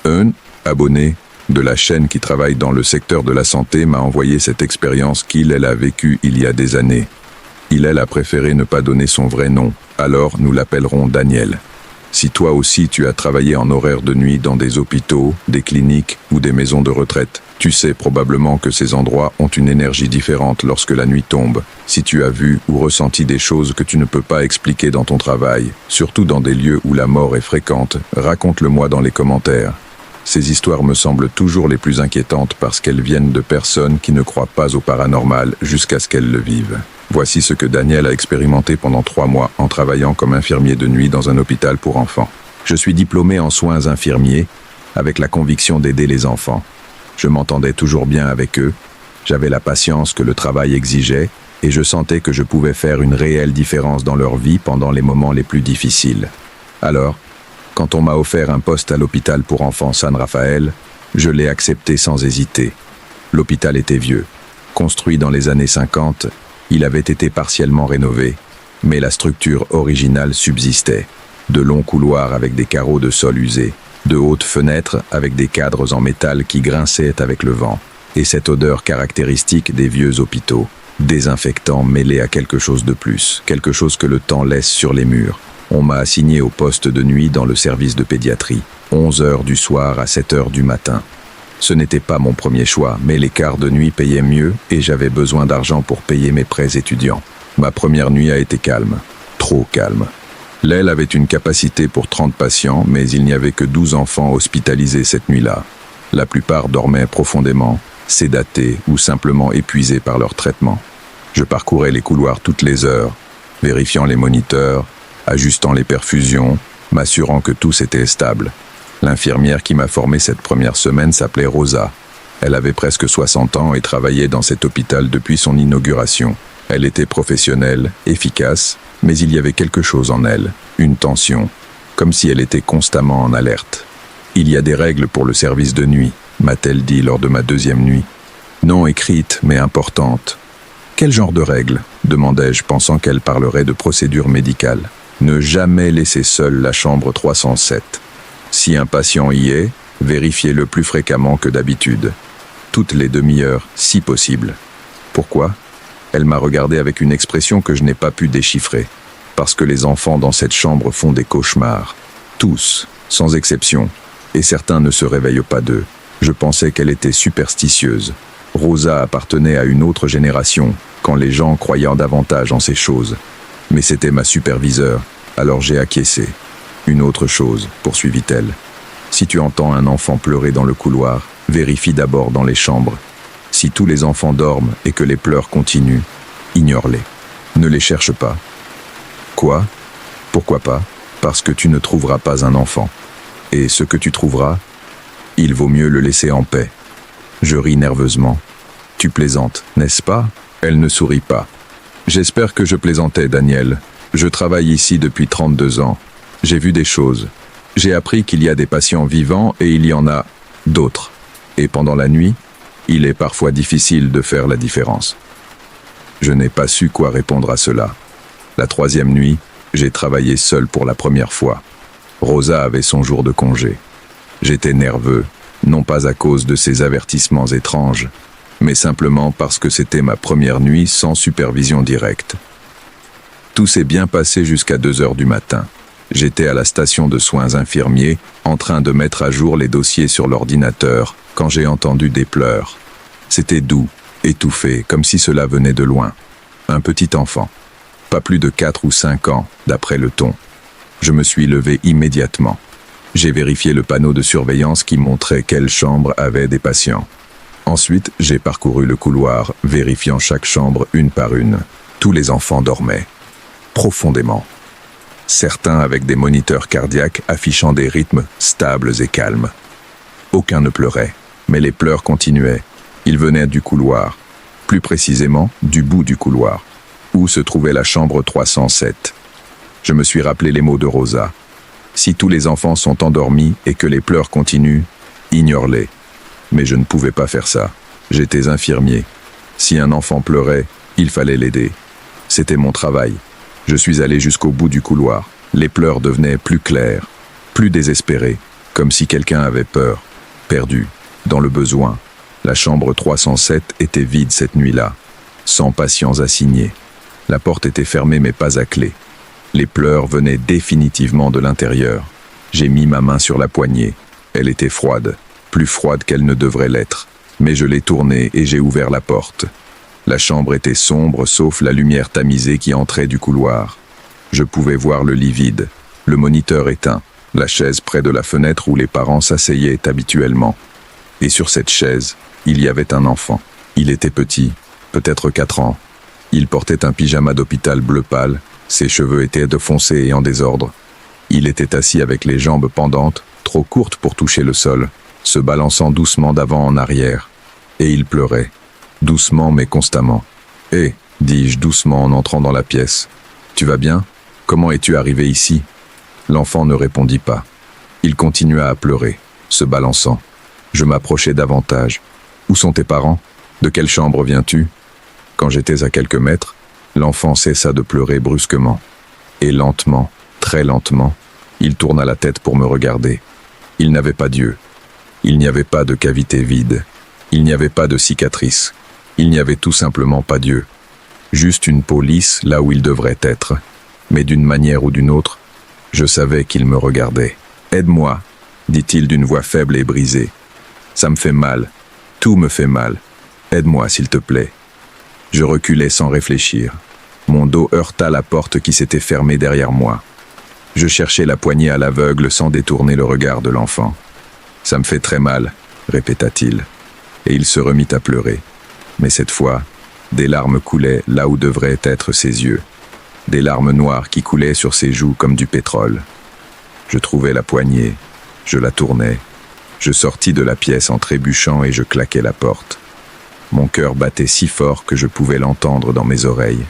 Un abonné de la chaîne qui travaille dans le secteur de la santé m'a envoyé cette expérience elle a vécue il y a des années. Elle a préféré ne pas donner son vrai nom, alors nous l'appellerons Daniel. Si toi aussi tu as travaillé en horaire de nuit dans des hôpitaux, des cliniques ou des maisons de retraite, tu sais probablement que ces endroits ont une énergie différente lorsque la nuit tombe. Si tu as vu ou ressenti des choses que tu ne peux pas expliquer dans ton travail, surtout dans des lieux où la mort est fréquente, raconte-le-moi dans les commentaires. Ces histoires me semblent toujours les plus inquiétantes parce qu'elles viennent de personnes qui ne croient pas au paranormal jusqu'à ce qu'elles le vivent. Voici ce que Daniel a expérimenté pendant 3 mois en travaillant comme infirmier de nuit dans un hôpital pour enfants. Je suis diplômé en soins infirmiers avec la conviction d'aider les enfants. Je m'entendais toujours bien avec eux, j'avais la patience que le travail exigeait et je sentais que je pouvais faire une réelle différence dans leur vie pendant les moments les plus difficiles. Alors, quand on m'a offert un poste à l'hôpital pour enfants San Rafael, je l'ai accepté sans hésiter. L'hôpital était vieux. Construit dans les années 50, il avait été partiellement rénové, mais la structure originale subsistait. De longs couloirs avec des carreaux de sol usés, de hautes fenêtres avec des cadres en métal qui grinçaient avec le vent, et cette odeur caractéristique des vieux hôpitaux, désinfectant mêlé à quelque chose de plus, quelque chose que le temps laisse sur les murs. On m'a assigné au poste de nuit dans le service de pédiatrie, 11 heures du soir à 7 heures du matin. Ce n'était pas mon premier choix, mais les quarts de nuit payaient mieux et j'avais besoin d'argent pour payer mes prêts étudiants. Ma première nuit a été calme, trop calme. L'aile avait une capacité pour 30 patients, mais il n'y avait que 12 enfants hospitalisés cette nuit-là. La plupart dormaient profondément, sédatés ou simplement épuisés par leur traitement. Je parcourais les couloirs toutes les heures, vérifiant les moniteurs, ajustant les perfusions, m'assurant que tous étaient stables. L'infirmière qui m'a formé cette première semaine s'appelait Rosa. Elle avait presque 60 ans et travaillait dans cet hôpital depuis son inauguration. Elle était professionnelle, efficace, mais il y avait quelque chose en elle, une tension, comme si elle était constamment en alerte. « Il y a des règles pour le service de nuit », m'a-t-elle dit lors de ma 2e nuit. Non écrites, mais importantes. « Quel genre de règles ?» demandai-je, pensant qu'elle parlerait de procédures médicales. « Ne jamais laisser seule la chambre 307. Si un patient y est, vérifiez-le plus fréquemment que d'habitude. Toutes les demi-heures, si possible. » Pourquoi ? Elle m'a regardé avec une expression que je n'ai pas pu déchiffrer. Parce que les enfants dans cette chambre font des cauchemars. Tous, sans exception. Et certains ne se réveillent pas d'eux. Je pensais qu'elle était superstitieuse. Rosa appartenait à une autre génération, quand les gens croyaient davantage en ces choses. Mais c'était ma superviseure, alors j'ai acquiescé. Une autre chose, poursuivit-elle. Si tu entends un enfant pleurer dans le couloir, vérifie d'abord dans les chambres. Si tous les enfants dorment et que les pleurs continuent, ignore-les. Ne les cherche pas. Quoi ? Pourquoi pas ? Parce que tu ne trouveras pas un enfant. Et ce que tu trouveras, il vaut mieux le laisser en paix. Je ris nerveusement. Tu plaisantes, n'est-ce pas ? Elle ne sourit pas. J'espère que je plaisantais, Daniel. Je travaille ici depuis 32 ans. J'ai vu des choses. J'ai appris qu'il y a des patients vivants et il y en a d'autres. Et pendant la nuit, il est parfois difficile de faire la différence. Je n'ai pas su quoi répondre à cela. La 3e nuit, j'ai travaillé seul pour la première fois. Rosa avait son jour de congé. J'étais nerveux, non pas à cause de ces avertissements étranges, mais simplement parce que c'était ma première nuit sans supervision directe. Tout s'est bien passé jusqu'à 2 heures du matin. J'étais à la station de soins infirmiers, en train de mettre à jour les dossiers sur l'ordinateur, quand j'ai entendu des pleurs. C'était doux, étouffé, comme si cela venait de loin. Un petit enfant. Pas plus de 4 ou 5 ans, d'après le ton. Je me suis levé immédiatement. J'ai vérifié le panneau de surveillance qui montrait quelle chambre avait des patients. Ensuite, j'ai parcouru le couloir, vérifiant chaque chambre une par une. Tous les enfants dormaient. Profondément. Certains avec des moniteurs cardiaques affichant des rythmes stables et calmes. Aucun ne pleurait, mais les pleurs continuaient. Ils venaient du couloir, plus précisément du bout du couloir, où se trouvait la chambre 307. Je me suis rappelé les mots de Rosa. Si tous les enfants sont endormis et que les pleurs continuent, ignore-les. Mais je ne pouvais pas faire ça. J'étais infirmier. Si un enfant pleurait, il fallait l'aider. C'était mon travail. Je suis allé jusqu'au bout du couloir. Les pleurs devenaient plus clairs, plus désespérés. comme si quelqu'un avait peur, perdu, dans le besoin. La chambre 307 était vide cette nuit-là, sans patients assignés. La porte était fermée mais pas à clé. Les pleurs venaient définitivement de l'intérieur. J'ai mis ma main sur la poignée. Elle était froide, plus froide qu'elle ne devrait l'être. Mais je l'ai tournée et j'ai ouvert la porte. La chambre était sombre sauf la lumière tamisée qui entrait du couloir. Je pouvais voir le lit vide, le moniteur éteint, la chaise près de la fenêtre où les parents s'asseyaient habituellement. Et sur cette chaise, il y avait un enfant. Il était petit, peut-être 4 ans. Il portait un pyjama d'hôpital bleu pâle, ses cheveux étaient foncés et en désordre. Il était assis avec les jambes pendantes, trop courtes pour toucher le sol, se balançant doucement d'avant en arrière. Et il pleurait, doucement mais constamment. « Hé !» dis-je doucement en entrant dans la pièce. « Tu vas bien ? Comment es-tu arrivé ici ?» L'enfant ne répondit pas. Il continua à pleurer, se balançant. Je m'approchai davantage. « Où sont tes parents ? De quelle chambre viens-tu » Quand j'étais à quelques mètres, l'enfant cessa de pleurer brusquement. Et lentement, très lentement, il tourna la tête pour me regarder. Il n'avait pas d'yeux. Il n'y avait pas de cavité vide. Il n'y avait pas de cicatrice. Il n'y avait tout simplement pas d'yeux. Juste une peau lisse là où il devrait être. Mais d'une manière ou d'une autre, je savais qu'il me regardait. « Aide-moi », dit-il d'une voix faible et brisée. « Ça me fait mal. Tout me fait mal. Aide-moi, s'il te plaît. » Je reculai sans réfléchir. Mon dos heurta la porte qui s'était fermée derrière moi. Je cherchai la poignée à l'aveugle sans détourner le regard de l'enfant. « Ça me fait très mal », répéta-t-il. Et il se remit à pleurer. Mais cette fois, des larmes coulaient là où devraient être ses yeux. Des larmes noires qui coulaient sur ses joues comme du pétrole. Je trouvai la poignée, je la tournai. Je sortis de la pièce en trébuchant et je claquai la porte. Mon cœur battait si fort que je pouvais l'entendre dans mes oreilles.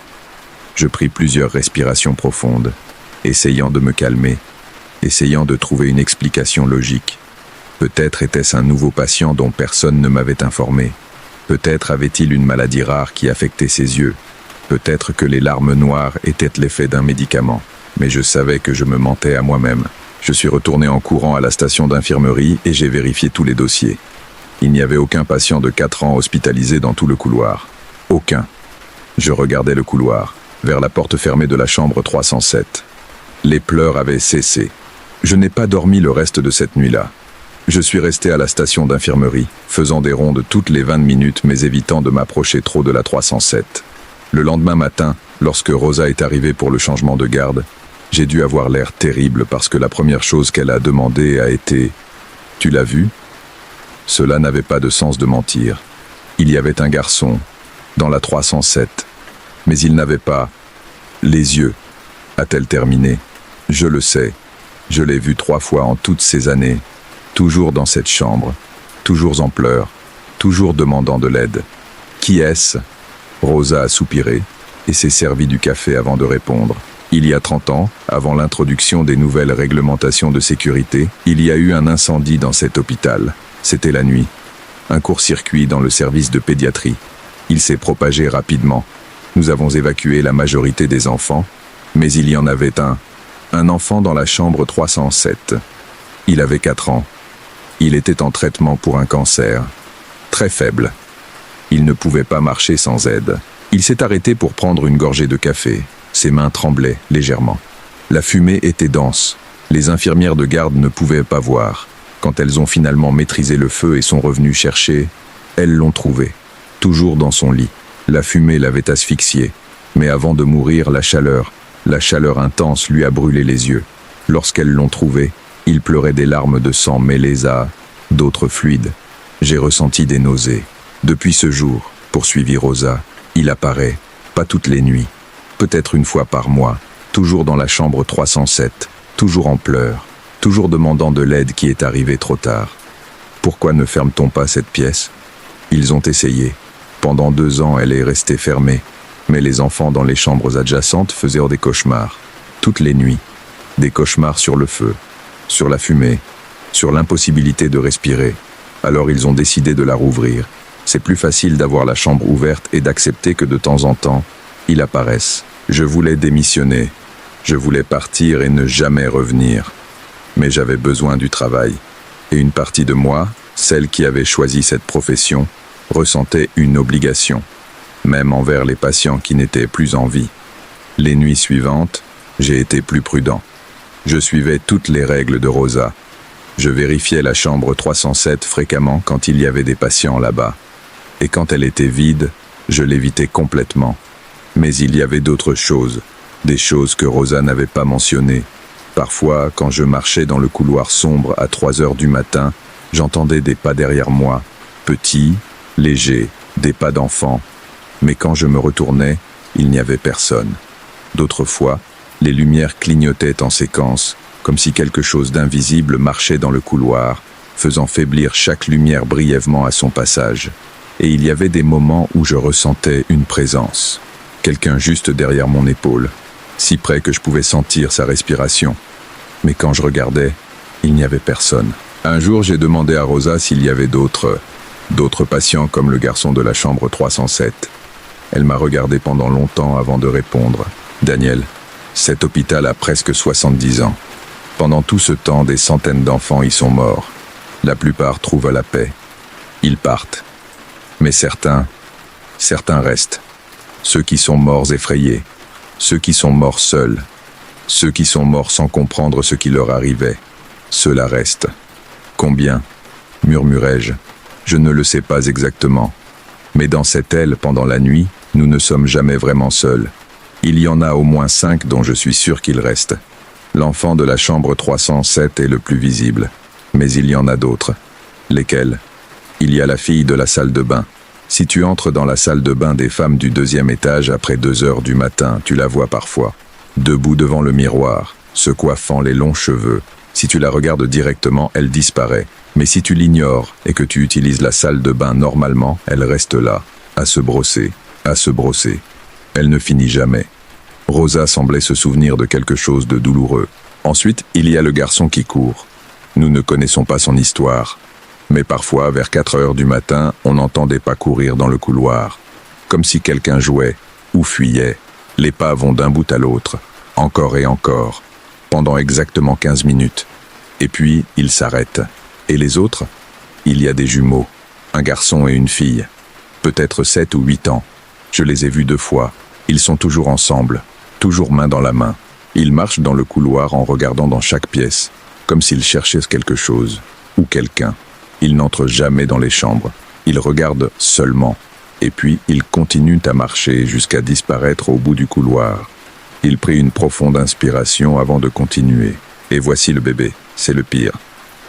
Je pris plusieurs respirations profondes, essayant de me calmer, essayant de trouver une explication logique. Peut-être était-ce un nouveau patient dont personne ne m'avait informé. Peut-être avait-il une maladie rare qui affectait ses yeux. Peut-être que les larmes noires étaient l'effet d'un médicament. Mais je savais que je me mentais à moi-même. Je suis retourné en courant à la station d'infirmerie et j'ai vérifié tous les dossiers. Il n'y avait aucun patient de 4 ans hospitalisé dans tout le couloir. Aucun. Je regardais le couloir, vers la porte fermée de la chambre 307. Les pleurs avaient cessé. Je n'ai pas dormi le reste de cette nuit-là. Je suis resté à la station d'infirmerie, faisant des rondes toutes les 20 minutes mais évitant de m'approcher trop de la 307. Le lendemain matin, lorsque Rosa est arrivée pour le changement de garde, j'ai dû avoir l'air terrible parce que la première chose qu'elle a demandé a été « Tu l'as vu ?» Cela n'avait pas de sens de mentir. Il y avait un garçon, dans la 307, mais il n'avait pas les yeux, a-t-elle terminé. Je le sais, je l'ai vu 3 fois en toutes ces années, toujours dans cette chambre, toujours en pleurs, toujours demandant de l'aide. Qui est-ce ? Rosa a soupiré et s'est servi du café avant de répondre. Il y a 30 ans, avant l'introduction des nouvelles réglementations de sécurité, il y a eu un incendie dans cet hôpital. C'était la nuit. Un court-circuit dans le service de pédiatrie. Il s'est propagé rapidement. Nous avons évacué la majorité des enfants, mais il y en avait un enfant dans la chambre 307. Il avait 4 ans. Il était en traitement pour un cancer. Très faible. Il ne pouvait pas marcher sans aide. Il s'est arrêté pour prendre une gorgée de café. Ses mains tremblaient légèrement. La fumée était dense. Les infirmières de garde ne pouvaient pas voir. Quand elles ont finalement maîtrisé le feu et sont revenues chercher, elles l'ont trouvé, toujours dans son lit. La fumée l'avait asphyxié, mais avant de mourir, la chaleur intense lui a brûlé les yeux. Lorsqu'elles l'ont trouvé, il pleurait des larmes de sang mêlées à d'autres fluides. J'ai ressenti des nausées. Depuis ce jour, poursuivit Rosa, il apparaît, pas toutes les nuits, peut-être une fois par mois, toujours dans la chambre 307, toujours en pleurs, toujours demandant de l'aide qui est arrivée trop tard. Pourquoi ne ferme-t-on pas cette pièce ? Ils ont essayé. Pendant 2 ans, elle est restée fermée. Mais les enfants dans les chambres adjacentes faisaient des cauchemars. Toutes les nuits. Des cauchemars sur le feu, sur la fumée, sur l'impossibilité de respirer. Alors ils ont décidé de la rouvrir. C'est plus facile d'avoir la chambre ouverte et d'accepter que de temps en temps, il apparaisse. Je voulais démissionner. Je voulais partir et ne jamais revenir. Mais j'avais besoin du travail. Et une partie de moi, celle qui avait choisi cette profession, ressentait une obligation, même envers les patients qui n'étaient plus en vie. Les nuits suivantes, j'ai été plus prudent. Je suivais toutes les règles de Rosa. Je vérifiais la chambre 307 fréquemment quand il y avait des patients là-bas. Et quand elle était vide, je l'évitais complètement. Mais il y avait d'autres choses, des choses que Rosa n'avait pas mentionnées. Parfois, quand je marchais dans le couloir sombre à 3 heures du matin, j'entendais des pas derrière moi, petits, légers, des pas d'enfant. Mais quand je me retournais, il n'y avait personne. D'autres fois, les lumières clignotaient en séquence, comme si quelque chose d'invisible marchait dans le couloir, faisant faiblir chaque lumière brièvement à son passage. Et il y avait des moments où je ressentais une présence. Quelqu'un juste derrière mon épaule, si près que je pouvais sentir sa respiration. Mais quand je regardais, il n'y avait personne. Un jour, j'ai demandé à Rosa s'il y avait d'autres patients comme le garçon de la chambre 307. Elle m'a regardé pendant longtemps avant de répondre. Daniel, cet hôpital a presque 70 ans. Pendant tout ce temps, des centaines d'enfants y sont morts. La plupart trouvent la paix. Ils partent. Mais certains restent. Ceux qui sont morts effrayés. Ceux qui sont morts seuls. Ceux qui sont morts sans comprendre ce qui leur arrivait. Ceux-là restent. Combien ? Murmurai-je. Je ne le sais pas exactement. Mais dans cette aile, pendant la nuit, nous ne sommes jamais vraiment seuls. Il y en a au moins 5 dont je suis sûr qu'ils restent. L'enfant de la chambre 307 est le plus visible. Mais il y en a d'autres. Lesquels ? Il y a la fille de la salle de bain. Si tu entres dans la salle de bain des femmes du 2e étage après 2 heures du matin, tu la vois parfois, debout devant le miroir, se coiffant les longs cheveux. Si tu la regardes directement, elle disparaît. Mais si tu l'ignores et que tu utilises la salle de bain normalement, elle reste là, à se brosser, à se brosser. Elle ne finit jamais. Rosa semblait se souvenir de quelque chose de douloureux. Ensuite, il y a le garçon qui court. Nous ne connaissons pas son histoire. Mais parfois, vers 4 heures du matin, on entend des pas courir dans le couloir. Comme si quelqu'un jouait ou fuyait. Les pas vont d'un bout à l'autre, encore et encore, pendant exactement 15 minutes. Et puis, ils s'arrêtent. Et les autres ? Il y a des jumeaux, un garçon et une fille, peut-être 7 ou 8 ans. Je les ai vus 2 fois. Ils sont toujours ensemble, toujours main dans la main. Ils marchent dans le couloir en regardant dans chaque pièce, comme s'ils cherchaient quelque chose, ou quelqu'un. Ils n'entrent jamais dans les chambres. Ils regardent seulement. Et puis, ils continuent à marcher jusqu'à disparaître au bout du couloir. Il prit une profonde inspiration avant de continuer. Et voici le bébé. C'est le pire.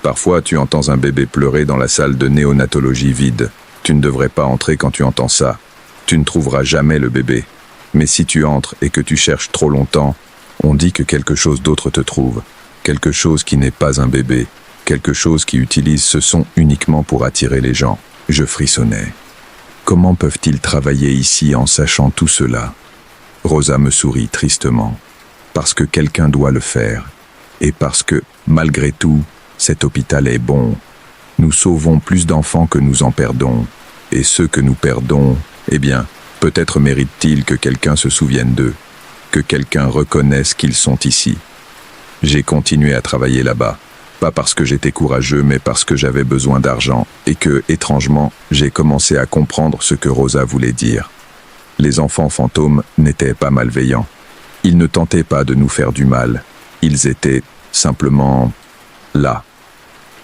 Parfois, tu entends un bébé pleurer dans la salle de néonatologie vide. Tu ne devrais pas entrer quand tu entends ça. Tu ne trouveras jamais le bébé. Mais si tu entres et que tu cherches trop longtemps, on dit que quelque chose d'autre te trouve. Quelque chose qui n'est pas un bébé. Quelque chose qui utilise ce son uniquement pour attirer les gens. Je frissonnais. Comment peuvent-ils travailler ici en sachant tout cela ? Rosa me sourit tristement. Parce que quelqu'un doit le faire. Et parce que, malgré tout, cet hôpital est bon. Nous sauvons plus d'enfants que nous en perdons. Et ceux que nous perdons, eh bien, peut-être méritent-ils que quelqu'un se souvienne d'eux. Que quelqu'un reconnaisse qu'ils sont ici. J'ai continué à travailler là-bas. Pas parce que j'étais courageux, mais parce que j'avais besoin d'argent, et que, étrangement, j'ai commencé à comprendre ce que Rosa voulait dire. Les enfants fantômes n'étaient pas malveillants. Ils ne tentaient pas de nous faire du mal. Ils étaient simplement là,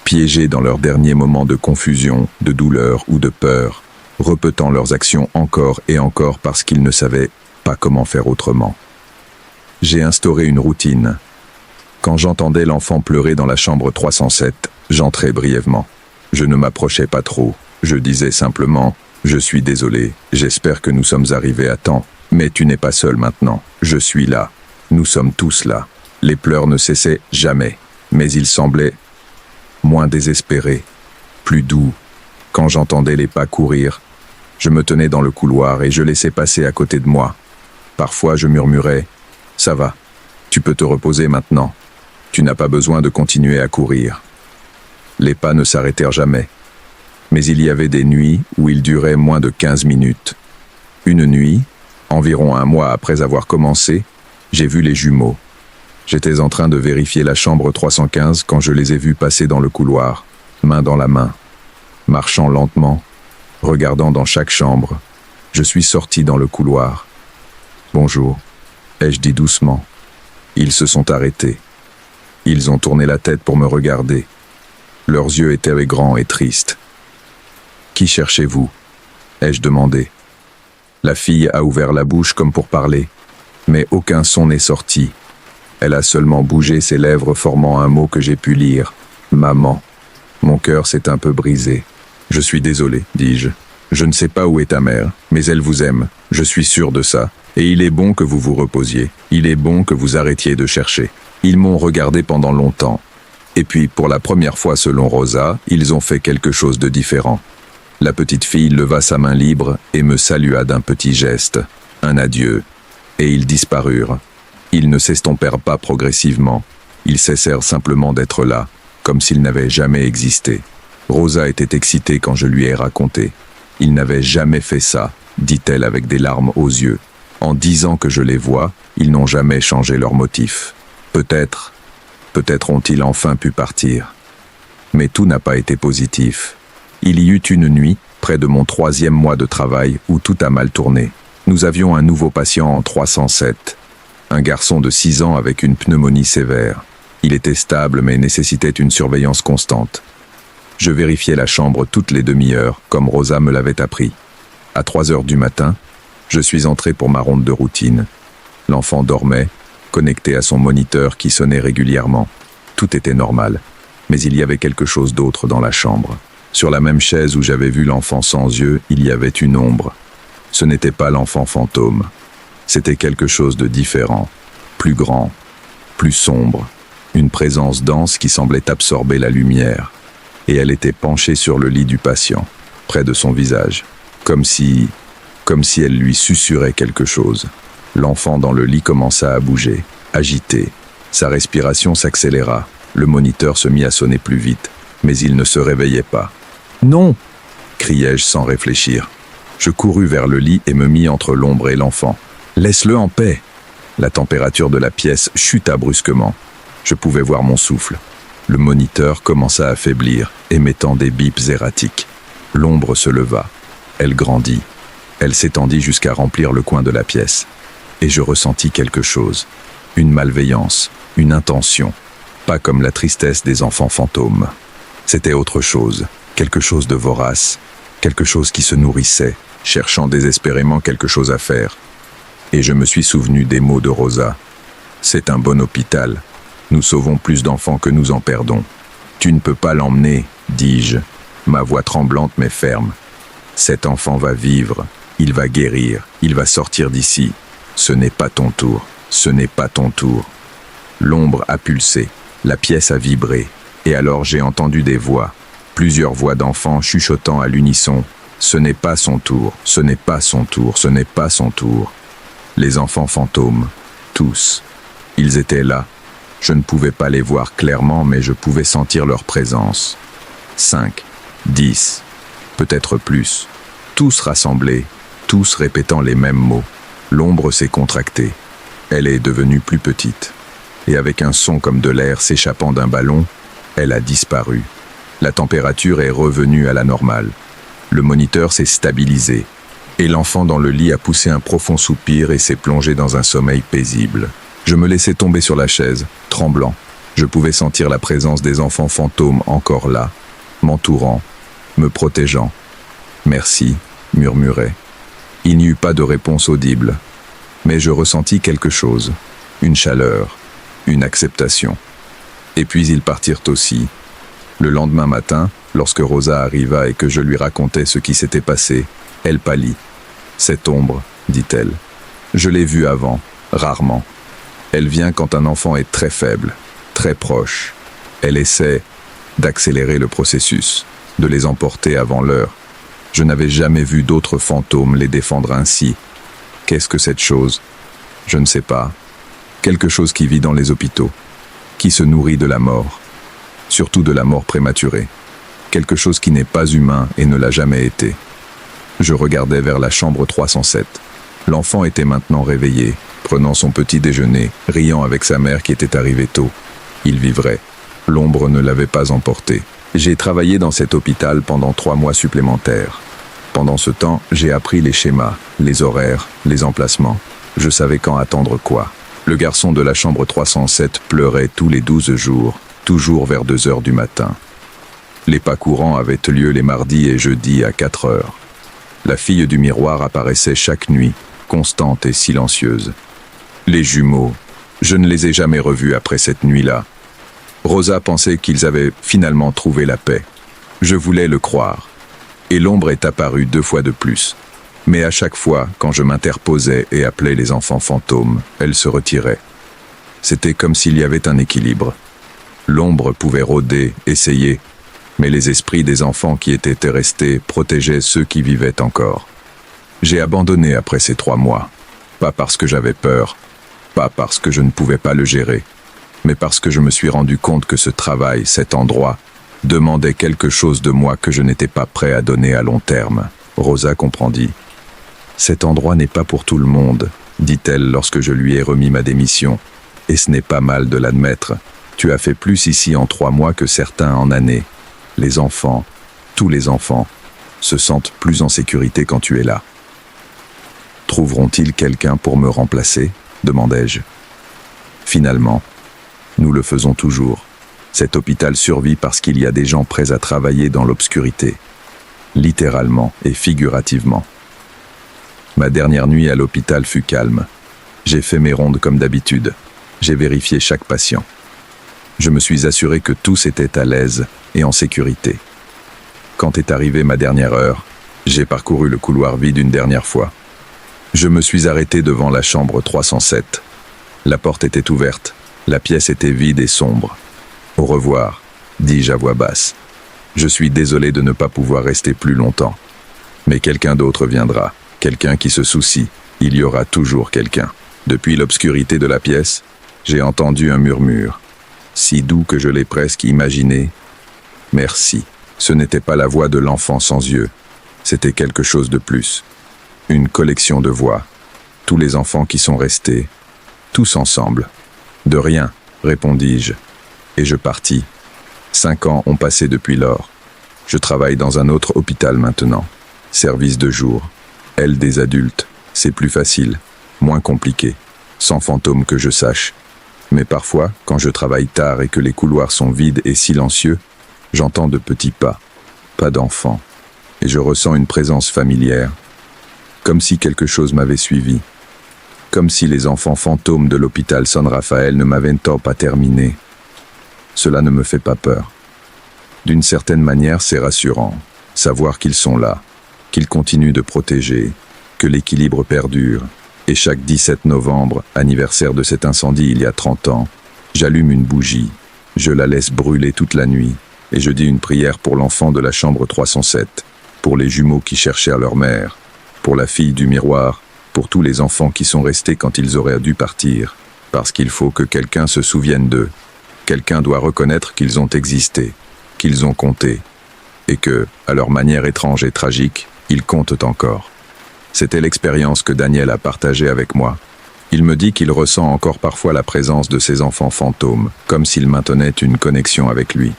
piégés dans leurs derniers moments de confusion, de douleur ou de peur, repetant leurs actions encore et encore parce qu'ils ne savaient pas comment faire autrement. J'ai instauré une routine. Quand j'entendais l'enfant pleurer dans la chambre 307, j'entrais brièvement. Je ne m'approchais pas trop. Je disais simplement « Je suis désolé, j'espère que nous sommes arrivés à temps, mais tu n'es pas seul maintenant. Je suis là. Nous sommes tous là. » Les pleurs ne cessaient jamais, mais ils semblaient moins désespérés, plus doux. Quand j'entendais les pas courir, je me tenais dans le couloir et je laissais passer à côté de moi. Parfois je murmurais « Ça va, tu peux te reposer maintenant. Tu n'as pas besoin de continuer à courir. » Les pas ne s'arrêtèrent jamais. Mais il y avait des nuits où ils duraient moins de 15 minutes. Une nuit, environ 1 mois après avoir commencé, j'ai vu les jumeaux. J'étais en train de vérifier la chambre 315 quand je les ai vus passer dans le couloir. main dans la main, marchant lentement, regardant dans chaque chambre. Je suis sorti dans le couloir. « Bonjour », ai-je dit doucement. Ils se sont arrêtés. Ils ont tourné la tête pour me regarder. Leurs yeux étaient grands et tristes. « Qui cherchez-vous » ai-je demandé. La fille a ouvert la bouche comme pour parler, mais aucun son n'est sorti. Elle a seulement bougé ses lèvres formant un mot que j'ai pu lire. « Maman ». Mon cœur s'est un peu brisé. « Je suis désolé, dis-je. Je ne sais pas où est ta mère, mais elle vous aime. Je suis sûr de ça. Et il est bon que vous vous reposiez. Il est bon que vous arrêtiez de chercher. » Ils m'ont regardé pendant longtemps. Et puis, pour la première fois selon Rosa, ils ont fait quelque chose de différent. La petite fille leva sa main libre et me salua d'un petit geste, un adieu, et ils disparurent. Ils ne s'estompèrent pas progressivement. Ils cessèrent simplement d'être là, comme s'ils n'avaient jamais existé. Rosa était excitée quand je lui ai raconté. « Ils n'avaient jamais fait ça », dit-elle avec des larmes aux yeux. « En 10 ans que je les vois, ils n'ont jamais changé leur motif. Peut-être ont-ils enfin pu partir. » Mais tout n'a pas été positif. Il y eut une nuit, près de mon 3e mois de travail, où tout a mal tourné. Nous avions un nouveau patient en 307. Un garçon de 6 ans avec une pneumonie sévère. Il était stable mais nécessitait une surveillance constante. Je vérifiais la chambre toutes les demi-heures, comme Rosa me l'avait appris. À 3 heures du matin, je suis entré pour ma ronde de routine. L'enfant dormait, connecté à son moniteur qui sonnait régulièrement. Tout était normal, mais il y avait quelque chose d'autre dans la chambre. Sur la même chaise où j'avais vu l'enfant sans yeux, il y avait une ombre. Ce n'était pas l'enfant fantôme. C'était quelque chose de différent, plus grand, plus sombre. Une présence dense qui semblait absorber la lumière. Et elle était penchée sur le lit du patient, près de son visage, comme si elle lui susurrait quelque chose. L'enfant dans le lit commença à bouger, agité. Sa respiration s'accéléra. Le moniteur se mit à sonner plus vite, mais il ne se réveillait pas. « Non !» criai-je sans réfléchir. Je courus vers le lit et me mis entre l'ombre et l'enfant. « Laisse-le en paix !» La température de la pièce chuta brusquement. Je pouvais voir mon souffle. Le moniteur commença à faiblir, émettant des bips erratiques. L'ombre se leva. Elle grandit. Elle s'étendit jusqu'à remplir le coin de la pièce. Et je ressentis quelque chose. Une malveillance, une intention. Pas comme la tristesse des enfants fantômes. C'était autre chose. Quelque chose de vorace. Quelque chose qui se nourrissait, cherchant désespérément quelque chose à faire. Et je me suis souvenu des mots de Rosa. « C'est un bon hôpital. Nous sauvons plus d'enfants que nous en perdons. Tu ne peux pas l'emmener, dis-je, ma voix tremblante mais ferme. Cet enfant va vivre, il va guérir, il va sortir d'ici. Ce n'est pas ton tour, ce n'est pas ton tour. » L'ombre a pulsé, la pièce a vibré, et alors j'ai entendu des voix, plusieurs voix d'enfants chuchotant à l'unisson. Ce n'est pas son tour, ce n'est pas son tour, ce n'est pas son tour. Les enfants fantômes, tous, ils étaient là. Je ne pouvais pas les voir clairement, mais je pouvais sentir leur présence. 5, 10, peut-être plus. Tous rassemblés, tous répétant les mêmes mots. L'ombre s'est contractée. Elle est devenue plus petite. Et avec un son comme de l'air s'échappant d'un ballon, elle a disparu. La température est revenue à la normale. Le moniteur s'est stabilisé. Et l'enfant dans le lit a poussé un profond soupir et s'est plongé dans un sommeil paisible. Je me laissais tomber sur la chaise, tremblant. Je pouvais sentir la présence des enfants fantômes encore là, m'entourant, me protégeant. « Merci », murmurait. Il n'y eut pas de réponse audible. Mais je ressentis quelque chose, une chaleur, une acceptation. Et puis ils partirent aussi. Le lendemain matin, lorsque Rosa arriva et que je lui racontais ce qui s'était passé, elle pâlit. « Cette ombre, dit-elle. Je l'ai vue avant, rarement. Elle vient quand un enfant est très faible, très proche. Elle essaie d'accélérer le processus, de les emporter avant l'heure. Je n'avais jamais vu d'autres fantômes les défendre ainsi. Qu'est-ce que cette chose? Je ne sais pas. Quelque chose qui vit dans les hôpitaux, qui se nourrit de la mort, surtout de la mort prématurée. Quelque chose qui n'est pas humain et ne l'a jamais été. » Je regardais vers la chambre 307. L'enfant était maintenant réveillé, prenant son petit déjeuner, riant avec sa mère qui était arrivée tôt. Il vivrait. L'ombre ne l'avait pas emporté. J'ai travaillé dans cet hôpital pendant 3 mois supplémentaires. Pendant ce temps, j'ai appris les schémas, les horaires, les emplacements. Je savais quand attendre quoi. Le garçon de la chambre 307 pleurait tous les 12 jours, toujours vers 2 heures du matin. Les pas courants avaient lieu les mardis et jeudis à 4 heures. La fille du miroir apparaissait chaque nuit, constante et silencieuse. Les jumeaux, je ne les ai jamais revus après cette nuit-là. Rosa pensait qu'ils avaient finalement trouvé la paix. Je voulais le croire. Et l'ombre est apparue 2 fois de plus. Mais à chaque fois, quand je m'interposais et appelais les enfants fantômes, elle se retirait. C'était comme s'il y avait un équilibre. L'ombre pouvait rôder, essayer, mais les esprits des enfants qui étaient restés protégeaient ceux qui vivaient encore. J'ai abandonné après ces 3 mois. Pas parce que j'avais peur, pas parce que je ne pouvais pas le gérer, mais parce que je me suis rendu compte que ce travail, cet endroit, demandait quelque chose de moi que je n'étais pas prêt à donner à long terme. Rosa comprendit. Cet endroit n'est pas pour tout le monde, dit-elle lorsque je lui ai remis ma démission. Et ce n'est pas mal de l'admettre. Tu as fait plus ici en 3 mois que certains en années. Les enfants, tous les enfants, se sentent plus en sécurité quand tu es là. Trouveront-ils quelqu'un pour me remplacer ? Demandai-je. Finalement, nous le faisons toujours. Cet hôpital survit parce qu'il y a des gens prêts à travailler dans l'obscurité, littéralement et figurativement. Ma dernière nuit à l'hôpital fut calme. J'ai fait mes rondes comme d'habitude. J'ai vérifié chaque patient. Je me suis assuré que tous étaient à l'aise et en sécurité. Quand est arrivée ma dernière heure, j'ai parcouru le couloir vide une dernière fois. Je me suis arrêté devant la chambre 307. La porte était ouverte, la pièce était vide et sombre. Au revoir, dis-je à voix basse. Je suis désolé de ne pas pouvoir rester plus longtemps. Mais quelqu'un d'autre viendra, quelqu'un qui se soucie. Il y aura toujours quelqu'un. Depuis l'obscurité de la pièce, j'ai entendu un murmure, si doux que je l'ai presque imaginé. Merci. Ce n'était pas la voix de l'enfant sans yeux. C'était quelque chose de plus. Une collection de voix. Tous les enfants qui sont restés. Tous ensemble. De rien, répondis-je. Et je partis. 5 ans ont passé depuis lors. Je travaille dans un autre hôpital maintenant. Service de jour. Elle des adultes. C'est plus facile. Moins compliqué. Sans fantômes que je sache. Mais parfois, quand je travaille tard et que les couloirs sont vides et silencieux, j'entends de petits pas. Pas d'enfants. Et je ressens une présence familière. Comme si quelque chose m'avait suivi. Comme si les enfants fantômes de l'hôpital San Rafael ne m'avaient pas terminé. Cela ne me fait pas peur. D'une certaine manière, c'est rassurant. Savoir qu'ils sont là, qu'ils continuent de protéger, que l'équilibre perdure. Et chaque 17 novembre, anniversaire de cet incendie il y a 30 ans, j'allume une bougie. Je la laisse brûler toute la nuit. Et je dis une prière pour l'enfant de la chambre 307, pour les jumeaux qui cherchèrent leur mère, pour la fille du miroir, pour tous les enfants qui sont restés quand ils auraient dû partir, parce qu'il faut que quelqu'un se souvienne d'eux. Quelqu'un doit reconnaître qu'ils ont existé, qu'ils ont compté, et que, à leur manière étrange et tragique, ils comptent encore. C'était l'expérience que Daniel a partagée avec moi. Il me dit qu'il ressent encore parfois la présence de ses enfants fantômes, comme s'ils maintenaient une connexion avec lui.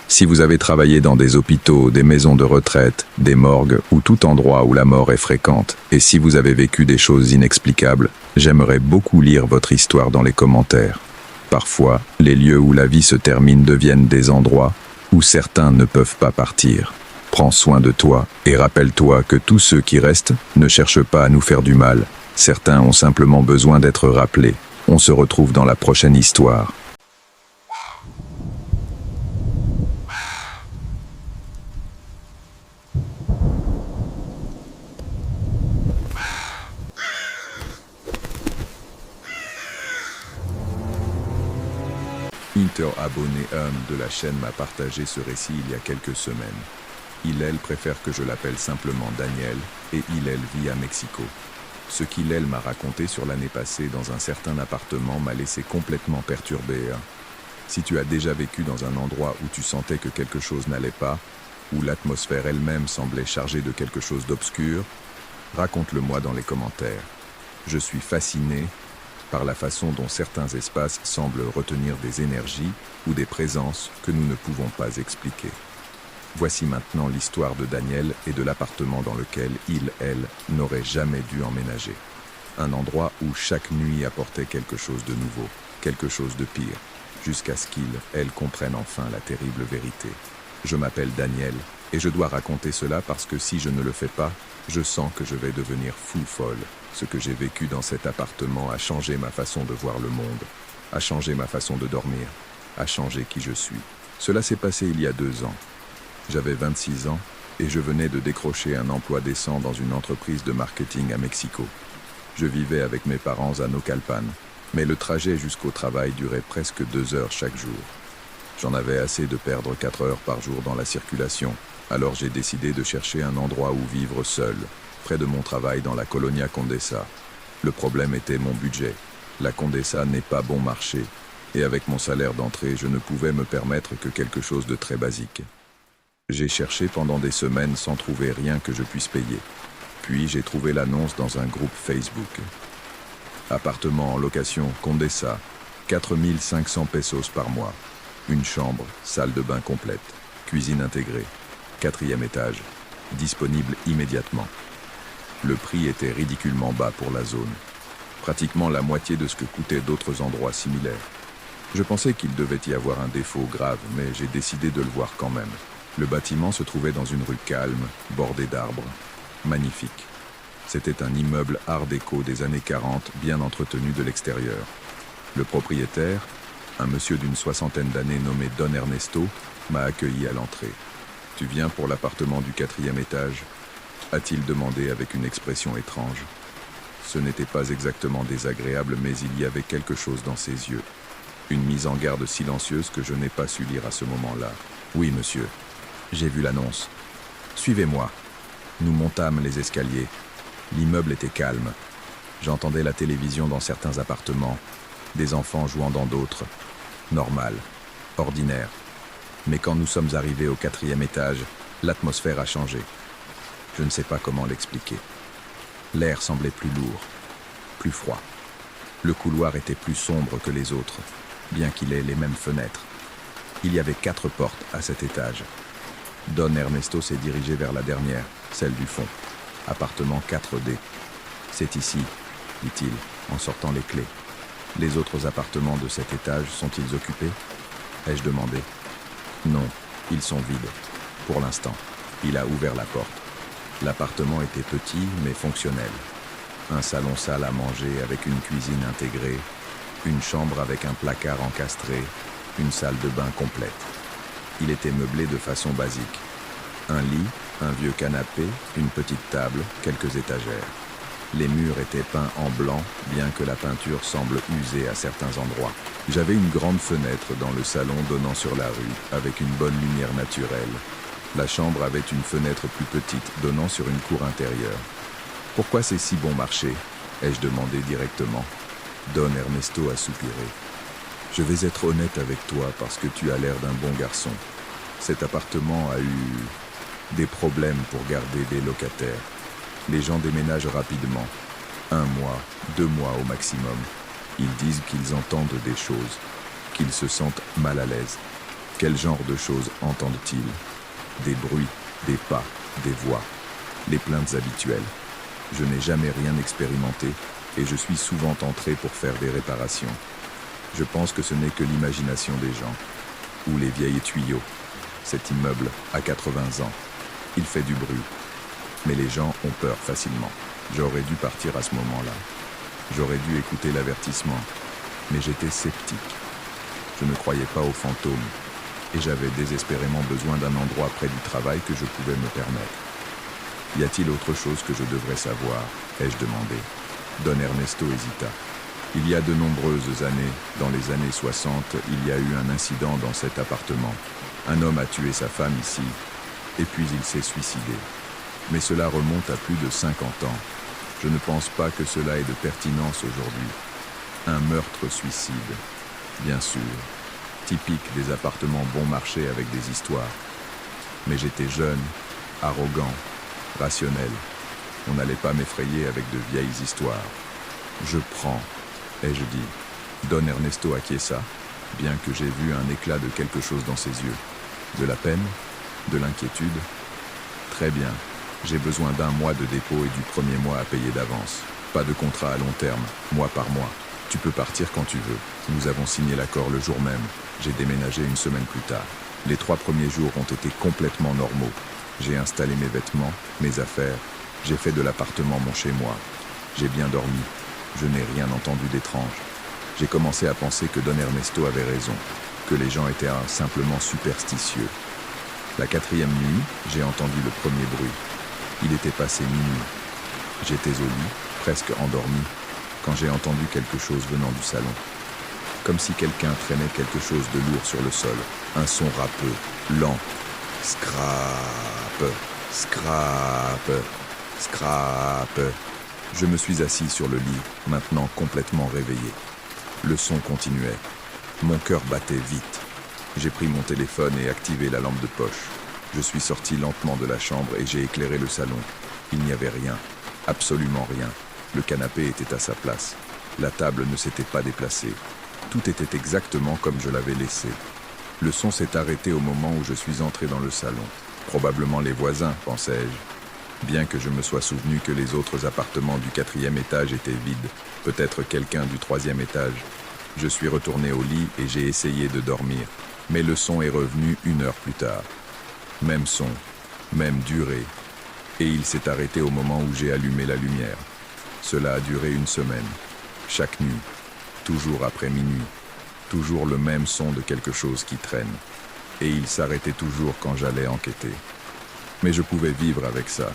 Si vous avez travaillé dans des hôpitaux, des maisons de retraite, des morgues ou tout endroit où la mort est fréquente, et si vous avez vécu des choses inexplicables, j'aimerais beaucoup lire votre histoire dans les commentaires. Parfois, les lieux où la vie se termine deviennent des endroits où certains ne peuvent pas partir. Prends soin de toi et rappelle-toi que tous ceux qui restent ne cherchent pas à nous faire du mal. Certains ont simplement besoin d'être rappelés. On se retrouve dans la prochaine histoire. Abonné de la chaîne m'a partagé ce récit il y a quelques semaines. Il préfère que je l'appelle simplement Daniel, et il vit à Mexico. Ce qu'il m'a raconté sur l'année passée dans un certain appartement m'a laissé complètement perturbé. Si tu as déjà vécu dans un endroit où tu sentais que quelque chose n'allait pas, où l'atmosphère elle-même semblait chargée de quelque chose d'obscur, raconte-le-moi dans les commentaires. Je suis fasciné par la façon dont certains espaces semblent retenir des énergies ou des présences que nous ne pouvons pas expliquer. Voici maintenant l'histoire de Daniel et de l'appartement dans lequel elle, n'aurait jamais dû emménager. Un endroit où chaque nuit apportait quelque chose de nouveau, quelque chose de pire, jusqu'à ce elle comprenne enfin la terrible vérité. Je m'appelle Daniel, et je dois raconter cela parce que si je ne le fais pas, je sens que je vais devenir fou folle. Ce que j'ai vécu dans cet appartement a changé ma façon de voir le monde, a changé ma façon de dormir, a changé qui je suis. Cela s'est passé il y a 2 ans. J'avais 26 ans et je venais de décrocher un emploi décent dans une entreprise de marketing à Mexico. Je vivais avec mes parents à Naucalpan, mais le trajet jusqu'au travail durait presque 2 heures chaque jour. J'en avais assez de perdre 4 heures par jour dans la circulation, alors j'ai décidé de chercher un endroit où vivre seul, près de mon travail dans la Colonia Condesa. Le problème était mon budget. La Condesa n'est pas bon marché, et avec mon salaire d'entrée, je ne pouvais me permettre que quelque chose de très basique. J'ai cherché pendant des semaines sans trouver rien que je puisse payer. Puis j'ai trouvé l'annonce dans un groupe Facebook. Appartement en location Condesa, 4500 pesos par mois. Une chambre, salle de bain complète, cuisine intégrée, 4e étage, disponible immédiatement. Le prix était ridiculement bas pour la zone, pratiquement la moitié de ce que coûtaient d'autres endroits similaires. Je pensais qu'il devait y avoir un défaut grave, mais j'ai décidé de le voir quand même. Le bâtiment se trouvait dans une rue calme, bordée d'arbres. Magnifique. C'était un immeuble art déco des années 40, bien entretenu de l'extérieur. Le propriétaire, un monsieur d'une 60aine d'années nommé Don Ernesto, m'a accueilli à l'entrée. « Tu viens pour l'appartement du 4e étage ?» a-t-il demandé avec une expression étrange. Ce n'était pas exactement désagréable, mais il y avait quelque chose dans ses yeux. Une mise en garde silencieuse que je n'ai pas su lire à ce moment-là. « Oui, monsieur. J'ai vu l'annonce. Suivez-moi. » Nous montâmes les escaliers. L'immeuble était calme. J'entendais la télévision dans certains appartements, des enfants jouant dans d'autres. Normal, ordinaire. Mais quand nous sommes arrivés au 4e étage, l'atmosphère a changé. Je ne sais pas comment l'expliquer. L'air semblait plus lourd, plus froid. Le couloir était plus sombre que les autres, bien qu'il ait les mêmes fenêtres. Il y avait 4 portes à cet étage. Don Ernesto s'est dirigé vers la dernière, celle du fond. Appartement 4D. C'est ici, dit-il, en sortant les clés. Les autres appartements de cet étage sont-ils occupés ? Ai-je demandé. Non, ils sont vides. Pour l'instant. Il a ouvert la porte. L'appartement était petit, mais fonctionnel. Un salon salle à manger avec une cuisine intégrée, une chambre avec un placard encastré, une salle de bain complète. Il était meublé de façon basique. Un lit, un vieux canapé, une petite table, quelques étagères. Les murs étaient peints en blanc, bien que la peinture semble usée à certains endroits. J'avais une grande fenêtre dans le salon donnant sur la rue, avec une bonne lumière naturelle. La chambre avait une fenêtre plus petite, donnant sur une cour intérieure. « Pourquoi c'est si bon marché ?» ai-je demandé directement. Don Ernesto a soupiré. « Je vais être honnête avec toi parce que tu as l'air d'un bon garçon. Cet appartement a eu des problèmes pour garder des locataires. Les gens déménagent rapidement. 1 mois, 2 mois au maximum. Ils disent qu'ils entendent des choses, qu'ils se sentent mal à l'aise. Quel genre de choses entendent-ils ? Des bruits, des pas, des voix, les plaintes habituelles. Je n'ai jamais rien expérimenté et je suis souvent entré pour faire des réparations. Je pense que ce n'est que l'imagination des gens. Ou les vieilles tuyaux. Cet immeuble a 80 ans. Il fait du bruit. Mais les gens ont peur facilement. J'aurais dû partir à ce moment-là. J'aurais dû écouter l'avertissement. Mais j'étais sceptique. Je ne croyais pas aux fantômes. Et j'avais désespérément besoin d'un endroit près du travail que je pouvais me permettre. Y a-t-il autre chose que je devrais savoir ? ai-je demandé. Don Ernesto hésita. Il y a de nombreuses années, dans les années 60, il y a eu un incident dans cet appartement. Un homme a tué sa femme ici, et puis il s'est suicidé. Mais cela remonte à plus de 50 ans. Je ne pense pas que cela ait de pertinence aujourd'hui. Un meurtre-suicide, bien sûr. Typique des appartements bon marché avec des histoires. Mais j'étais jeune, arrogant, rationnel. On n'allait pas m'effrayer avec de vieilles histoires. Je prends, ai-je dit. Don Ernesto acquiesça, bien que j'ai vu un éclat de quelque chose dans ses yeux. De la peine ? De l'inquiétude? Très bien. J'ai besoin d'un mois de dépôt et du premier mois à payer d'avance. Pas de contrat à long terme, mois par mois. Tu peux partir quand tu veux. Nous avons signé l'accord le jour même. J'ai déménagé une semaine plus tard. Les 3 premiers jours ont été complètement normaux. J'ai installé mes vêtements, mes affaires. J'ai fait de l'appartement mon chez-moi. J'ai bien dormi. Je n'ai rien entendu d'étrange. J'ai commencé à penser que Don Ernesto avait raison, que les gens étaient simplement superstitieux. La 4e nuit, j'ai entendu le premier bruit. Il était passé minuit. J'étais au lit, presque endormi, quand j'ai entendu quelque chose venant du salon. Comme si quelqu'un traînait quelque chose de lourd sur le sol. Un son râpeux, lent. Scrap, scrap, scrap. Je me suis assis sur le lit, maintenant complètement réveillé. Le son continuait. Mon cœur battait vite. J'ai pris mon téléphone et activé la lampe de poche. Je suis sorti lentement de la chambre et j'ai éclairé le salon. Il n'y avait rien, absolument rien. Le canapé était à sa place. La table ne s'était pas déplacée. Tout était exactement comme je l'avais laissé. Le son s'est arrêté au moment où je suis entré dans le salon. Probablement les voisins, pensais-je. Bien que je me sois souvenu que les autres appartements du 4e étage étaient vides, peut-être quelqu'un du 3e étage. Je suis retourné au lit et j'ai essayé de dormir. Mais le son est revenu 1 heure plus tard. Même son, même durée. Et il s'est arrêté au moment où j'ai allumé la lumière. Cela a duré 1 semaine. Chaque nuit. Toujours après minuit. Toujours le même son de quelque chose qui traîne. Et il s'arrêtait toujours quand j'allais enquêter. Mais je pouvais vivre avec ça.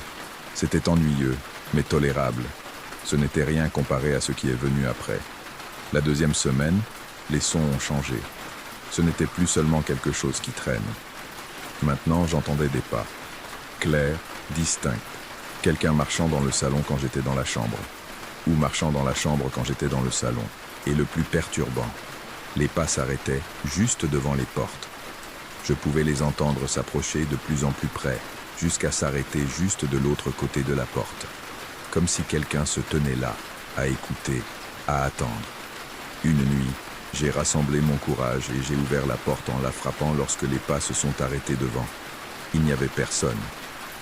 C'était ennuyeux, mais tolérable. Ce n'était rien comparé à ce qui est venu après. La 2e semaine, les sons ont changé. Ce n'était plus seulement quelque chose qui traîne. Maintenant, j'entendais des pas. Clairs, distincts. Quelqu'un marchant dans le salon quand j'étais dans la chambre. Ou marchant dans la chambre quand j'étais dans le salon. Et le plus perturbant, les pas s'arrêtaient juste devant les portes. Je pouvais les entendre s'approcher de plus en plus près, jusqu'à s'arrêter juste de l'autre côté de la porte. Comme si quelqu'un se tenait là, à écouter, à attendre. Une nuit, j'ai rassemblé mon courage et j'ai ouvert la porte en la frappant lorsque les pas se sont arrêtés devant. Il n'y avait personne,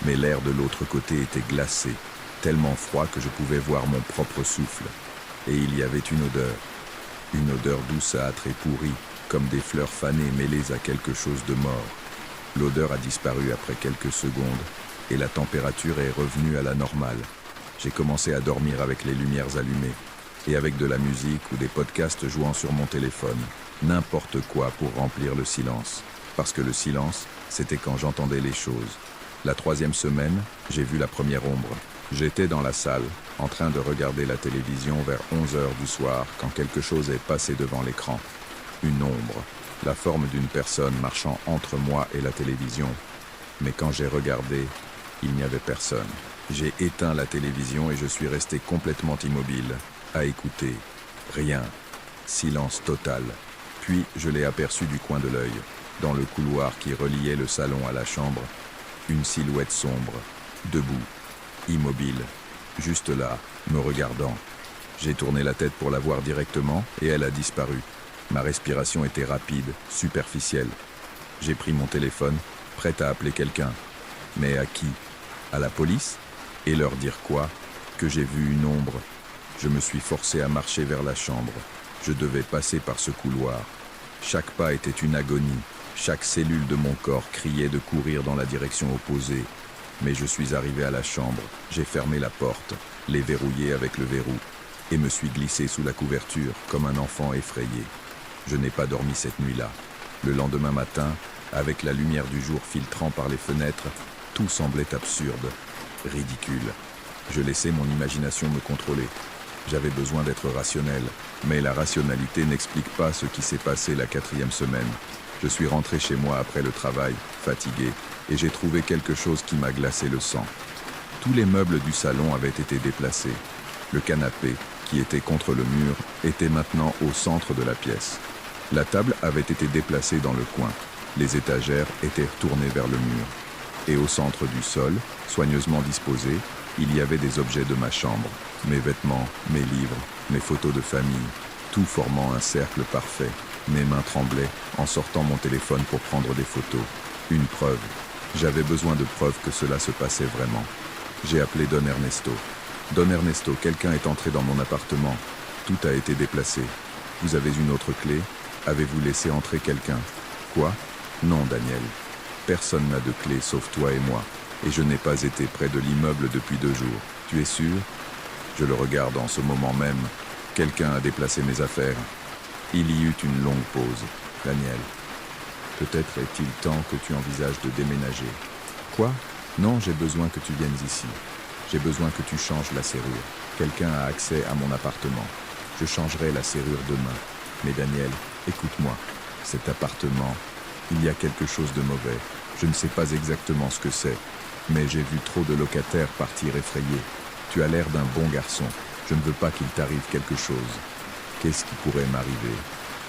mais l'air de l'autre côté était glacé, tellement froid que je pouvais voir mon propre souffle. Et il y avait une odeur douceâtre et pourrie, comme des fleurs fanées mêlées à quelque chose de mort. L'odeur a disparu après quelques secondes, et la température est revenue à la normale. J'ai commencé à dormir avec les lumières allumées, et avec de la musique ou des podcasts jouant sur mon téléphone. N'importe quoi pour remplir le silence. Parce que le silence, c'était quand j'entendais les choses. La 3e semaine, j'ai vu la première ombre. J'étais dans la salle, en train de regarder la télévision vers 11 heures du soir, quand quelque chose est passé devant l'écran. Une ombre, la forme d'une personne marchant entre moi et la télévision. Mais quand j'ai regardé, il n'y avait personne. J'ai éteint la télévision et je suis resté complètement immobile, à écouter. Rien. Silence total. Puis je l'ai aperçu du coin de l'œil, dans le couloir qui reliait le salon à la chambre. Une silhouette sombre, debout, immobile, juste là, me regardant. J'ai tourné la tête pour la voir directement et elle a disparu. Ma respiration était rapide, superficielle. J'ai pris mon téléphone, prêt à appeler quelqu'un. Mais à qui? À la police? Et leur dire quoi? Que j'ai vu une ombre. Je me suis forcé à marcher vers la chambre. Je devais passer par ce couloir. Chaque pas était une agonie. Chaque cellule de mon corps criait de courir dans la direction opposée. Mais je suis arrivé à la chambre. J'ai fermé la porte, l'ai verrouillée avec le verrou, et me suis glissé sous la couverture comme un enfant effrayé. Je n'ai pas dormi cette nuit-là. Le lendemain matin, avec la lumière du jour filtrant par les fenêtres, tout semblait absurde, ridicule. Je laissais mon imagination me contrôler. J'avais besoin d'être rationnel, mais la rationalité n'explique pas ce qui s'est passé la 4e semaine. Je suis rentré chez moi après le travail, fatigué, et j'ai trouvé quelque chose qui m'a glacé le sang. Tous les meubles du salon avaient été déplacés. Le canapé, qui était contre le mur, était maintenant au centre de la pièce. La table avait été déplacée dans le coin. Les étagères étaient retournées vers le mur. Et au centre du sol, soigneusement disposés, il y avait des objets de ma chambre. Mes vêtements, mes livres, mes photos de famille, tout formant un cercle parfait. Mes mains tremblaient en sortant mon téléphone pour prendre des photos. Une preuve. J'avais besoin de preuves que cela se passait vraiment. J'ai appelé Don Ernesto. Don Ernesto, quelqu'un est entré dans mon appartement. Tout a été déplacé. Vous avez une autre clé? Avez-vous laissé entrer quelqu'un? Quoi? Non, Daniel. Personne n'a de clé sauf toi et moi. Et je n'ai pas été près de l'immeuble depuis 2 jours. Tu es sûr? Je le regarde en ce moment même. Quelqu'un a déplacé mes affaires. Il y eut une longue pause. Daniel, peut-être est-il temps que tu envisages de déménager. Quoi? Non, j'ai besoin que tu viennes ici. J'ai besoin que tu changes la serrure. Quelqu'un a accès à mon appartement. Je changerai la serrure demain. Mais Daniel, écoute-moi. Cet appartement, il y a quelque chose de mauvais. Je ne sais pas exactement ce que c'est, mais j'ai vu trop de locataires partir effrayés. Tu as l'air d'un bon garçon. Je ne veux pas qu'il t'arrive quelque chose. Qu'est-ce qui pourrait m'arriver?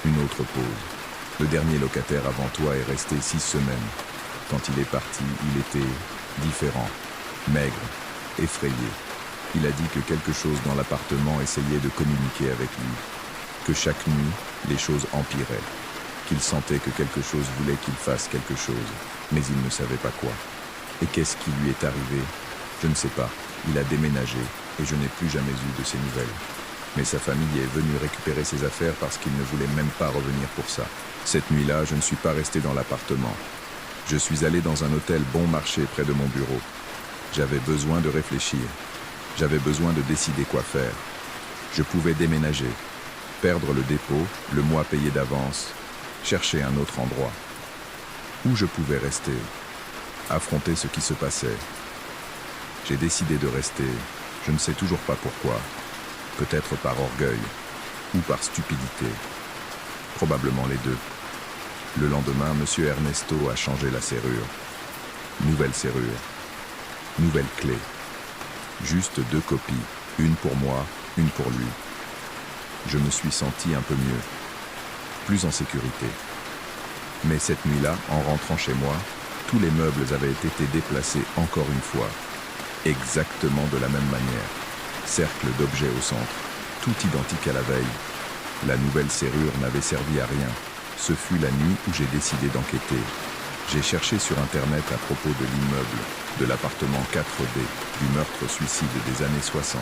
Une autre pause. Le dernier locataire avant toi est resté 6 semaines. Quand il est parti, il était différent, maigre, effrayé. Il a dit que quelque chose dans l'appartement essayait de communiquer avec lui. Que chaque nuit, les choses empiraient. Qu'il sentait que quelque chose voulait qu'il fasse quelque chose, mais il ne savait pas quoi. Et qu'est-ce qui lui est arrivé? Je ne sais pas. Il a déménagé et je n'ai plus jamais eu de ses nouvelles. Mais sa famille est venue récupérer ses affaires parce qu'il ne voulait même pas revenir pour ça. Cette nuit-là, je ne suis pas resté dans l'appartement. Je suis allé dans un hôtel bon marché près de mon bureau. J'avais besoin de réfléchir. J'avais besoin de décider quoi faire. Je pouvais déménager, perdre le dépôt, le mois payé d'avance, chercher un autre endroit. Où je pouvais rester, affronter ce qui se passait. J'ai décidé de rester, je ne sais toujours pas pourquoi. Peut-être par orgueil ou par stupidité. Probablement les deux. Le lendemain, M. Ernesto a changé la serrure. Nouvelle serrure. Nouvelle clé. Juste 2 copies, une pour moi, une pour lui. Je me suis senti un peu mieux, plus en sécurité. Mais cette nuit-là, en rentrant chez moi, tous les meubles avaient été déplacés encore une fois. Exactement de la même manière. Cercle d'objets au centre, tout identique à la veille. La nouvelle serrure n'avait servi à rien. Ce fut la nuit où j'ai décidé d'enquêter. J'ai cherché sur Internet à propos de l'immeuble, de l'appartement 4D, du meurtre-suicide des années 60.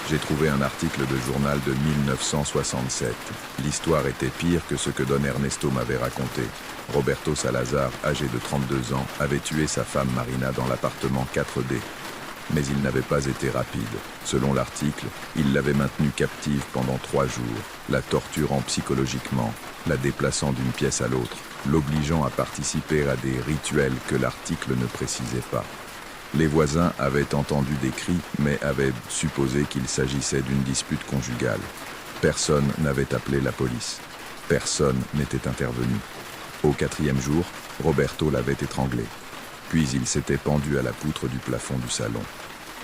J'ai trouvé un article de journal de 1967. L'histoire était pire que ce que Don Ernesto m'avait raconté. Roberto Salazar, âgé de 32 ans, avait tué sa femme Marina dans l'appartement 4D. Mais il n'avait pas été rapide. Selon l'article, il l'avait maintenue captive pendant 3 jours, la torturant psychologiquement, la déplaçant d'une pièce à l'autre, l'obligeant à participer à des rituels que l'article ne précisait pas. Les voisins avaient entendu des cris, mais avaient supposé qu'il s'agissait d'une dispute conjugale. Personne n'avait appelé la police. Personne n'était intervenu. Au 4e jour, Roberto l'avait étranglé. Puis il s'était pendu à la poutre du plafond du salon.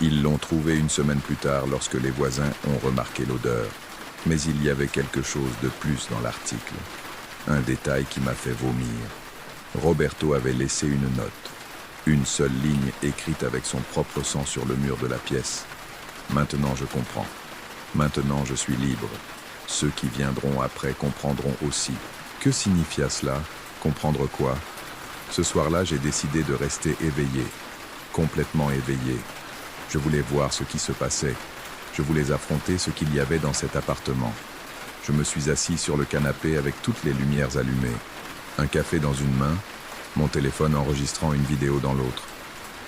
Ils l'ont trouvé une semaine plus tard lorsque les voisins ont remarqué l'odeur. Mais il y avait quelque chose de plus dans l'article. Un détail qui m'a fait vomir. Roberto avait laissé une note. Une seule ligne écrite avec son propre sang sur le mur de la pièce. Maintenant je comprends. Maintenant je suis libre. Ceux qui viendront après comprendront aussi. Que signifia cela? Comprendre quoi? Ce soir-là, j'ai décidé de rester éveillé. Complètement éveillé. Je voulais voir ce qui se passait. Je voulais affronter ce qu'il y avait dans cet appartement. Je me suis assis sur le canapé avec toutes les lumières allumées. Un café dans une main, mon téléphone enregistrant une vidéo dans l'autre.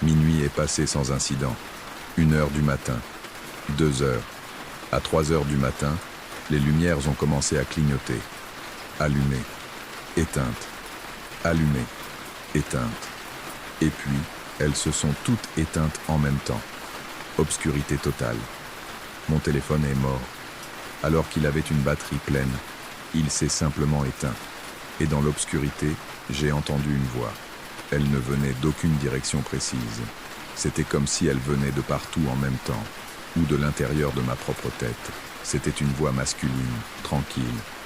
Minuit est passé sans incident. 1 heure du matin. 2 heures. À 3 heures du matin, les lumières ont commencé à clignoter. Allumées. Éteintes. Allumées. Éteintes. Et puis, elles se sont toutes éteintes en même temps. Obscurité totale. Mon téléphone est mort. Alors qu'il avait une batterie pleine, il s'est simplement éteint. Et dans l'obscurité, j'ai entendu une voix. Elle ne venait d'aucune direction précise. C'était comme si elle venait de partout en même temps, ou de l'intérieur de ma propre tête. C'était une voix masculine, tranquille,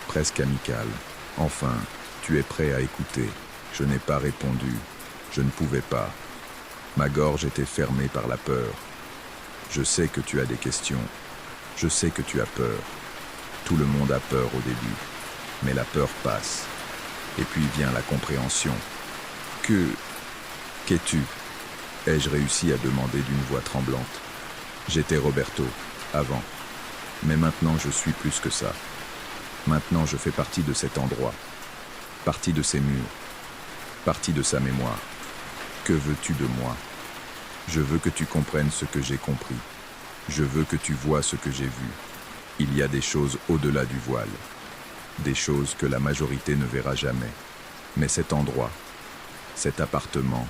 presque amicale. Enfin, tu es prêt à écouter? Je n'ai pas répondu. Je ne pouvais pas. Ma gorge était fermée par la peur. Je sais que tu as des questions. Je sais que tu as peur. Tout le monde a peur au début. Mais la peur passe. Et puis vient la compréhension. Qu'es-tu? Ai-je réussi à demander d'une voix tremblante. J'étais Roberto, avant. Mais maintenant je suis plus que ça. Maintenant je fais partie de cet endroit, partie de ces murs, partie de sa mémoire. Que veux-tu de moi? Je veux que tu comprennes ce que j'ai compris. Je veux que tu vois ce que j'ai vu. Il y a des choses au-delà du voile, des choses que la majorité ne verra jamais. Mais cet endroit, cet appartement,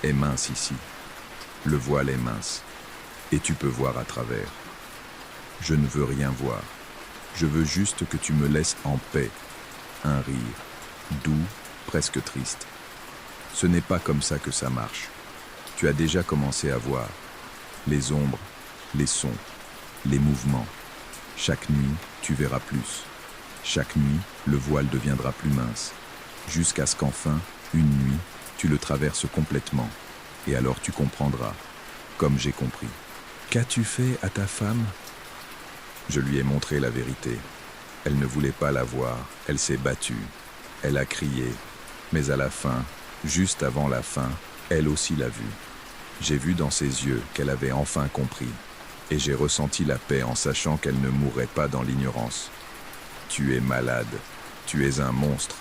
est mince ici. Le voile est mince, et tu peux voir à travers. Je ne veux rien voir. Je veux juste que tu me laisses en paix. Un rire, doux, presque triste. Ce n'est pas comme ça que ça marche. Tu as déjà commencé à voir les ombres, les sons, les mouvements. Chaque nuit, tu verras plus. Chaque nuit, le voile deviendra plus mince. Jusqu'à ce qu'enfin, une nuit, tu le traverses complètement. Et alors tu comprendras, comme j'ai compris. Qu'as-tu fait à ta femme? Je lui ai montré la vérité. Elle ne voulait pas la voir, elle s'est battue. Elle a crié. Mais à la fin, juste avant la fin, elle aussi l'a vu. J'ai vu dans ses yeux qu'elle avait enfin compris. Et j'ai ressenti la paix en sachant qu'elle ne mourrait pas dans l'ignorance. Tu es malade, tu es un monstre.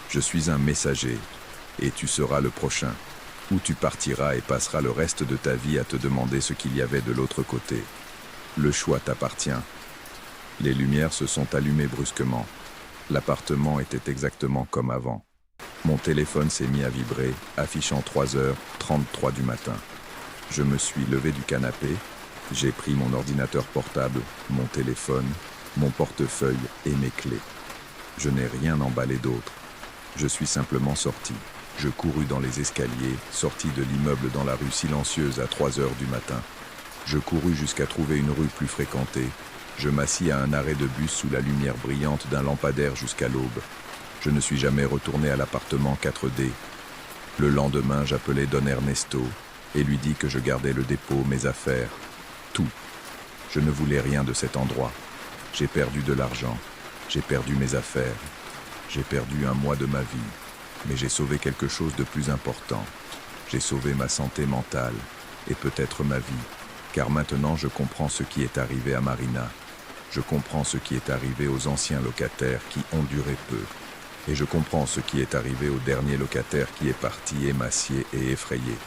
Je suis un messager, et tu seras le prochain. Où tu partiras et passeras le reste de ta vie à te demander ce qu'il y avait de l'autre côté. Le choix t'appartient. Les lumières se sont allumées brusquement. L'appartement était exactement comme avant. Mon téléphone s'est mis à vibrer, affichant 3h33 du matin. Je me suis levé du canapé, j'ai pris mon ordinateur portable, mon téléphone, mon portefeuille et mes clés. Je n'ai rien emballé d'autre. Je suis simplement sorti. Je courus dans les escaliers, sorti de l'immeuble dans la rue silencieuse à 3h du matin. Je courus jusqu'à trouver une rue plus fréquentée. Je m'assis à un arrêt de bus sous la lumière brillante d'un lampadaire jusqu'à l'aube. Je ne suis jamais retourné à l'appartement 4D. Le lendemain, j'appelai Don Ernesto et lui dis que je gardais le dépôt, mes affaires, tout. Je ne voulais rien de cet endroit. J'ai perdu de l'argent, j'ai perdu mes affaires, j'ai perdu un mois de ma vie. Mais j'ai sauvé quelque chose de plus important. J'ai sauvé ma santé mentale et peut-être ma vie. Car maintenant je comprends ce qui est arrivé à Marina. Je comprends ce qui est arrivé aux anciens locataires qui ont duré peu. Et je comprends ce qui est arrivé au dernier locataire qui est parti émacié et effrayé.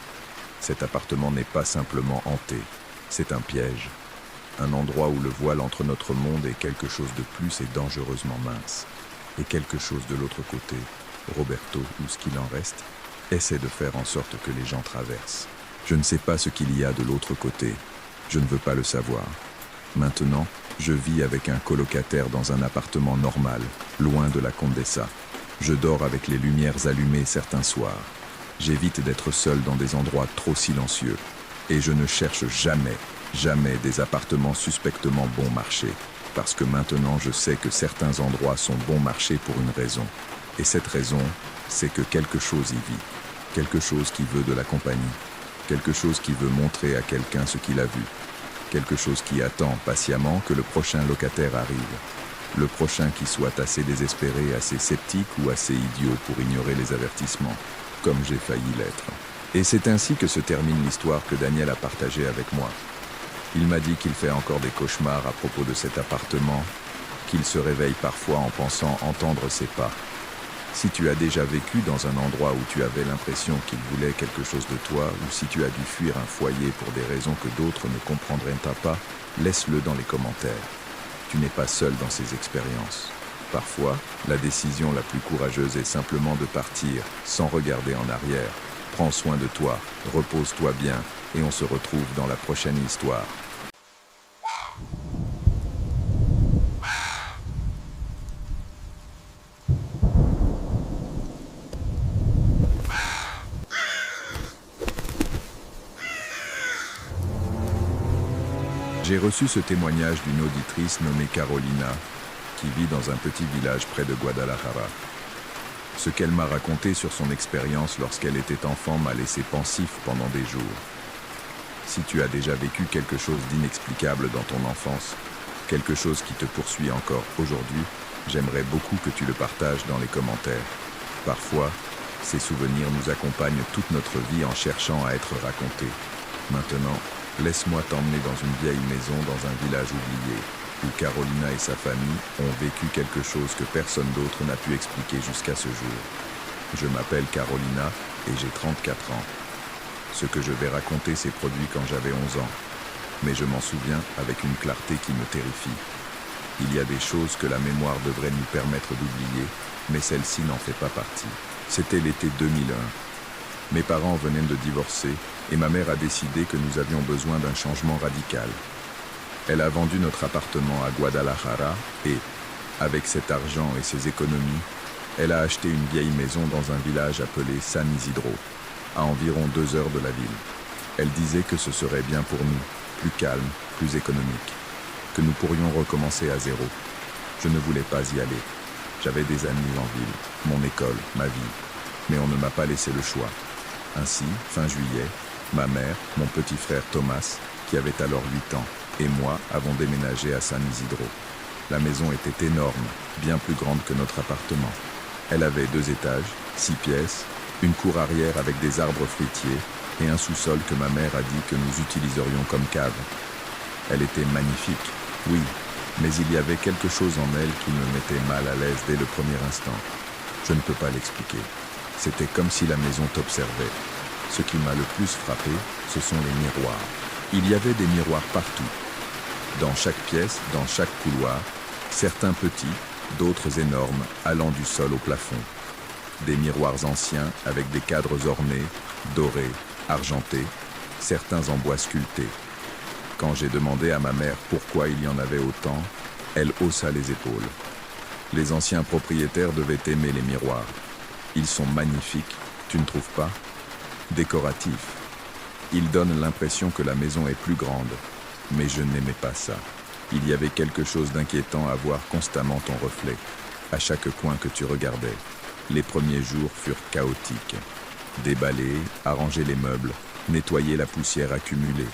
Cet appartement n'est pas simplement hanté, c'est un piège. Un endroit où le voile entre notre monde et quelque chose de plus est dangereusement mince. Et quelque chose de l'autre côté, Roberto, ou ce qu'il en reste, essaie de faire en sorte que les gens traversent. Je ne sais pas ce qu'il y a de l'autre côté. Je ne veux pas le savoir. Maintenant, je vis avec un colocataire dans un appartement normal, loin de la Condessa. Je dors avec les lumières allumées certains soirs. J'évite d'être seul dans des endroits trop silencieux. Et je ne cherche jamais des appartements suspectement bon marché. Parce que maintenant, je sais que certains endroits sont bon marché pour une raison. Et cette raison, c'est que quelque chose y vit, quelque chose qui veut de la compagnie, quelque chose qui veut montrer à quelqu'un ce qu'il a vu, quelque chose qui attend patiemment que le prochain locataire arrive, le prochain qui soit assez désespéré, assez sceptique ou assez idiot pour ignorer les avertissements, comme j'ai failli l'être. Et c'est ainsi que se termine l'histoire que Daniel a partagée avec moi. Il m'a dit qu'il fait encore des cauchemars à propos de cet appartement, qu'il se réveille parfois en pensant entendre ses pas. Si tu as déjà vécu dans un endroit où tu avais l'impression qu'il voulait quelque chose de toi, ou si tu as dû fuir un foyer pour des raisons que d'autres ne comprendraient pas, laisse-le dans les commentaires. Tu n'es pas seul dans ces expériences. Parfois, la décision la plus courageuse est simplement de partir, sans regarder en arrière. Prends soin de toi, repose-toi bien, et on se retrouve dans la prochaine histoire. J'ai reçu ce témoignage d'une auditrice nommée Carolina, qui vit dans un petit village près de Guadalajara. Ce qu'elle m'a raconté sur son expérience lorsqu'elle était enfant m'a laissé pensif pendant des jours. Si tu as déjà vécu quelque chose d'inexplicable dans ton enfance, quelque chose qui te poursuit encore aujourd'hui, j'aimerais beaucoup que tu le partages dans les commentaires. Parfois, Ces souvenirs nous accompagnent toute notre vie en cherchant à être racontés. Maintenant, laisse-moi t'emmener dans une vieille maison dans un village oublié, où Carolina et sa famille ont vécu quelque chose que personne d'autre n'a pu expliquer jusqu'à ce jour. Je m'appelle Carolina et j'ai 34 ans. Ce que je vais raconter s'est produit quand j'avais 11 ans, mais je m'en souviens avec une clarté qui me terrifie. Il y a des choses que la mémoire devrait nous permettre d'oublier, mais celle-ci n'en fait pas partie. C'était l'été 2001. Mes parents venaient de divorcer et ma mère a décidé que nous avions besoin d'un changement radical. Elle a vendu notre appartement à Guadalajara et, avec cet argent et ses économies, elle a acheté une vieille maison dans un village appelé San Isidro, à environ 2 heures de la ville. Elle disait que ce serait bien pour nous, plus calme, plus économique, que nous pourrions recommencer à zéro. Je ne voulais pas y aller. J'avais des amis en ville, mon école, ma vie, mais on ne m'a pas laissé le choix. Ainsi, fin juillet, ma mère, mon petit frère Thomas, qui avait alors 8 ans, et moi avons déménagé à San Isidro. La maison était énorme, bien plus grande que notre appartement. Elle avait 2 étages, 6 pièces, une cour arrière avec des arbres fruitiers et un sous-sol que ma mère a dit que nous utiliserions comme cave. Elle était magnifique, oui, mais il y avait quelque chose en elle qui me mettait mal à l'aise dès le premier instant. Je ne peux pas l'expliquer. C'était comme si la maison t'observait. Ce qui m'a le plus frappé, ce sont les miroirs. Il y avait des miroirs partout. Dans chaque pièce, dans chaque couloir, certains petits, d'autres énormes, allant du sol au plafond. Des miroirs anciens avec des cadres ornés, dorés, argentés, certains en bois sculpté. Quand j'ai demandé à ma mère pourquoi il y en avait autant, elle haussa les épaules. Les anciens propriétaires devaient aimer les miroirs. Ils sont magnifiques, tu ne trouves pas? Décoratifs. Ils donnent l'impression que la maison est plus grande. Mais je n'aimais pas ça. Il y avait quelque chose d'inquiétant à voir constamment ton reflet, à chaque coin que tu regardais. Les premiers jours furent chaotiques. Déballer, arranger les meubles, nettoyer la poussière accumulée.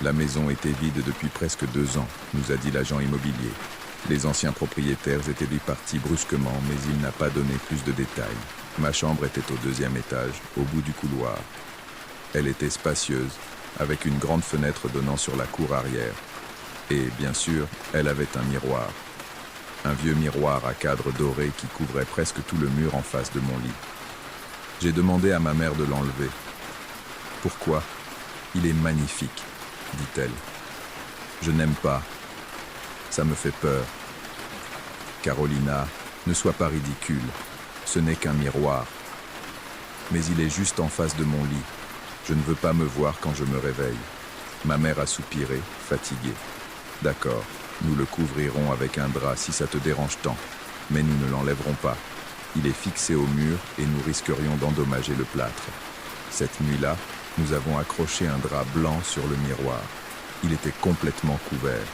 La maison était vide depuis presque 2 ans, nous a dit l'agent immobilier. Les anciens propriétaires étaient départis brusquement, mais il n'a pas donné plus de détails. Ma chambre était au 2e étage, au bout du couloir. Elle était spacieuse, avec une grande fenêtre donnant sur la cour arrière. Et, bien sûr, elle avait un miroir. Un vieux miroir à cadre doré qui couvrait presque tout le mur en face de mon lit. J'ai demandé à ma mère de l'enlever. « Pourquoi ? Il est magnifique, dit-elle. Je n'aime pas. Ça me fait peur. Carolina, ne sois pas ridicule. Ce n'est qu'un miroir. Mais il est juste en face de mon lit. Je ne veux pas me voir quand je me réveille. » Ma mère a soupiré, fatiguée. « D'accord, nous le couvrirons avec un drap si ça te dérange tant, mais nous ne l'enlèverons pas. Il est fixé au mur et nous risquerions d'endommager le plâtre. » Cette nuit-là, nous avons accroché un drap blanc sur le miroir. Il était complètement couvert.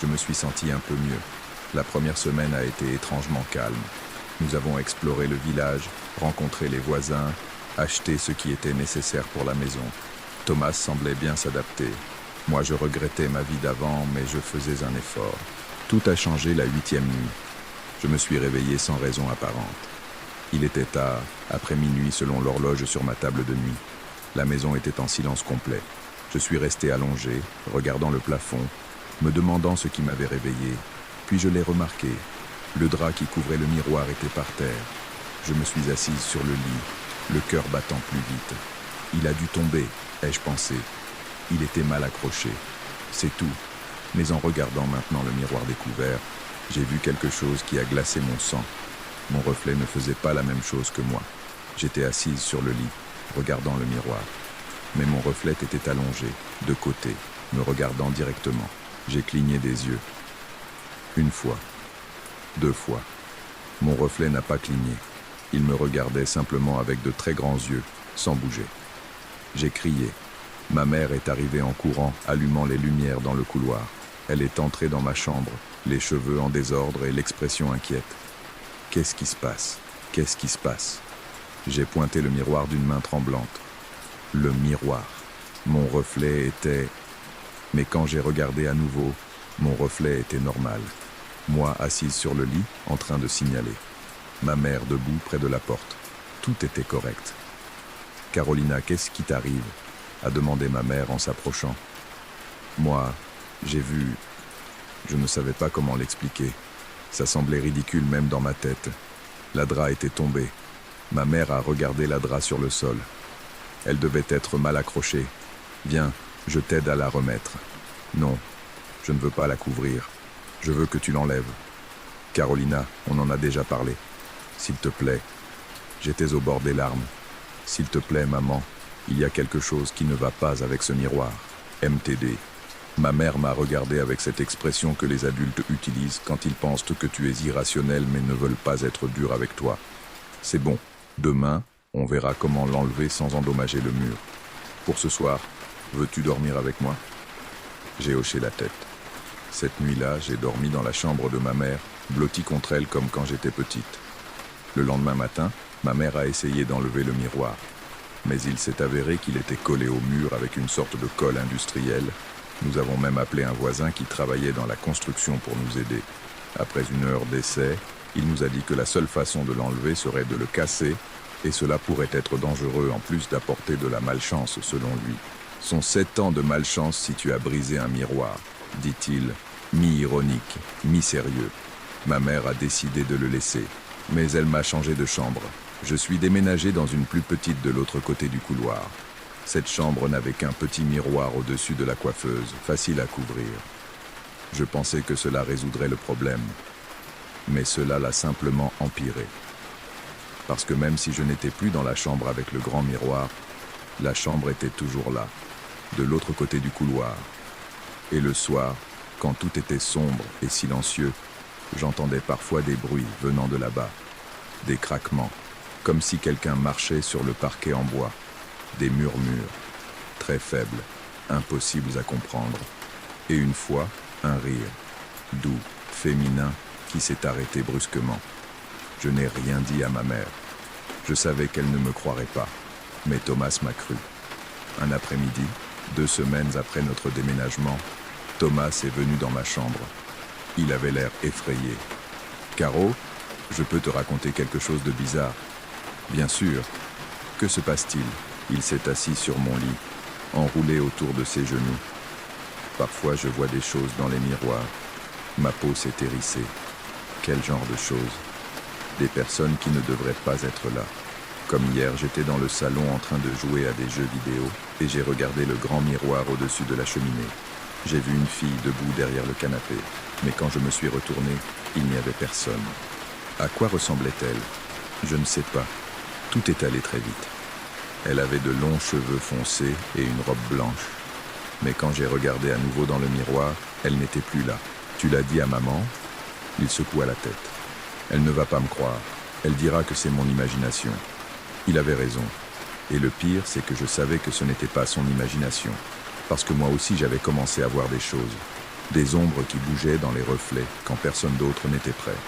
Je me suis senti un peu mieux. La première semaine a été étrangement calme. Nous avons exploré le village, rencontré les voisins, acheté ce qui était nécessaire pour la maison. Thomas semblait bien s'adapter. Moi, je regrettais ma vie d'avant, mais je faisais un effort. Tout a changé la 8e nuit. Je me suis réveillé sans raison apparente. Il était tard, après minuit selon l'horloge sur ma table de nuit. La maison était en silence complet. Je suis resté allongé, regardant le plafond, me demandant ce qui m'avait réveillé. Puis je l'ai remarqué. Le drap qui couvrait le miroir était par terre. Je me suis assise sur le lit, le cœur battant plus vite. Il a dû tomber, ai-je pensé. Il était mal accroché. C'est tout. Mais en regardant maintenant le miroir découvert, j'ai vu quelque chose qui a glacé mon sang. Mon reflet ne faisait pas la même chose que moi. J'étais assise sur le lit, regardant le miroir. Mais mon reflet était allongé, de côté, me regardant directement. J'ai cligné des yeux. 1 fois. 2 fois. Mon reflet n'a pas cligné. Il me regardait simplement avec de très grands yeux, sans bouger. J'ai crié. Ma mère est arrivée en courant, allumant les lumières dans le couloir. Elle est entrée dans ma chambre, les cheveux en désordre et l'expression inquiète. « Qu'est-ce qui se passe ? Qu'est-ce qui se passe ?» J'ai pointé le miroir d'une main tremblante. Le miroir. Mon reflet était... Mais quand j'ai regardé à nouveau, mon reflet était normal. Moi assise sur le lit, en train de signaler. Ma mère debout près de la porte. Tout était correct. Carolina, qu'est-ce qui t'arrive? A demandé ma mère en s'approchant. Moi, j'ai vu... Je ne savais pas comment l'expliquer. Ça semblait ridicule même dans ma tête. La drap était tombée. Ma mère a regardé la drap sur le sol. Elle devait être mal accrochée. Viens, je t'aide à la remettre. Non, je ne veux pas la couvrir. Je veux que tu l'enlèves. Carolina, on en a déjà parlé. S'il te plaît. J'étais au bord des larmes. S'il te plaît, maman, il y a quelque chose qui ne va pas avec ce miroir. MTD. Ma mère m'a regardé avec cette expression que les adultes utilisent quand ils pensent que tu es irrationnel mais ne veulent pas être durs avec toi. C'est bon. Demain, on verra comment l'enlever sans endommager le mur. Pour ce soir, veux-tu dormir avec moi? J'ai hoché la tête. Cette nuit-là, j'ai dormi dans la chambre de ma mère, blotti contre elle comme quand j'étais petite. Le lendemain matin, ma mère a essayé d'enlever le miroir. Mais il s'est avéré qu'il était collé au mur avec une sorte de colle industrielle. Nous avons même appelé un voisin qui travaillait dans la construction pour nous aider. Après 1 heure d'essai, il nous a dit que la seule façon de l'enlever serait de le casser, et cela pourrait être dangereux en plus d'apporter de la malchance selon lui. Sont 7 ans de malchance si tu as brisé un miroir, dit-il, mi-ironique, mi-sérieux. Ma mère a décidé de le laisser, mais elle m'a changé de chambre. Je suis déménagé dans une plus petite de l'autre côté du couloir. Cette chambre n'avait qu'un petit miroir au-dessus de la coiffeuse, facile à couvrir. Je pensais que cela résoudrait le problème, mais cela l'a simplement empiré. Parce que même si je n'étais plus dans la chambre avec le grand miroir, la chambre était toujours là, de l'autre côté du couloir. Et le soir, quand tout était sombre et silencieux, j'entendais parfois des bruits venant de là-bas, des craquements, comme si quelqu'un marchait sur le parquet en bois, des murmures, très faibles, impossibles à comprendre, et une fois, un rire, doux, féminin, qui s'est arrêté brusquement. Je n'ai rien dit à ma mère. Je savais qu'elle ne me croirait pas, mais Thomas m'a cru. Un après-midi, 2 semaines après notre déménagement, Thomas est venu dans ma chambre. Il avait l'air effrayé. « Caro, je peux te raconter quelque chose de bizarre. » « Bien sûr. Que se passe-t-il » Il s'est assis sur mon lit, enroulé autour de ses genoux. Parfois, je vois des choses dans les miroirs. Ma peau s'est hérissée. Quel genre de choses? Des personnes qui ne devraient pas être là. Comme hier, j'étais dans le salon en train de jouer à des jeux vidéo et j'ai regardé le grand miroir au-dessus de la cheminée. J'ai vu une fille debout derrière le canapé, mais quand je me suis retourné, il n'y avait personne. À quoi ressemblait-elle? Je ne sais pas. Tout est allé très vite. Elle avait de longs cheveux foncés et une robe blanche. Mais quand j'ai regardé à nouveau dans le miroir, elle n'était plus là. Tu l'as dit à maman? Il secoua la tête. Elle ne va pas me croire. Elle dira que c'est mon imagination. Il avait raison. Et le pire, c'est que je savais que ce n'était pas son imagination. Parce que moi aussi j'avais commencé à voir des choses. Des ombres qui bougeaient dans les reflets quand personne d'autre n'était prêt.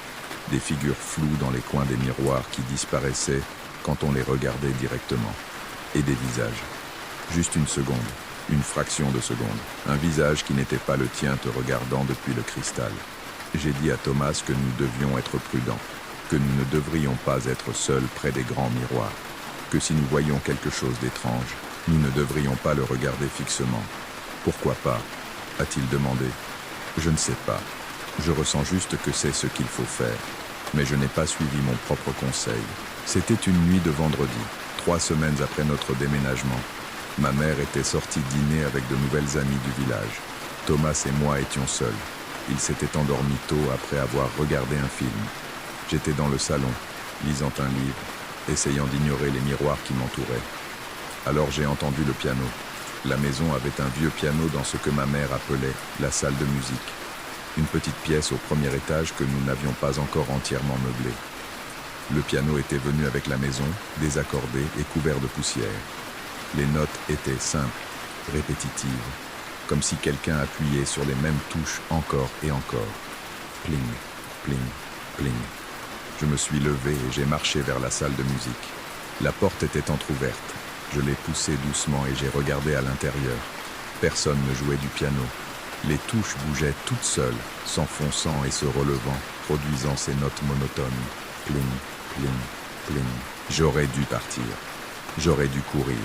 Des figures floues dans les coins des miroirs qui disparaissaient quand on les regardait directement. Et des visages. Juste une seconde, une fraction de seconde. Un visage qui n'était pas le tien te regardant depuis le cristal. J'ai dit à Thomas que nous devions être prudents, que nous ne devrions pas être seuls près des grands miroirs, que si nous voyions quelque chose d'étrange, nous ne devrions pas le regarder fixement. Pourquoi pas? A-t-il demandé. Je ne sais pas. Je ressens juste que c'est ce qu'il faut faire. Mais je n'ai pas suivi mon propre conseil. C'était une nuit de vendredi, 3 semaines après notre déménagement. Ma mère était sortie dîner avec de nouvelles amies du village. Thomas et moi étions seuls. Il s'était endormi tôt après avoir regardé un film. J'étais dans le salon, lisant un livre, essayant d'ignorer les miroirs qui m'entouraient. Alors j'ai entendu le piano. La maison avait un vieux piano dans ce que ma mère appelait la salle de musique. Une petite pièce au premier étage que nous n'avions pas encore entièrement meublée. Le piano était venu avec la maison, désaccordé et couvert de poussière. Les notes étaient simples, répétitives, comme si quelqu'un appuyait sur les mêmes touches encore et encore. Pling, pling, pling. Je me suis levé et j'ai marché vers la salle de musique. La porte était entr'ouverte. Je l'ai poussée doucement et j'ai regardé à l'intérieur. Personne ne jouait du piano. Les touches bougeaient toutes seules, s'enfonçant et se relevant, produisant ces notes monotones. Pling, pling, Chaplin. J'aurais dû partir. J'aurais dû courir,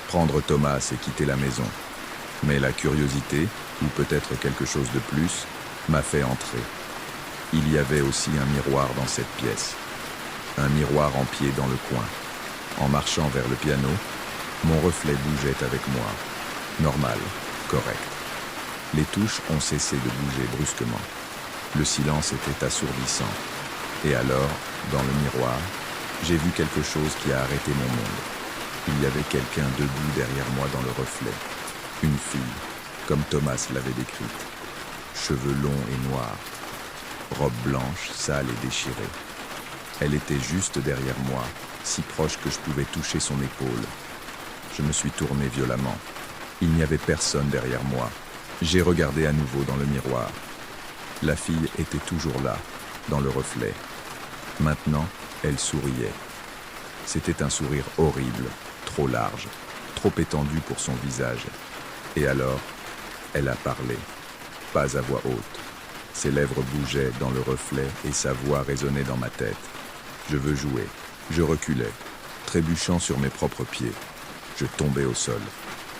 prendre Thomas et quitter la maison. Mais la curiosité, ou peut-être quelque chose de plus, m'a fait entrer. Il y avait aussi un miroir dans cette pièce. Un miroir en pied dans le coin. En marchant vers le piano, mon reflet bougeait avec moi. Normal, correct. Les touches ont cessé de bouger brusquement. Le silence était assourdissant. Et alors, dans le miroir, j'ai vu quelque chose qui a arrêté mon monde. Il y avait quelqu'un debout derrière moi dans le reflet. Une fille, comme Thomas l'avait décrite. Cheveux longs et noirs. Robe blanche, sale et déchirée. Elle était juste derrière moi, si proche que je pouvais toucher son épaule. Je me suis tourné violemment. Il n'y avait personne derrière moi. J'ai regardé à nouveau dans le miroir. La fille était toujours là, dans le reflet. Maintenant, elle souriait. C'était un sourire horrible, trop large, trop étendu pour son visage. Et alors, elle a parlé, pas à voix haute. Ses lèvres bougeaient dans le reflet et sa voix résonnait dans ma tête. Je veux jouer. Je reculais, trébuchant sur mes propres pieds. Je tombais au sol.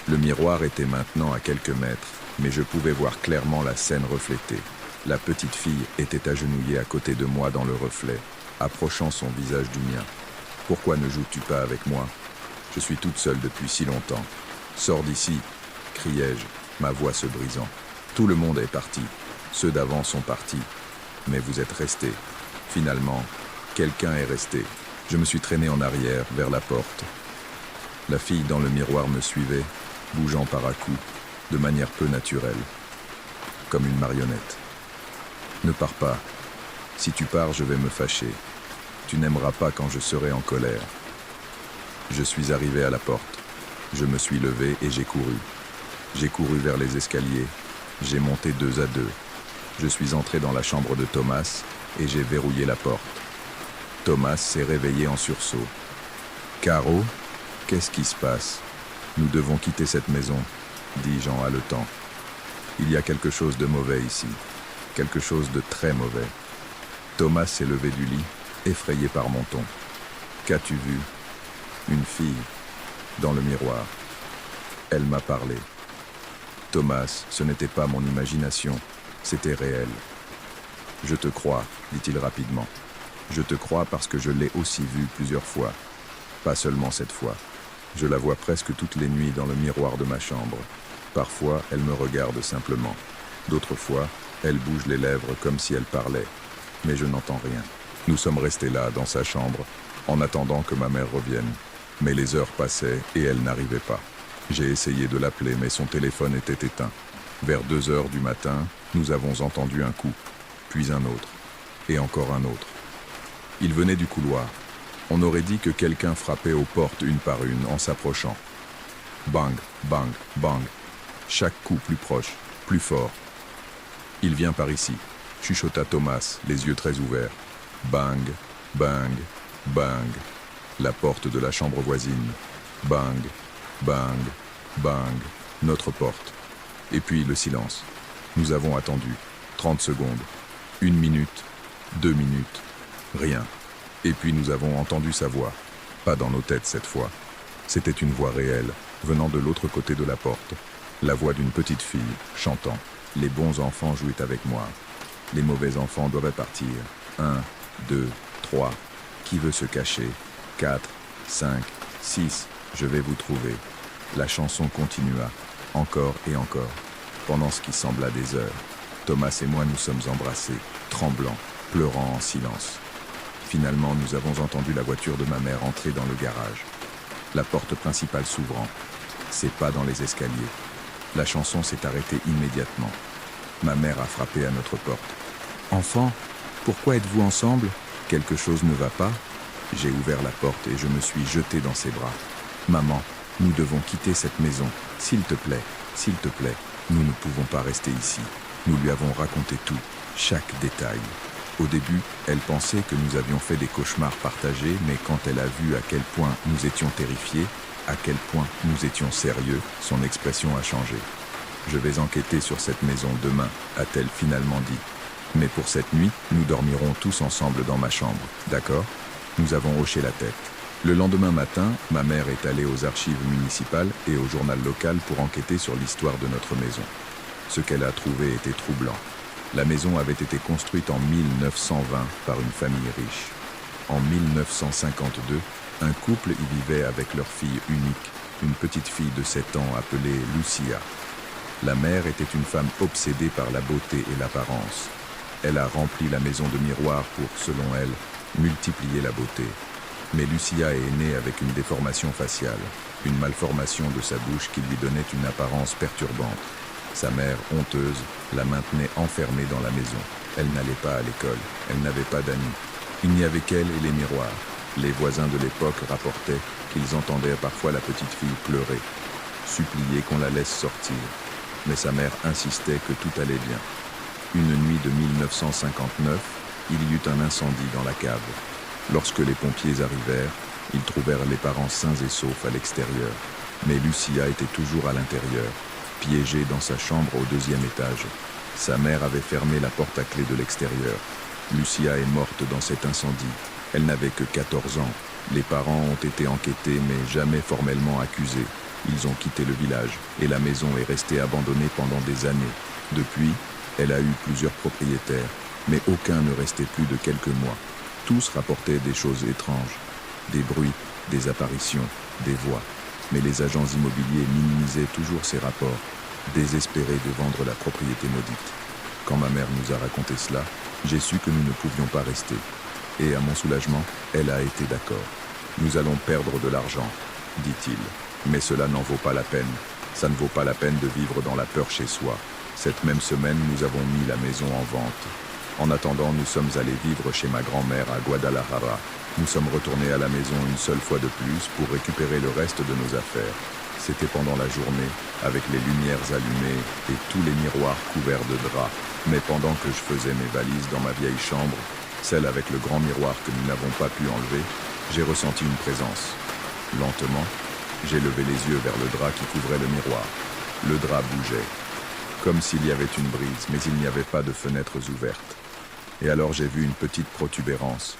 Le miroir était maintenant à quelques mètres, mais je pouvais voir clairement la scène reflétée. La petite fille était agenouillée à côté de moi dans le reflet, approchant son visage du mien. « Pourquoi ne joues-tu pas avec moi? Je suis toute seule depuis si longtemps. Sors d'ici !» criai-je, ma voix se brisant. Tout le monde est parti. Ceux d'avant sont partis. Mais vous êtes restés. Finalement, quelqu'un est resté. Je me suis traîné en arrière, vers la porte. La fille dans le miroir me suivait, bougeant par à-coups, de manière peu naturelle, comme une marionnette. « Ne pars pas. Si tu pars, je vais me fâcher. Tu n'aimeras pas quand je serai en colère. » Je suis arrivé à la porte. Je me suis levé et j'ai couru. J'ai couru vers les escaliers. J'ai monté 2 à 2. Je suis entré dans la chambre de Thomas et j'ai verrouillé la porte. Thomas s'est réveillé en sursaut. « Caro, qu'est-ce qui se passe? Nous devons quitter cette maison, » dis-je en haletant. « Il y a quelque chose de mauvais ici, quelque chose de très mauvais. » Thomas s'est levé du lit, effrayé par mon ton. « Qu'as-tu vu? » Une fille, dans le miroir. Elle m'a parlé. « Thomas, ce n'était pas mon imagination, c'était réel. »« Je te crois, » dit-il rapidement. « Je te crois parce que je l'ai aussi vue plusieurs fois. Pas seulement cette fois. Je la vois presque toutes les nuits dans le miroir de ma chambre. Parfois, elle me regarde simplement. D'autres fois, elle bouge les lèvres comme si elle parlait. Mais je n'entends rien. Nous sommes restés là, dans sa chambre, en attendant que ma mère revienne. Mais les heures passaient et elle n'arrivait pas. J'ai essayé de l'appeler, mais son téléphone était éteint. Vers 2 heures du matin, nous avons entendu un coup, puis un autre, et encore un autre. Il venait du couloir. On aurait dit que quelqu'un frappait aux portes une par une en s'approchant. Bang, bang, bang. Chaque coup plus proche, plus fort. « Il vient par ici », chuchota Thomas, les yeux très ouverts. Bang, bang, bang. La porte de la chambre voisine. Bang, bang, bang. Notre porte. Et puis le silence. Nous avons attendu. 30 secondes. 1 minute. 2 minutes. Rien. Et puis nous avons entendu sa voix. Pas dans nos têtes cette fois. C'était une voix réelle, venant de l'autre côté de la porte. La voix d'une petite fille, chantant. Les bons enfants jouaient avec moi. Les mauvais enfants doivent partir. 1, 2, 3. Qui veut se cacher? 4, 5, 6. Je vais vous trouver. La chanson continua, encore et encore, pendant ce qui sembla des heures. Thomas et moi nous sommes embrassés, tremblants, pleurant en silence. Finalement, nous avons entendu la voiture de ma mère entrer dans le garage. La porte principale s'ouvrant. Ses pas dans les escaliers. La chanson s'est arrêtée immédiatement. Ma mère a frappé à notre porte. « Enfant, pourquoi êtes-vous ensemble? Quelque chose ne va pas ?» J'ai ouvert la porte et je me suis jeté dans ses bras. « Maman, nous devons quitter cette maison. S'il te plaît, nous ne pouvons pas rester ici. » Nous lui avons raconté tout, chaque détail. Au début, elle pensait que nous avions fait des cauchemars partagés, mais quand elle a vu à quel point nous étions terrifiés, à quel point nous étions sérieux, son expression a changé. « Je vais enquêter sur cette maison demain », a-t-elle finalement dit. « Mais pour cette nuit, nous dormirons tous ensemble dans ma chambre, d'accord ?» Nous avons hoché la tête. Le lendemain matin, ma mère est allée aux archives municipales et au journal local pour enquêter sur l'histoire de notre maison. Ce qu'elle a trouvé était troublant. La maison avait été construite en 1920 par une famille riche. En 1952, un couple y vivait avec leur fille unique, une petite fille de 7 ans appelée Lucia. La mère était une femme obsédée par la beauté et l'apparence. Elle a rempli la maison de miroirs pour, selon elle, multiplier la beauté. Mais Lucia est née avec une déformation faciale, une malformation de sa bouche qui lui donnait une apparence perturbante. Sa mère, honteuse, la maintenait enfermée dans la maison. Elle n'allait pas à l'école, elle n'avait pas d'amis. Il n'y avait qu'elle et les miroirs. Les voisins de l'époque rapportaient qu'ils entendaient parfois la petite fille pleurer, supplier qu'on la laisse sortir. Mais sa mère insistait que tout allait bien. Une nuit de 1959, il y eut un incendie dans la cave. Lorsque les pompiers arrivèrent, ils trouvèrent les parents sains et saufs à l'extérieur. Mais Lucia était toujours à l'intérieur, piégée dans sa chambre au 2e étage. Sa mère avait fermé la porte à clé de l'extérieur. Lucia est morte dans cet incendie. Elle n'avait que 14 ans. Les parents ont été enquêtés mais jamais formellement accusés. Ils ont quitté le village et la maison est restée abandonnée pendant des années. Depuis, elle a eu plusieurs propriétaires, mais aucun ne restait plus de quelques mois. Tous rapportaient des choses étranges, des bruits, des apparitions, des voix. Mais les agents immobiliers minimisaient toujours ces rapports, désespérés de vendre la propriété maudite. Quand ma mère nous a raconté cela, j'ai su que nous ne pouvions pas rester. Et à mon soulagement, elle a été d'accord. Nous allons perdre de l'argent, dit-il. Mais cela n'en vaut pas la peine. Ça ne vaut pas la peine de vivre dans la peur chez soi. Cette même semaine, nous avons mis la maison en vente. En attendant, nous sommes allés vivre chez ma grand-mère à Guadalajara. Nous sommes retournés à la maison une seule fois de plus pour récupérer le reste de nos affaires. C'était pendant la journée, avec les lumières allumées et tous les miroirs couverts de draps. Mais pendant que je faisais mes valises dans ma vieille chambre, celle avec le grand miroir que nous n'avons pas pu enlever, j'ai ressenti une présence. Lentement, j'ai levé les yeux vers le drap qui couvrait le miroir. Le drap bougeait, comme s'il y avait une brise, mais il n'y avait pas de fenêtres ouvertes. Et alors j'ai vu une petite protubérance,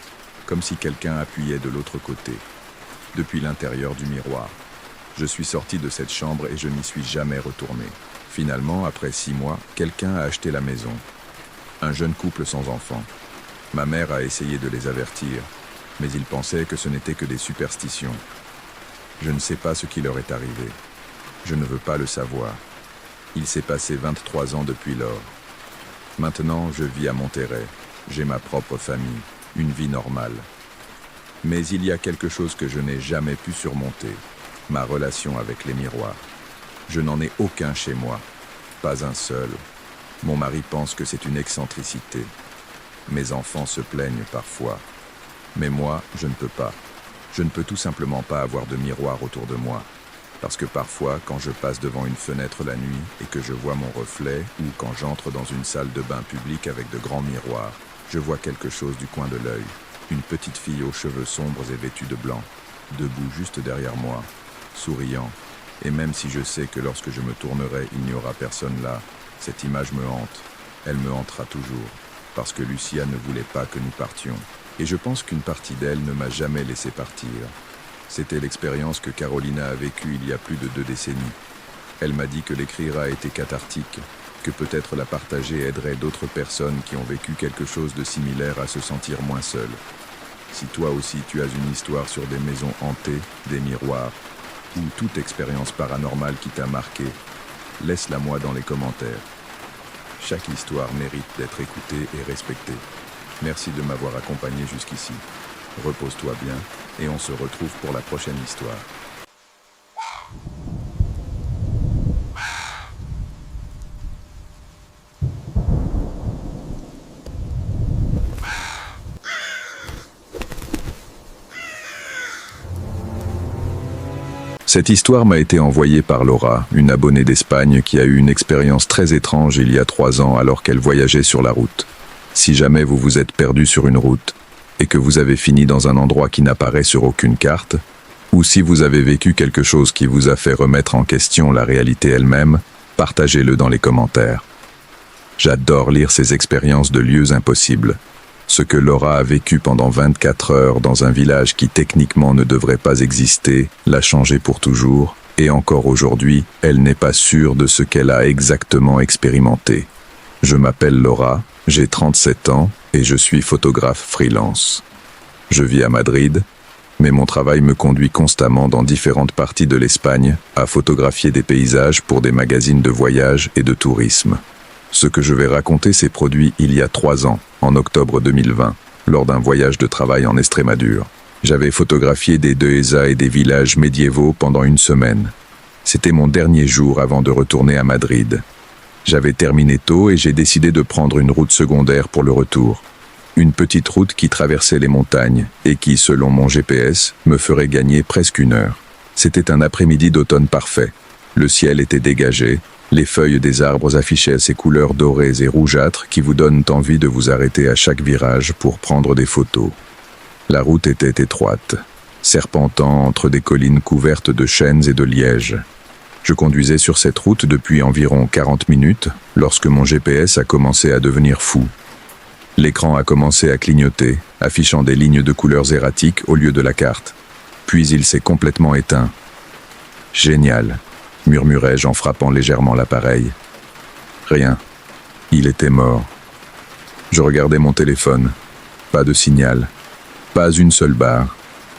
comme si quelqu'un appuyait de l'autre côté, depuis l'intérieur du miroir. Je suis sorti de cette chambre et je n'y suis jamais retourné. Finalement, après 6 mois, quelqu'un a acheté la maison. Un jeune couple sans enfants. Ma mère a essayé de les avertir, mais ils pensaient que ce n'était que des superstitions. Je ne sais pas ce qui leur est arrivé. Je ne veux pas le savoir. Il s'est passé 23 ans depuis lors. Maintenant, je vis à Monterrey. J'ai ma propre famille, une vie normale. Mais il y a quelque chose que je n'ai jamais pu surmonter. Ma relation avec les miroirs. Je n'en ai aucun chez moi. Pas un seul. Mon mari pense que c'est une excentricité. Mes enfants se plaignent parfois. Mais moi, je ne peux pas. Je ne peux tout simplement pas avoir de miroir autour de moi. Parce que parfois, quand je passe devant une fenêtre la nuit et que je vois mon reflet, ou quand j'entre dans une salle de bain publique avec de grands miroirs, je vois quelque chose du coin de l'œil. Une petite fille aux cheveux sombres et vêtue de blanc, debout juste derrière moi, souriant. Et même si je sais que lorsque je me tournerai, il n'y aura personne là, cette image me hante. Elle me hantera toujours, parce que Lucia ne voulait pas que nous partions. Et je pense qu'une partie d'elle ne m'a jamais laissé partir. C'était l'expérience que Carolina a vécue il y a plus de 2 décennies. Elle m'a dit que l'écrire a été cathartique, que peut-être la partager aiderait d'autres personnes qui ont vécu quelque chose de similaire à se sentir moins seules. Si toi aussi tu as une histoire sur des maisons hantées, des miroirs, ou toute expérience paranormale qui t'a marqué, laisse-la moi dans les commentaires. Chaque histoire mérite d'être écoutée et respectée. Merci de m'avoir accompagné jusqu'ici. Repose-toi bien et on se retrouve pour la prochaine histoire. Cette histoire m'a été envoyée par Laura, une abonnée d'Espagne qui a eu une expérience très étrange il y a 3 ans alors qu'elle voyageait sur la route. Si jamais vous vous êtes perdu sur une route et que vous avez fini dans un endroit qui n'apparaît sur aucune carte, ou si vous avez vécu quelque chose qui vous a fait remettre en question la réalité elle-même, partagez-le dans les commentaires. J'adore lire ces expériences de lieux impossibles. Ce que Laura a vécu pendant 24 heures dans un village qui techniquement ne devrait pas exister l'a changé pour toujours, et encore aujourd'hui, elle n'est pas sûre de ce qu'elle a exactement expérimenté. Je m'appelle Laura, j'ai 37 ans et je suis photographe freelance. Je vis à Madrid, mais mon travail me conduit constamment dans différentes parties de l'Espagne à photographier des paysages pour des magazines de voyage et de tourisme. Ce que je vais raconter s'est produit il y a 3 ans, en octobre 2020, lors d'un voyage de travail en Estrémadure. J'avais photographié des dehesas et des villages médiévaux pendant une semaine. C'était mon dernier jour avant de retourner à Madrid. J'avais terminé tôt et j'ai décidé de prendre une route secondaire pour le retour. Une petite route qui traversait les montagnes et qui, selon mon GPS, me ferait gagner presque 1 heure. C'était un après-midi d'automne parfait. Le ciel était dégagé, les feuilles des arbres affichaient ces couleurs dorées et rougeâtres qui vous donnent envie de vous arrêter à chaque virage pour prendre des photos. La route était étroite, serpentant entre des collines couvertes de chênes et de lièges. Je conduisais sur cette route depuis environ 40 minutes lorsque mon GPS a commencé à devenir fou. L'écran a commencé à clignoter, affichant des lignes de couleurs erratiques au lieu de la carte. Puis il s'est complètement éteint. « Génial !» murmurai-je en frappant légèrement l'appareil. Rien. Il était mort. Je regardais mon téléphone. Pas de signal. Pas une seule barre.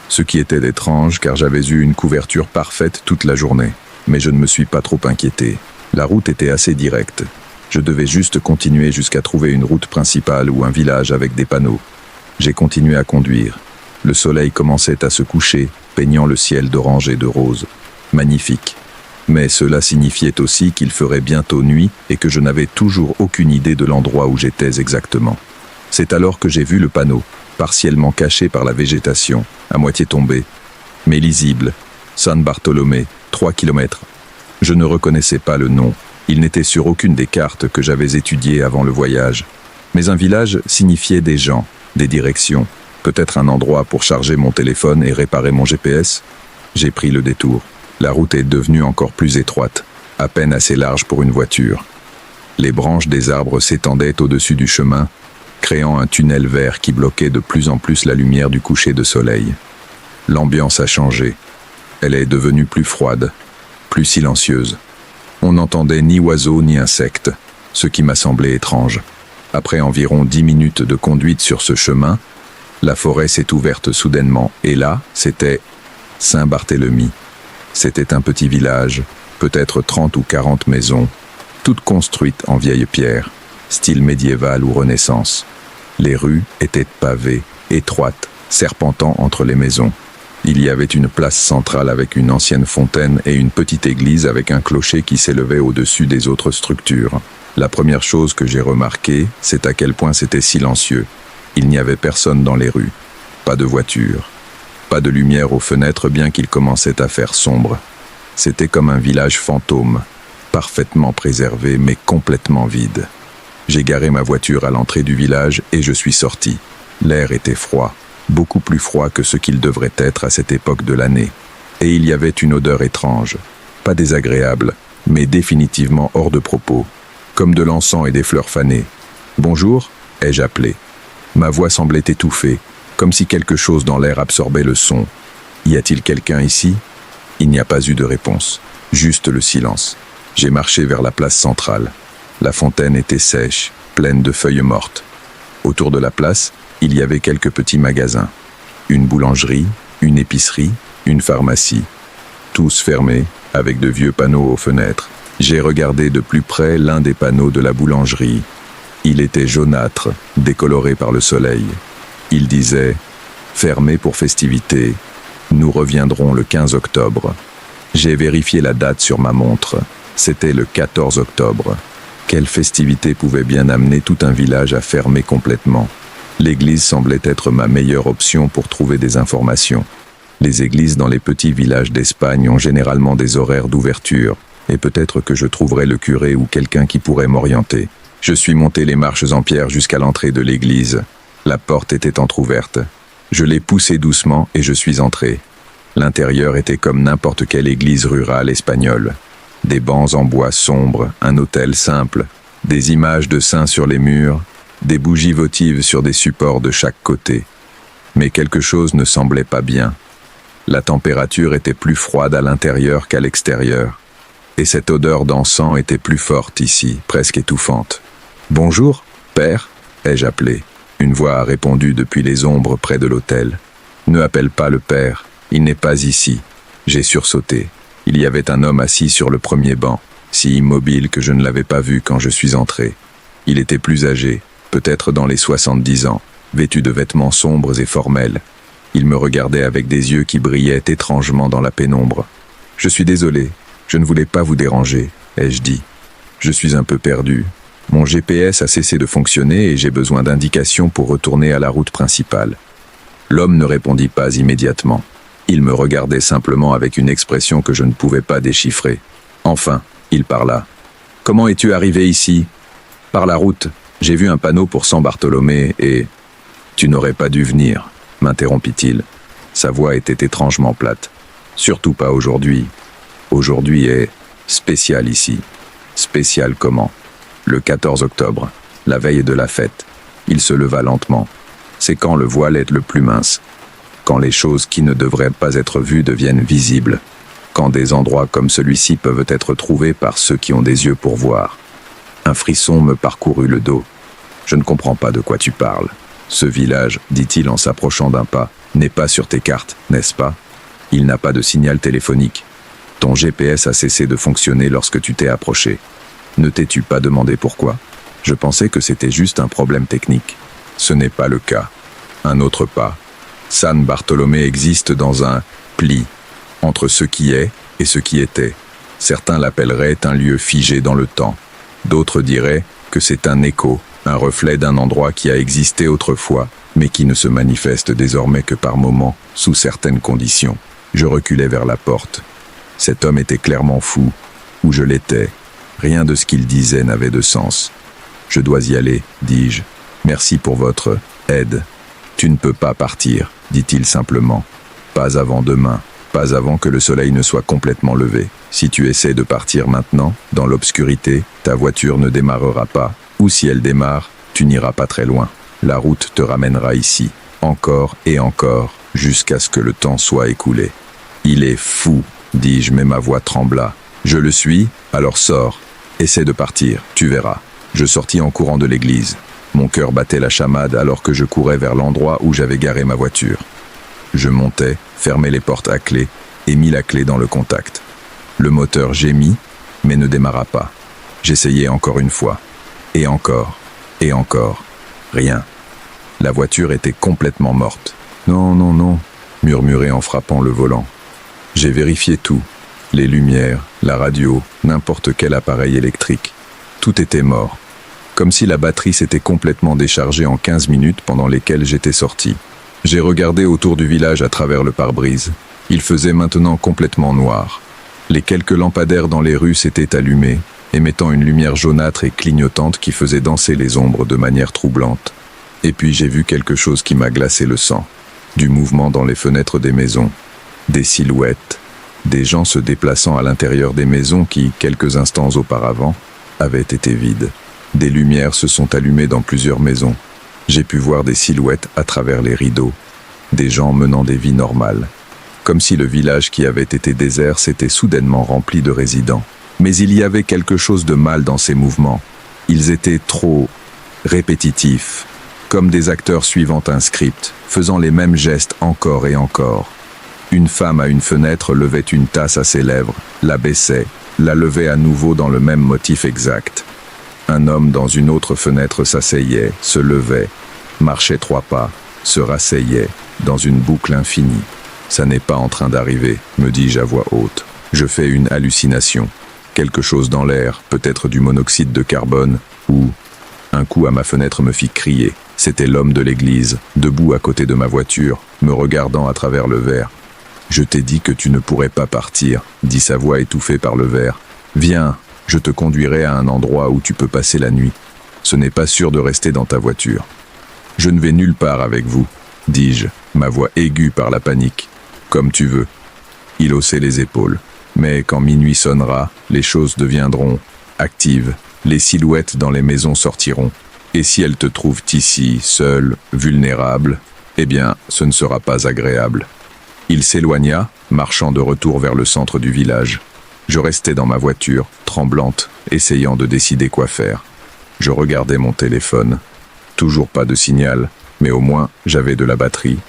Ce qui était étrange car j'avais eu une couverture parfaite toute la journée. Mais je ne me suis pas trop inquiété. La route était assez directe. Je devais juste continuer jusqu'à trouver une route principale ou un village avec des panneaux. J'ai continué à conduire. Le soleil commençait à se coucher, peignant le ciel d'orange et de rose. Magnifique. Mais cela signifiait aussi qu'il ferait bientôt nuit et que je n'avais toujours aucune idée de l'endroit où j'étais exactement. C'est alors que j'ai vu le panneau, partiellement caché par la végétation, à moitié tombé, mais lisible. San Bartolomé, 3 kilomètres. Je ne reconnaissais pas le nom. Il n'était sur aucune des cartes que j'avais étudiées avant le voyage. Mais un village signifiait des gens, des directions, peut-être un endroit pour charger mon téléphone et réparer mon GPS. J'ai pris le détour. La route est devenue encore plus étroite, à peine assez large pour une voiture. Les branches des arbres s'étendaient au-dessus du chemin, créant un tunnel vert qui bloquait de plus en plus la lumière du coucher de soleil. L'ambiance a changé. Elle est devenue plus froide, plus silencieuse. On n'entendait ni oiseaux ni insectes, ce qui m'a semblé étrange. Après environ 10 minutes de conduite sur ce chemin, la forêt s'est ouverte soudainement, et là, c'était Saint-Barthélemy. C'était un petit village, peut-être 30 ou 40 maisons, toutes construites en vieille pierre, style médiéval ou Renaissance. Les rues étaient pavées, étroites, serpentant entre les maisons. Il y avait une place centrale avec une ancienne fontaine et une petite église avec un clocher qui s'élevait au-dessus des autres structures. La première chose que j'ai remarquée, c'est à quel point c'était silencieux. Il n'y avait personne dans les rues, pas de voiture. Pas de lumière aux fenêtres bien qu'il commençait à faire sombre. C'était comme un village fantôme, parfaitement préservé mais complètement vide. J'ai garé ma voiture à l'entrée du village et je suis sorti. L'air était froid, beaucoup plus froid que ce qu'il devrait être à cette époque de l'année. Et il y avait une odeur étrange, pas désagréable, mais définitivement hors de propos, comme de l'encens et des fleurs fanées. « Bonjour » ai-je appelé. Ma voix semblait étouffée, comme si quelque chose dans l'air absorbait le son. Y a-t-il quelqu'un ici? Il n'y a pas eu de réponse, juste le silence. J'ai marché vers la place centrale. La fontaine était sèche, pleine de feuilles mortes. Autour de la place, il y avait quelques petits magasins. Une boulangerie, une épicerie, une pharmacie. Tous fermés, avec de vieux panneaux aux fenêtres. J'ai regardé de plus près l'un des panneaux de la boulangerie. Il était jaunâtre, décoloré par le soleil. Il disait « Fermé pour festivités, nous reviendrons le 15 octobre ». J'ai vérifié la date sur ma montre. C'était le 14 octobre. Quelle festivité pouvait bien amener tout un village à fermer complètement? L'église semblait être ma meilleure option pour trouver des informations. Les églises dans les petits villages d'Espagne ont généralement des horaires d'ouverture, et peut-être que je trouverais le curé ou quelqu'un qui pourrait m'orienter. Je suis monté les marches en pierre jusqu'à l'entrée de l'église. La porte était entr'ouverte. Je l'ai poussée doucement et je suis entré. L'intérieur était comme n'importe quelle église rurale espagnole. Des bancs en bois sombre, un autel simple, des images de saints sur les murs, des bougies votives sur des supports de chaque côté. Mais quelque chose ne semblait pas bien. La température était plus froide à l'intérieur qu'à l'extérieur, et cette odeur d'encens était plus forte ici, presque étouffante. « Bonjour, père » ai-je appelé. Une voix a répondu depuis les ombres près de l'autel. « Ne appelle pas le père, il n'est pas ici. » J'ai sursauté. Il y avait un homme assis sur le premier banc, si immobile que je ne l'avais pas vu quand je suis entré. Il était plus âgé, peut-être dans les 70 ans, vêtu de vêtements sombres et formels. Il me regardait avec des yeux qui brillaient étrangement dans la pénombre. « Je suis désolé, je ne voulais pas vous déranger, » ai-je dit. « Je suis un peu perdu. Mon GPS a cessé de fonctionner et j'ai besoin d'indications pour retourner à la route principale. » L'homme ne répondit pas immédiatement. Il me regardait simplement avec une expression que je ne pouvais pas déchiffrer. Enfin, il parla. « Comment es-tu arrivé ici ?»« Par la route. J'ai vu un panneau pour San Bartholomé et... »« Tu n'aurais pas dû venir, » m'interrompit-il. Sa voix était étrangement plate. « Surtout pas aujourd'hui. Aujourd'hui est spécial ici. » « Spécial comment ?»« Le 14 octobre, la veille de la fête. » Il se leva lentement. « C'est quand le voile est le plus mince. Quand les choses qui ne devraient pas être vues deviennent visibles. Quand des endroits comme celui-ci peuvent être trouvés par ceux qui ont des yeux pour voir. » Un frisson me parcourut le dos. « Je ne comprends pas de quoi tu parles. Ce village, dit-il en s'approchant d'un pas, n'est pas sur tes cartes, n'est-ce pas? Il n'a pas de signal téléphonique. Ton GPS a cessé de fonctionner lorsque tu t'es approché. Ne t'es-tu pas demandé pourquoi? Je pensais que c'était juste un problème technique. Ce n'est pas le cas. Un autre pas. San Bartholomé existe dans un pli, entre ce qui est et ce qui était. Certains l'appelleraient un lieu figé dans le temps. D'autres diraient que c'est un écho, un reflet d'un endroit qui a existé autrefois, mais qui ne se manifeste désormais que par moments, sous certaines conditions. Je reculai vers la porte. Cet homme était clairement fou, ou je l'étais. Rien de ce qu'il disait n'avait de sens. « Je dois y aller, dis-je. Merci pour votre aide. »« Tu ne peux pas partir, dit-il simplement. Pas avant demain, pas avant que le soleil ne soit complètement levé. Si tu essaies de partir maintenant, dans l'obscurité, ta voiture ne démarrera pas, ou si elle démarre, tu n'iras pas très loin. La route te ramènera ici, encore et encore, jusqu'à ce que le temps soit écoulé. » « Il est fou, dis-je, mais ma voix trembla. « Je le suis, alors sors. Essaie de partir, tu verras. » Je sortis en courant de l'église. Mon cœur battait la chamade alors que je courais vers l'endroit où j'avais garé ma voiture. Je montai, fermai les portes à clé et mis la clé dans le contact. Le moteur gémit, mais ne démarra pas. J'essayai encore une fois. Et encore. Et encore. Rien. La voiture était complètement morte. « Non, non, non », murmurai en frappant le volant. J'ai vérifié tout. Les lumières, la radio, n'importe quel appareil électrique. Tout était mort. Comme si la batterie s'était complètement déchargée en 15 minutes pendant lesquelles j'étais sorti. J'ai regardé autour du village à travers le pare-brise. Il faisait maintenant complètement noir. Les quelques lampadaires dans les rues s'étaient allumés, émettant une lumière jaunâtre et clignotante qui faisait danser les ombres de manière troublante. Et puis j'ai vu quelque chose qui m'a glacé le sang. Du mouvement dans les fenêtres des maisons. Des silhouettes. Des gens se déplaçant à l'intérieur des maisons qui, quelques instants auparavant, avaient été vides. Des lumières se sont allumées dans plusieurs maisons. J'ai pu voir des silhouettes à travers les rideaux. Des gens menant des vies normales. Comme si le village qui avait été désert s'était soudainement rempli de résidents. Mais il y avait quelque chose de mal dans ces mouvements. Ils étaient trop répétitifs, comme des acteurs suivant un script, faisant les mêmes gestes encore et encore. Une femme à une fenêtre levait une tasse à ses lèvres, la baissait, la levait à nouveau dans le même motif exact. Un homme dans une autre fenêtre s'asseyait, se levait, marchait 3 pas, se rasseyait, dans une boucle infinie. « Ça n'est pas en train d'arriver », me dis-je à voix haute. Je fais une hallucination. Quelque chose dans l'air, peut-être du monoxyde de carbone, ou... Un coup à ma fenêtre me fit crier. C'était l'homme de l'église, debout à côté de ma voiture, me regardant à travers le verre. « Je t'ai dit que tu ne pourrais pas partir », dit sa voix étouffée par le verre. « Viens, je te conduirai à un endroit où tu peux passer la nuit. Ce n'est pas sûr de rester dans ta voiture. »« Je ne vais nulle part avec vous, » dis-je, ma voix aiguë par la panique. « Comme tu veux. » Il haussait les épaules. « Mais quand minuit sonnera, les choses deviendront actives. Les silhouettes dans les maisons sortiront. Et si elle te trouve ici, seule, vulnérable, eh bien, ce ne sera pas agréable. Il s'éloigna, marchant de retour vers le centre du village. Je restais dans ma voiture, tremblante, essayant de décider quoi faire. Je regardais mon téléphone. Toujours pas de signal, mais au moins, j'avais de la batterie.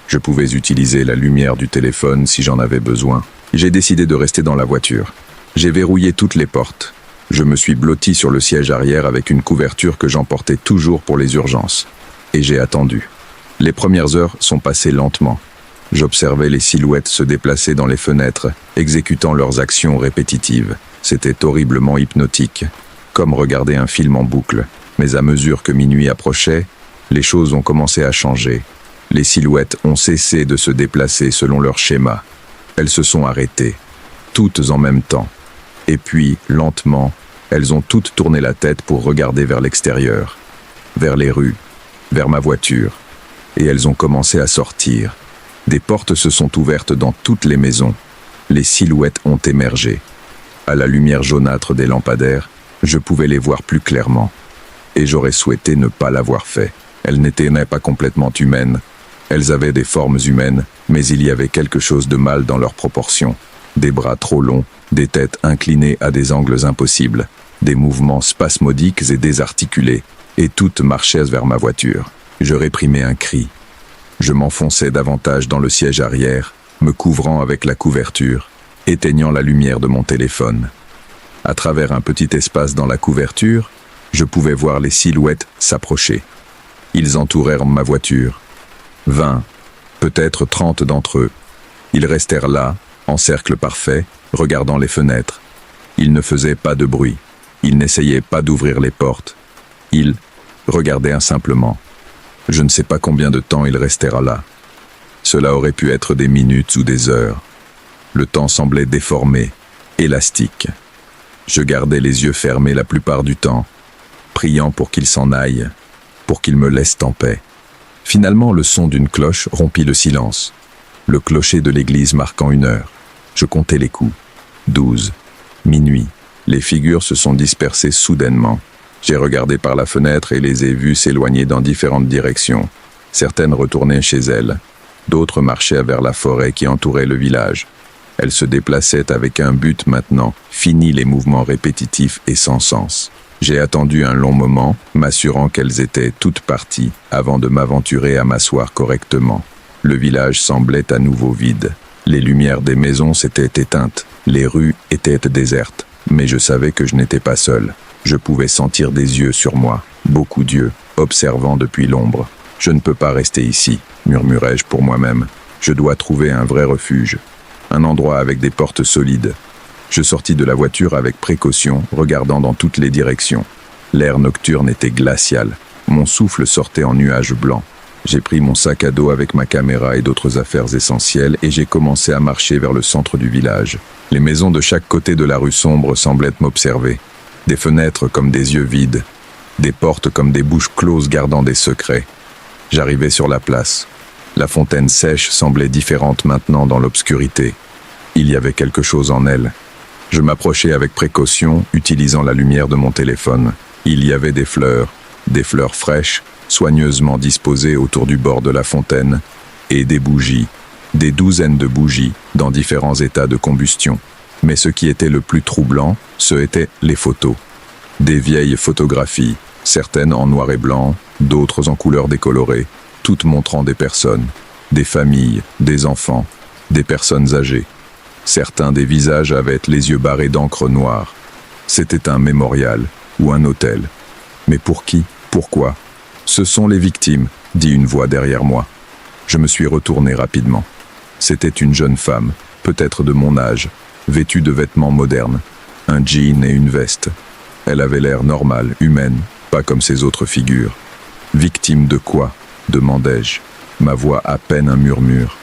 Je pouvais utiliser la lumière du téléphone si j'en avais besoin. J'ai décidé de rester dans la voiture. J'ai verrouillé toutes les portes. Je me suis blotti sur le siège arrière avec une couverture que j'emportais toujours pour les urgences. Et j'ai attendu. Les premières heures sont passées lentement. J'observais les silhouettes se déplacer dans les fenêtres, exécutant leurs actions répétitives. C'était horriblement hypnotique, comme regarder un film en boucle. Mais à mesure que minuit approchait, les choses ont commencé à changer. Les silhouettes ont cessé de se déplacer selon leur schéma. Elles se sont arrêtées, toutes en même temps. Et puis, lentement, elles ont toutes tourné la tête pour regarder vers l'extérieur, vers les rues, vers ma voiture. Et elles ont commencé à sortir. Des portes se sont ouvertes dans toutes les maisons. Les silhouettes ont émergé. À la lumière jaunâtre des lampadaires, je pouvais les voir plus clairement. Et j'aurais souhaité ne pas l'avoir fait. Elles n'étaient pas complètement humaines. Elles avaient des formes humaines, mais il y avait quelque chose de mal dans leurs proportions. Des bras trop longs, des têtes inclinées à des angles impossibles, des mouvements spasmodiques et désarticulés, et toutes marchaient vers ma voiture. Je réprimais un cri. Je m'enfonçais davantage dans le siège arrière, me couvrant avec la couverture, éteignant la lumière de mon téléphone. À travers un petit espace dans la couverture, je pouvais voir les silhouettes s'approcher. Ils entourèrent ma voiture. 20, peut-être 30 d'entre eux. Ils restèrent là, en cercle parfait, regardant les fenêtres. Ils ne faisaient pas de bruit. Ils n'essayaient pas d'ouvrir les portes. Ils regardaient simplement. Je ne sais pas combien de temps ils restèrent là. Cela aurait pu être des minutes ou des heures. Le temps semblait déformé, élastique. Je gardais les yeux fermés la plupart du temps, priant pour qu'ils s'en aillent, pour qu'ils me laissent en paix. Finalement, le son d'une cloche rompit le silence. Le clocher de l'église marquant 1 heure. Je comptais les coups. 12. Minuit. Les figures se sont dispersées soudainement. J'ai regardé par la fenêtre et les ai vues s'éloigner dans différentes directions. Certaines retournaient chez elles. D'autres marchaient vers la forêt qui entourait le village. Elles se déplaçaient avec un but maintenant. Fini les mouvements répétitifs et sans sens. J'ai attendu un long moment, m'assurant qu'elles étaient toutes parties, avant de m'aventurer à m'asseoir correctement. Le village semblait à nouveau vide. Les lumières des maisons s'étaient éteintes. Les rues étaient désertes. Mais je savais que je n'étais pas seul. Je pouvais sentir des yeux sur moi, beaucoup d'yeux, observant depuis l'ombre. « Je ne peux pas rester ici », murmurai-je pour moi-même. « Je dois trouver un vrai refuge. Un endroit avec des portes solides. » Je sortis de la voiture avec précaution, regardant dans toutes les directions. L'air nocturne était glacial. Mon souffle sortait en nuages blancs. J'ai pris mon sac à dos avec ma caméra et d'autres affaires essentielles et j'ai commencé à marcher vers le centre du village. Les maisons de chaque côté de la rue sombre semblaient m'observer. Des fenêtres comme des yeux vides. Des portes comme des bouches closes gardant des secrets. J'arrivais sur la place. La fontaine sèche semblait différente maintenant dans l'obscurité. Il y avait quelque chose en elle. Je m'approchais avec précaution, utilisant la lumière de mon téléphone. Il y avait des fleurs fraîches, soigneusement disposées autour du bord de la fontaine, et des bougies, des douzaines de bougies, dans différents états de combustion. Mais ce qui était le plus troublant, ce étaient les photos. Des vieilles photographies, certaines en noir et blanc, d'autres en couleur décolorée, toutes montrant des personnes, des familles, des enfants, des personnes âgées. Certains des visages avaient les yeux barrés d'encre noire. C'était un mémorial ou un autel. Mais pour qui? Pourquoi? Ce sont les victimes, dit une voix derrière moi. Je me suis retourné rapidement. C'était une jeune femme, peut-être de mon âge, vêtue de vêtements modernes, un jean et une veste. Elle avait l'air normale, humaine, pas comme ces autres figures. Victime de quoi? Demandai-je, ma voix à peine un murmure.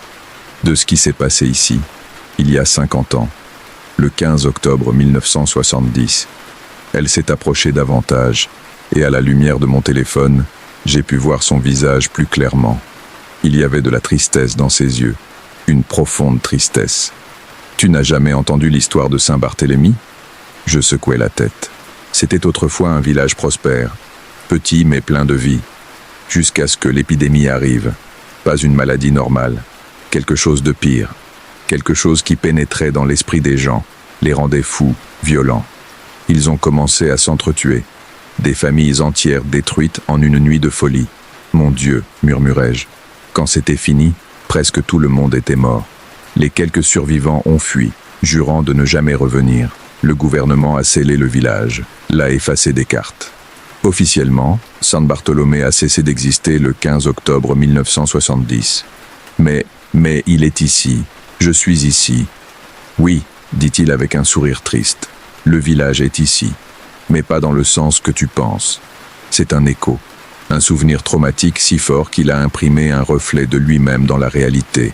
De ce qui s'est passé ici, il y a 50 ans, le 15 octobre 1970. Elle s'est approchée davantage, et à la lumière de mon téléphone, j'ai pu voir son visage plus clairement. Il y avait de la tristesse dans ses yeux, une profonde tristesse. Tu n'as jamais entendu l'histoire de Saint-Barthélemy? Je secouai la tête. C'était autrefois un village prospère, petit mais plein de vie, jusqu'à ce que l'épidémie arrive. Pas une maladie normale, quelque chose de pire, quelque chose qui pénétrait dans l'esprit des gens, les rendait fous, violents. Ils ont commencé à s'entretuer, des familles entières détruites en une nuit de folie. Mon Dieu, murmurai-je. Quand c'était fini, presque tout le monde était mort. Les quelques survivants ont fui, jurant de ne jamais revenir. Le gouvernement a scellé le village, l'a effacé des cartes. Officiellement, San Bartolomé a cessé d'exister le 15 octobre 1970. Mais il est ici. Je suis ici. Oui, dit-il avec un sourire triste. Le village est ici. Mais pas dans le sens que tu penses. C'est un écho. Un souvenir traumatique si fort qu'il a imprimé un reflet de lui-même dans la réalité.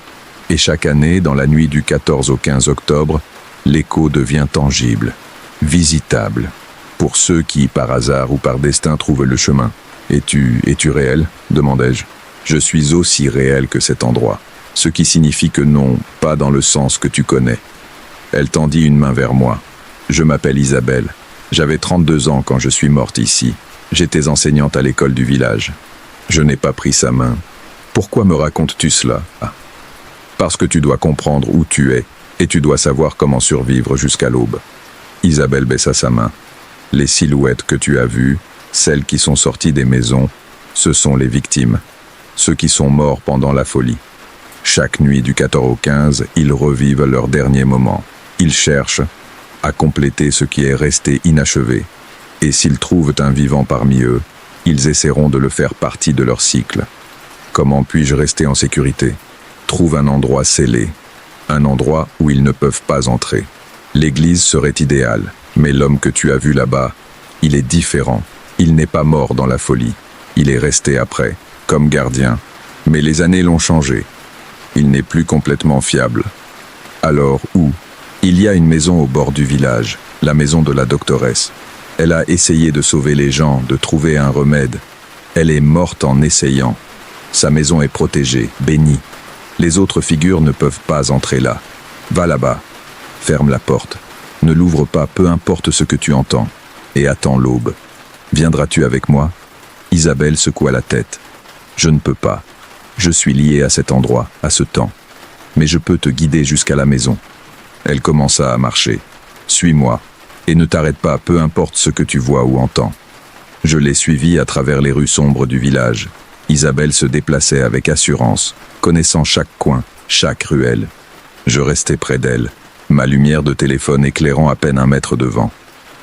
Et chaque année, dans la nuit du 14 au 15 octobre, l'écho devient tangible, visitable, pour ceux qui, par hasard ou par destin, trouvent le chemin. « Es-tu réel ?» demandai-je. « Je suis aussi réel que cet endroit, ce qui signifie que non, pas dans le sens que tu connais. » Elle tendit une main vers moi. « Je m'appelle Isabelle. J'avais 32 ans quand je suis morte ici. J'étais enseignante à l'école du village. » Je n'ai pas pris sa main. « Pourquoi me racontes-tu cela ?»« Parce que tu dois comprendre où tu es. Et tu dois savoir comment survivre jusqu'à l'aube. » Isabelle baissa sa main. « Les silhouettes que tu as vues, celles qui sont sorties des maisons, ce sont les victimes, ceux qui sont morts pendant la folie. Chaque nuit du 14 au 15, ils revivent leurs derniers moments. Ils cherchent à compléter ce qui est resté inachevé. Et s'ils trouvent un vivant parmi eux, ils essaieront de le faire partie de leur cycle. Comment puis-je rester en sécurité ? Trouve un endroit scellé. Un endroit où ils ne peuvent pas entrer. L'église serait idéale, mais l'homme que tu as vu là-bas, il est différent. Il n'est pas mort dans la folie. Il est resté après, comme gardien. Mais les années l'ont changé. Il n'est plus complètement fiable. Alors où ? Il y a une maison au bord du village, la maison de la doctoresse. Elle a essayé de sauver les gens, de trouver un remède. Elle est morte en essayant. Sa maison est protégée, bénie. Les autres figures ne peuvent pas entrer là. Va là-bas. Ferme la porte. Ne l'ouvre pas, peu importe ce que tu entends. Et attends l'aube. Viendras-tu avec moi ? Isabelle secoua la tête. Je ne peux pas. Je suis lié à cet endroit, à ce temps. Mais je peux te guider jusqu'à la maison. Elle commença à marcher. Suis-moi. Et ne t'arrête pas, peu importe ce que tu vois ou entends. Je l'ai suivie à travers les rues sombres du village. Isabelle se déplaçait avec assurance, connaissant chaque coin, chaque ruelle. Je restais près d'elle, ma lumière de téléphone éclairant à peine 1 mètre devant.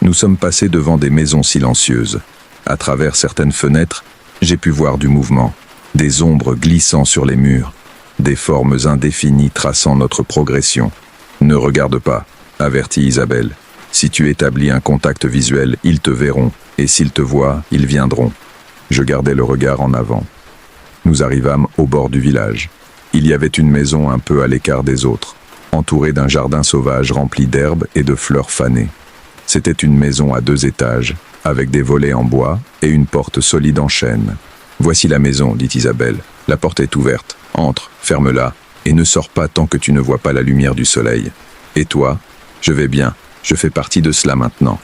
Nous sommes passés devant des maisons silencieuses. À travers certaines fenêtres, j'ai pu voir du mouvement, des ombres glissant sur les murs, des formes indéfinies traçant notre progression. Ne regarde pas, avertit Isabelle. Si tu établis un contact visuel, ils te verront, et s'ils te voient, ils viendront. Je gardais le regard en avant. Nous arrivâmes au bord du village. Il y avait une maison un peu à l'écart des autres, entourée d'un jardin sauvage rempli d'herbes et de fleurs fanées. C'était une maison à 2 étages, avec des volets en bois et une porte solide en chêne. « Voici la maison, dit Isabelle. La porte est ouverte. Entre, ferme-la, et ne sors pas tant que tu ne vois pas la lumière du soleil. Et toi ? Je vais bien. Je fais partie de cela maintenant. »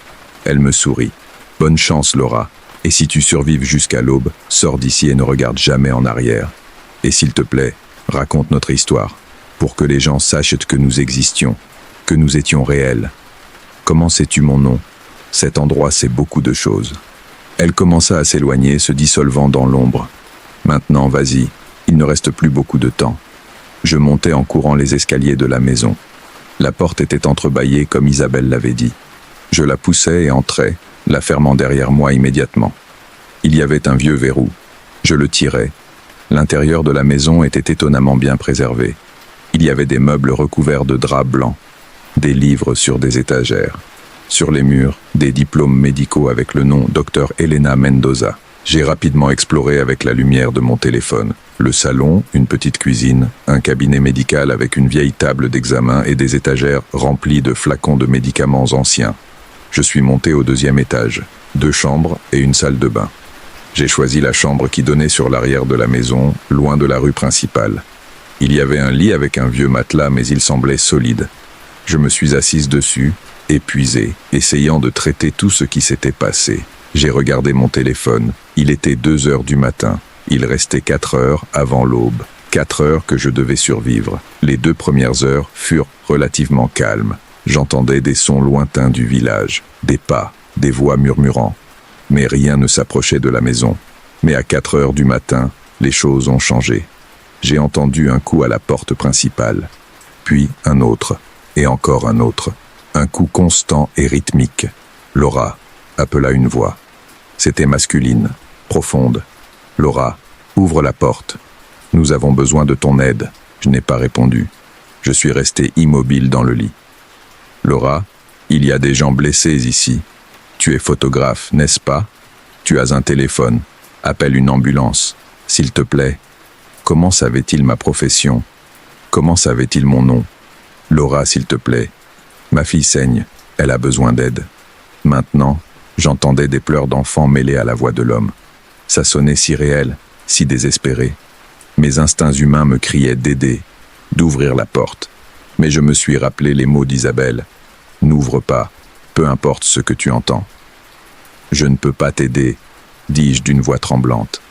Elle me sourit. « Bonne chance, Laura. Et si tu survives jusqu'à l'aube, sors d'ici et ne regarde jamais en arrière. Et s'il te plaît, raconte notre histoire, pour que les gens sachent que nous existions, que nous étions réels. Comment sais-tu mon nom ? Cet endroit sait beaucoup de choses. » Elle commença à s'éloigner, se dissolvant dans l'ombre. « Maintenant, vas-y, il ne reste plus beaucoup de temps. » Je montais en courant les escaliers de la maison. La porte était entrebâillée comme Isabelle l'avait dit. Je la poussai et entrai, la fermant derrière moi immédiatement. Il y avait un vieux verrou. Je le tirai. L'intérieur de la maison était étonnamment bien préservé. Il y avait des meubles recouverts de draps blancs, des livres sur des étagères. Sur les murs, des diplômes médicaux avec le nom Dr Elena Mendoza. J'ai rapidement exploré avec la lumière de mon téléphone. Le salon, une petite cuisine, un cabinet médical avec une vieille table d'examen et des étagères remplies de flacons de médicaments anciens. Je suis monté au 2e étage, 2 chambres et une salle de bain. J'ai choisi la chambre qui donnait sur l'arrière de la maison, loin de la rue principale. Il y avait un lit avec un vieux matelas, mais il semblait solide. Je me suis assise dessus, épuisé, essayant de traiter tout ce qui s'était passé. J'ai regardé mon téléphone. Il était 2 heures du matin. Il restait 4 heures avant l'aube. 4 heures que je devais survivre. Les 2 premières heures furent relativement calmes. J'entendais des sons lointains du village, des pas, des voix murmurant. Mais rien ne s'approchait de la maison. Mais à 4 heures du matin, les choses ont changé. J'ai entendu un coup à la porte principale, puis un autre, et encore un autre. Un coup constant et rythmique. Laura, appela une voix. C'était masculine, profonde. Laura, ouvre la porte. Nous avons besoin de ton aide. Je n'ai pas répondu. Je suis resté immobile dans le lit. Laura, il y a des gens blessés ici. Tu es photographe, n'est-ce pas? Tu as un téléphone. Appelle une ambulance, s'il te plaît. Comment savait-il ma profession? Comment savait-il mon nom? Laura, s'il te plaît. Ma fille saigne. Elle a besoin d'aide. Maintenant, j'entendais des pleurs d'enfants mêlés à la voix de l'homme. Ça sonnait si réel, si désespéré. Mes instincts humains me criaient d'aider, d'ouvrir la porte. Mais je me suis rappelé les mots d'Isabelle. N'ouvre pas, peu importe ce que tu entends. Je ne peux pas t'aider, dis-je d'une voix tremblante.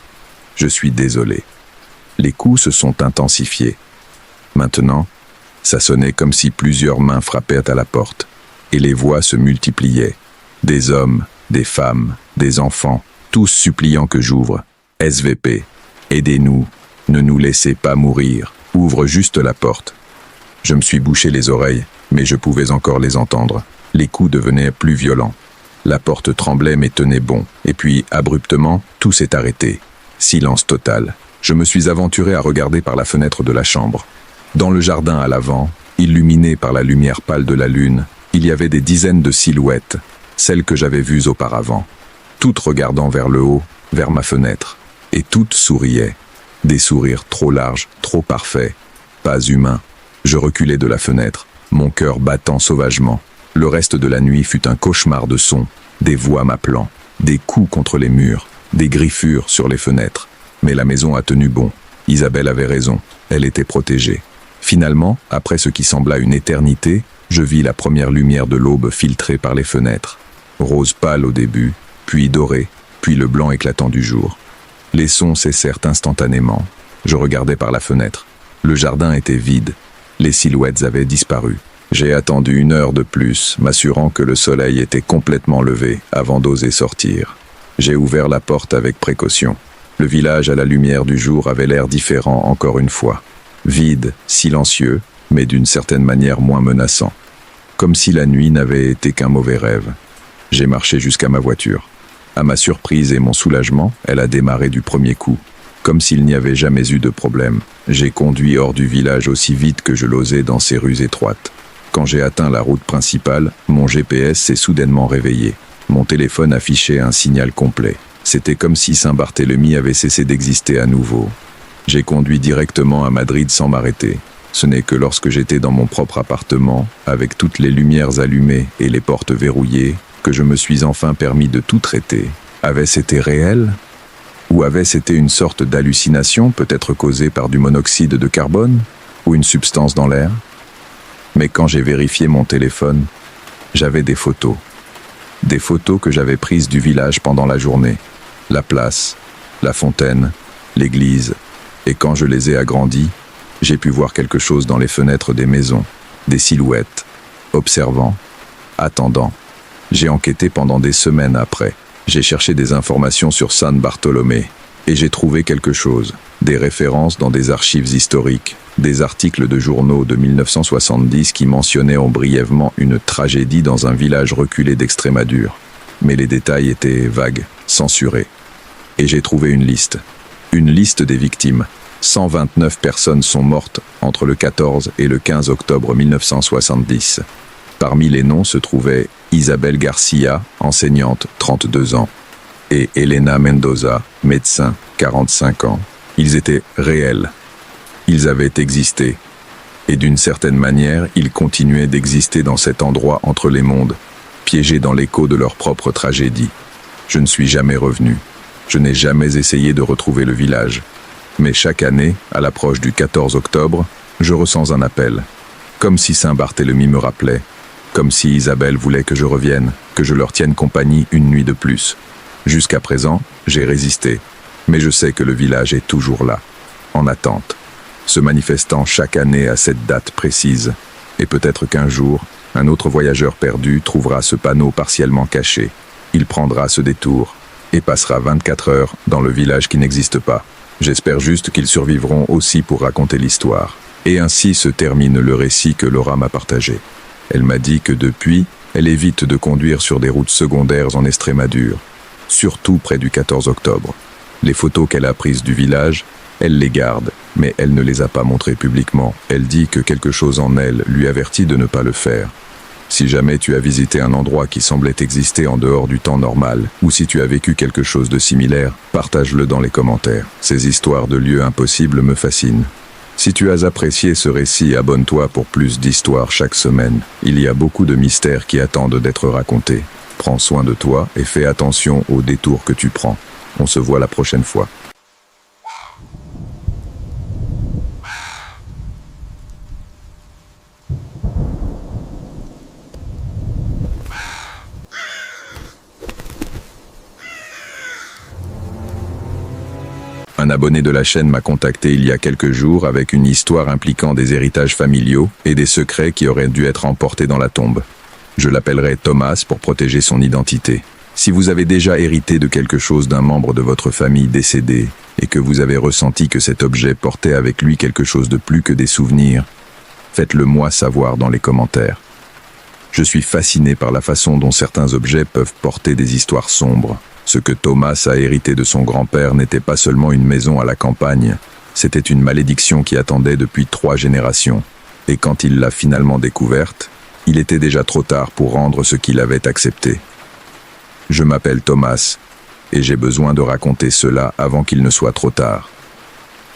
Je suis désolé. Les coups se sont intensifiés. Maintenant, ça sonnait comme si plusieurs mains frappaient à la porte, et les voix se multipliaient. Des hommes, des femmes, des enfants, tous suppliant que j'ouvre. SVP, aidez-nous, ne nous laissez pas mourir, ouvre juste la porte. Je me suis bouché les oreilles, mais je pouvais encore les entendre. Les coups devenaient plus violents. La porte tremblait mais tenait bon, et puis, abruptement, tout s'est arrêté. Silence total. Je me suis aventuré à regarder par la fenêtre de la chambre. Dans le jardin à l'avant, illuminé par la lumière pâle de la lune, il y avait des dizaines de silhouettes, celles que j'avais vues auparavant, toutes regardant vers le haut, vers ma fenêtre, et toutes souriaient. Des sourires trop larges, trop parfaits, pas humains. Je reculai de la fenêtre, mon cœur battant sauvagement. Le reste de la nuit fut un cauchemar de sons, des voix m'appelant, des coups contre les murs, des griffures sur les fenêtres. Mais la maison a tenu bon. Isabelle avait raison, elle était protégée. Finalement, après ce qui sembla une éternité, je vis la première lumière de l'aube filtrer par les fenêtres. Rose pâle au début, puis dorée, puis le blanc éclatant du jour. Les sons cessèrent instantanément. Je regardais par la fenêtre. Le jardin était vide. Les silhouettes avaient disparu. J'ai attendu 1 heure de plus, m'assurant que le soleil était complètement levé avant d'oser sortir. J'ai ouvert la porte avec précaution. Le village à la lumière du jour avait l'air différent encore une fois. Vide, silencieux, mais d'une certaine manière moins menaçant. Comme si la nuit n'avait été qu'un mauvais rêve. J'ai marché jusqu'à ma voiture. À ma surprise et mon soulagement, elle a démarré du premier coup. Comme s'il n'y avait jamais eu de problème. J'ai conduit hors du village aussi vite que je l'osais dans ces rues étroites. Quand j'ai atteint la route principale, mon GPS s'est soudainement réveillé. Mon téléphone affichait un signal complet. C'était comme si Saint-Barthélemy avait cessé d'exister à nouveau. J'ai conduit directement à Madrid sans m'arrêter. Ce n'est que lorsque j'étais dans mon propre appartement, avec toutes les lumières allumées et les portes verrouillées, que je me suis enfin permis de tout traiter. Avait-ce été réel ? Ou avait-ce été une sorte d'hallucination, peut-être causée par du monoxyde de carbone ? Ou une substance dans l'air ? Mais quand j'ai vérifié mon téléphone, j'avais des photos. Des photos que j'avais prises du village pendant la journée. La place, la fontaine, l'église. Et quand je les ai agrandies, j'ai pu voir quelque chose dans les fenêtres des maisons, des silhouettes, observant, attendant. J'ai enquêté pendant des semaines après. J'ai cherché des informations sur San Bartolomé et j'ai trouvé quelque chose. Des références dans des archives historiques, des articles de journaux de 1970 qui mentionnaient brièvement une tragédie dans un village reculé d'Extrémadure. Mais les détails étaient vagues, censurés. Et j'ai trouvé une liste des victimes. 129 personnes sont mortes entre le 14 et le 15 octobre 1970. Parmi les noms se trouvaient Isabelle Garcia, enseignante, 32 ans, et Elena Mendoza, médecin, 45 ans. Ils étaient réels. Ils avaient existé. Et d'une certaine manière, ils continuaient d'exister dans cet endroit entre les mondes, piégés dans l'écho de leur propre tragédie. Je ne suis jamais revenu. Je n'ai jamais essayé de retrouver le village. Mais chaque année, à l'approche du 14 octobre, je ressens un appel. Comme si Saint-Barthélemy me rappelait. Comme si Isabelle voulait que je revienne, que je leur tienne compagnie une nuit de plus. Jusqu'à présent, j'ai résisté, mais je sais que le village est toujours là, en attente, se manifestant chaque année à cette date précise. Et peut-être qu'un jour, un autre voyageur perdu trouvera ce panneau partiellement caché. Il prendra ce détour et passera 24 heures dans le village qui n'existe pas. J'espère juste qu'ils survivront aussi pour raconter l'histoire. Et ainsi se termine le récit que Laura m'a partagé. Elle m'a dit que depuis, elle évite de conduire sur des routes secondaires en Estrémadure, surtout près du 14 octobre. Les photos qu'elle a prises du village, elle les garde, mais elle ne les a pas montrées publiquement. Elle dit que quelque chose en elle lui avertit de ne pas le faire. Si jamais tu as visité un endroit qui semblait exister en dehors du temps normal, ou si tu as vécu quelque chose de similaire, partage-le dans les commentaires. Ces histoires de lieux impossibles me fascinent. Si tu as apprécié ce récit, abonne-toi pour plus d'histoires chaque semaine. Il y a beaucoup de mystères qui attendent d'être racontés. Prends soin de toi et fais attention aux détours que tu prends. On se voit la prochaine fois. Un abonné de la chaîne m'a contacté il y a quelques jours avec une histoire impliquant des héritages familiaux et des secrets qui auraient dû être emportés dans la tombe. Je l'appellerai Thomas pour protéger son identité. Si vous avez déjà hérité de quelque chose d'un membre de votre famille décédé et que vous avez ressenti que cet objet portait avec lui quelque chose de plus que des souvenirs, faites-le moi savoir dans les commentaires. Je suis fasciné par la façon dont certains objets peuvent porter des histoires sombres. Ce que Thomas a hérité de son grand-père n'était pas seulement une maison à la campagne, c'était une malédiction qui attendait depuis 3 générations. Et quand il l'a finalement découverte, il était déjà trop tard pour rendre ce qu'il avait accepté. Je m'appelle Thomas, et j'ai besoin de raconter cela avant qu'il ne soit trop tard.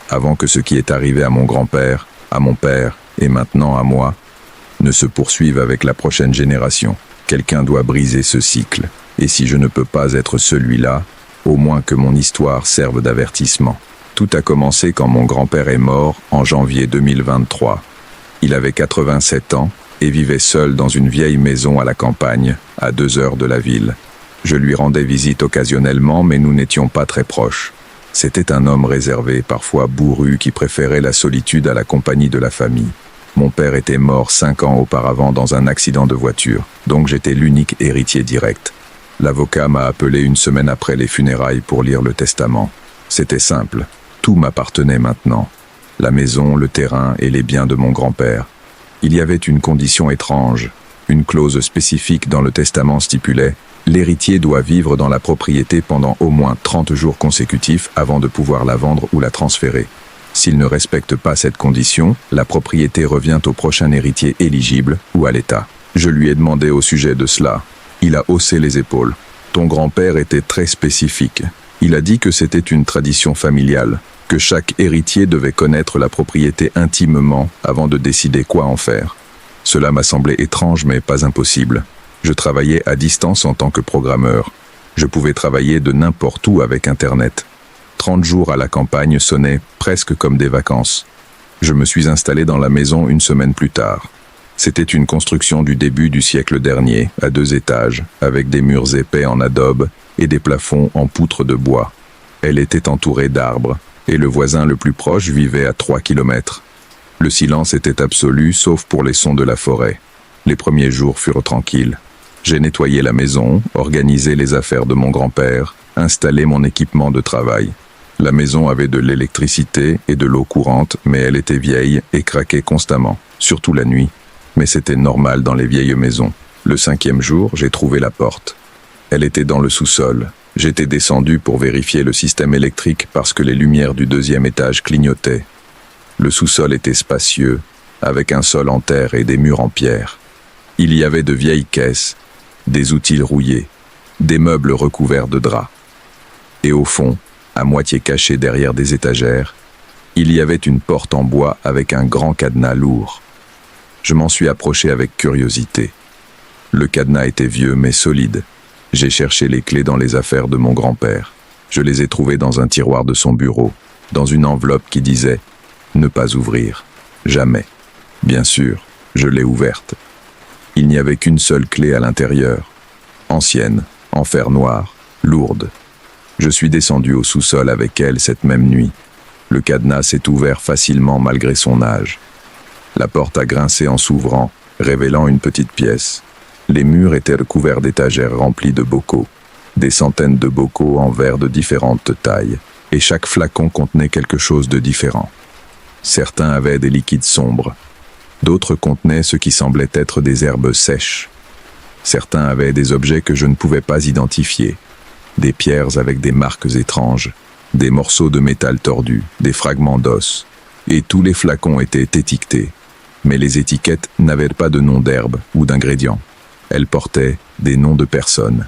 Avant que ce qui est arrivé à mon grand-père, à mon père, et maintenant à moi, ne se poursuive avec la prochaine génération. Quelqu'un doit briser ce cycle. Et si je ne peux pas être celui-là, au moins que mon histoire serve d'avertissement. Tout a commencé quand mon grand-père est mort en janvier 2023. Il avait 87 ans et vivait seul dans une vieille maison à la campagne, à 2 heures de la ville. Je lui rendais visite occasionnellement, mais nous n'étions pas très proches. C'était un homme réservé, parfois bourru, qui préférait la solitude à la compagnie de la famille. Mon père était mort 5 ans auparavant dans un accident de voiture, donc j'étais l'unique héritier direct. L'avocat m'a appelé une semaine après les funérailles pour lire le testament. C'était simple, tout m'appartenait maintenant. La maison, le terrain et les biens de mon grand-père. Il y avait une condition étrange. Une clause spécifique dans le testament stipulait « L'héritier doit vivre dans la propriété pendant au moins 30 jours consécutifs avant de pouvoir la vendre ou la transférer. S'il ne respecte pas cette condition, la propriété revient au prochain héritier éligible ou à l'État. » Je lui ai demandé au sujet de cela. Il a haussé les épaules. Ton grand-père était très spécifique. Il a dit que c'était une tradition familiale, que chaque héritier devait connaître la propriété intimement avant de décider quoi en faire. Cela m'a semblé étrange mais pas impossible. Je travaillais à distance en tant que programmeur. Je pouvais travailler de n'importe où avec Internet. 30 jours à la campagne sonnaient presque comme des vacances. Je me suis installé dans la maison une semaine plus tard. C'était une construction du début du siècle dernier, à 2 étages, avec des murs épais en adobe et des plafonds en poutres de bois. Elle était entourée d'arbres, et le voisin le plus proche vivait à 3 kilomètres. Le silence était absolu, sauf pour les sons de la forêt. Les premiers jours furent tranquilles. J'ai nettoyé la maison, organisé les affaires de mon grand-père, installé mon équipement de travail. La maison avait de l'électricité et de l'eau courante, mais elle était vieille et craquait constamment, surtout la nuit. Mais c'était normal dans les vieilles maisons. Le 5e jour, j'ai trouvé la porte. Elle était dans le sous-sol. J'étais descendu pour vérifier le système électrique parce que les lumières du 2e étage clignotaient. Le sous-sol était spacieux, avec un sol en terre et des murs en pierre. Il y avait de vieilles caisses, des outils rouillés, des meubles recouverts de draps. Et au fond, à moitié caché derrière des étagères, il y avait une porte en bois avec un grand cadenas lourd. Je m'en suis approché avec curiosité. Le cadenas était vieux mais solide. J'ai cherché les clés dans les affaires de mon grand-père. Je les ai trouvées dans un tiroir de son bureau, dans une enveloppe qui disait « Ne pas ouvrir. Jamais ». Bien sûr, je l'ai ouverte. Il n'y avait qu'une seule clé à l'intérieur. Ancienne, en fer noir, lourde. Je suis descendu au sous-sol avec elle cette même nuit. Le cadenas s'est ouvert facilement malgré son âge. La porte a grincé en s'ouvrant, révélant une petite pièce. Les murs étaient recouverts d'étagères remplies de bocaux. Des centaines de bocaux en verre de différentes tailles, et chaque flacon contenait quelque chose de différent. Certains avaient des liquides sombres. D'autres contenaient ce qui semblait être des herbes sèches. Certains avaient des objets que je ne pouvais pas identifier. Des pierres avec des marques étranges, des morceaux de métal tordus, des fragments d'os. Et tous les flacons étaient étiquetés. Mais les étiquettes n'avaient pas de nom d'herbe ou d'ingrédients. Elles portaient des noms de personnes.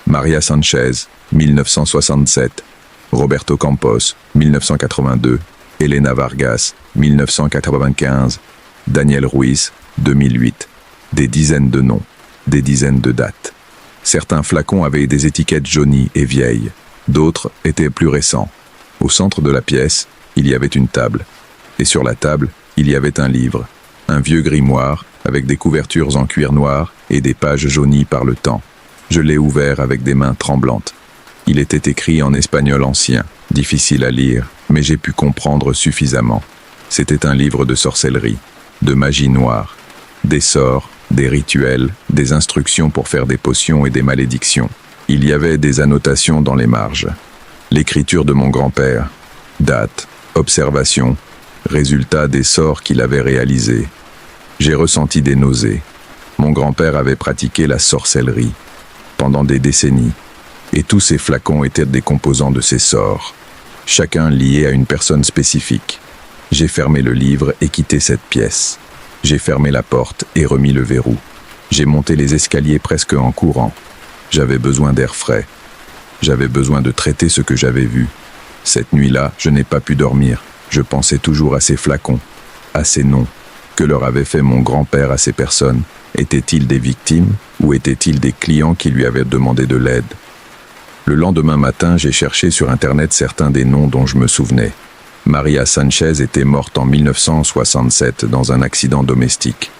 Maria Sanchez, 1967. Roberto Campos, 1982. Elena Vargas, 1995. Daniel Ruiz, 2008. Des dizaines de noms, des dizaines de dates. Certains flacons avaient des étiquettes jaunies et vieilles. D'autres étaient plus récents. Au centre de la pièce, il y avait une table. Et sur la table, il y avait un livre. Un vieux grimoire, avec des couvertures en cuir noir et des pages jaunies par le temps. Je l'ai ouvert avec des mains tremblantes. Il était écrit en espagnol ancien, difficile à lire, mais j'ai pu comprendre suffisamment. C'était un livre de sorcellerie, de magie noire, des sorts, des rituels, des instructions pour faire des potions et des malédictions. Il y avait des annotations dans les marges. L'écriture de mon grand-père, date, observation, résultat des sorts qu'il avait réalisés. J'ai ressenti des nausées. Mon grand-père avait pratiqué la sorcellerie pendant des décennies, et tous ces flacons étaient des composants de ces sorts, chacun lié à une personne spécifique. J'ai fermé le livre et quitté cette pièce. J'ai fermé la porte et remis le verrou. J'ai monté les escaliers presque en courant. J'avais besoin d'air frais. J'avais besoin de traiter ce que j'avais vu. Cette nuit-là, je n'ai pas pu dormir. Je pensais toujours à ces flacons, à ces noms. Que leur avait fait mon grand-père à ces personnes? Étaient-ils des victimes ou étaient-ils des clients qui lui avaient demandé de l'aide? Le lendemain matin, j'ai cherché sur Internet certains des noms dont je me souvenais. Maria Sanchez était morte en 1967 dans un accident domestique.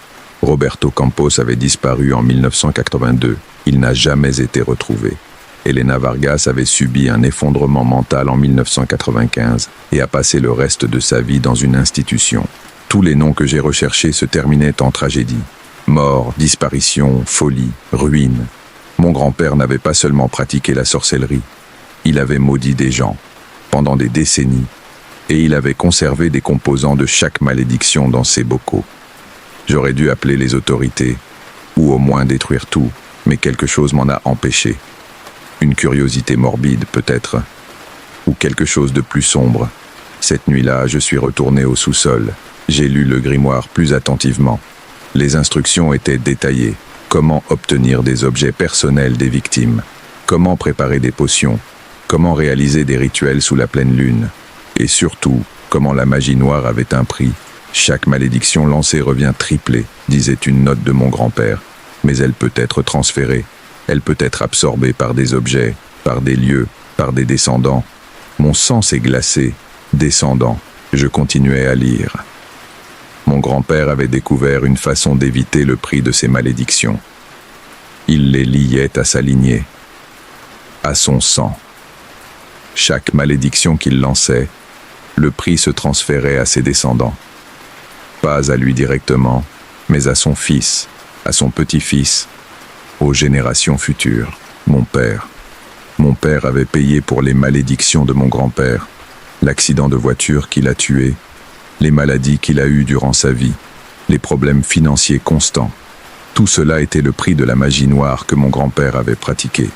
Roberto Campos avait disparu en 1982. Il n'a jamais été retrouvé. Elena Vargas avait subi un effondrement mental en 1995 et a passé le reste de sa vie dans une institution. Tous les noms que j'ai recherchés se terminaient en tragédie. Mort, disparition, folie, ruine. Mon grand-père n'avait pas seulement pratiqué la sorcellerie, il avait maudit des gens pendant des décennies et il avait conservé des composants de chaque malédiction dans ses bocaux. J'aurais dû appeler les autorités ou au moins détruire tout, mais quelque chose m'en a empêché. Une curiosité morbide peut-être, ou quelque chose de plus sombre. Cette nuit-là, je suis retourné au sous-sol. J'ai lu le grimoire plus attentivement. Les instructions étaient détaillées. Comment obtenir des objets personnels des victimes, comment préparer des potions, comment réaliser des rituels sous la pleine lune, et surtout, comment la magie noire avait un prix. Chaque malédiction lancée revient triplée, disait une note de mon grand-père, mais elle peut être transférée, elle peut être absorbée par des objets, par des lieux, par des descendants. Mon sang s'est glacé, descendant, je continuais à lire. Mon grand-père avait découvert une façon d'éviter le prix de ces malédictions. Il les liait à sa lignée, à son sang. Chaque malédiction qu'il lançait, le prix se transférait à ses descendants. Pas à lui directement, mais à son fils, à son petit-fils, aux générations futures. Mon père avait payé pour les malédictions de mon grand-père, l'accident de voiture qui l'a tué, les maladies qu'il a eues durant sa vie, les problèmes financiers constants. Tout cela était le prix de la magie noire que mon grand-père avait pratiquée.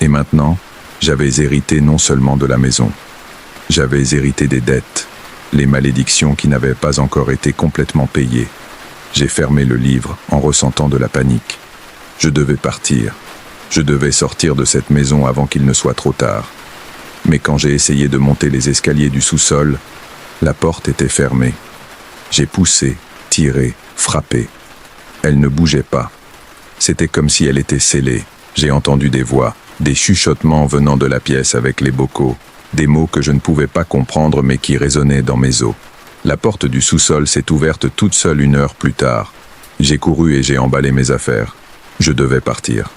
Et maintenant, j'avais hérité non seulement de la maison, j'avais hérité des dettes, les malédictions qui n'avaient pas encore été complètement payées. J'ai fermé le livre en ressentant de la panique. Je devais partir. Je devais sortir de cette maison avant qu'il ne soit trop tard. Mais quand j'ai essayé de monter les escaliers du sous-sol, la porte était fermée. J'ai poussé, tiré, frappé. Elle ne bougeait pas. C'était comme si elle était scellée. J'ai entendu des voix, des chuchotements venant de la pièce avec les bocaux, des mots que je ne pouvais pas comprendre mais qui résonnaient dans mes os. La porte du sous-sol s'est ouverte toute seule 1 heure plus tard. J'ai couru et j'ai emballé mes affaires. Je devais partir.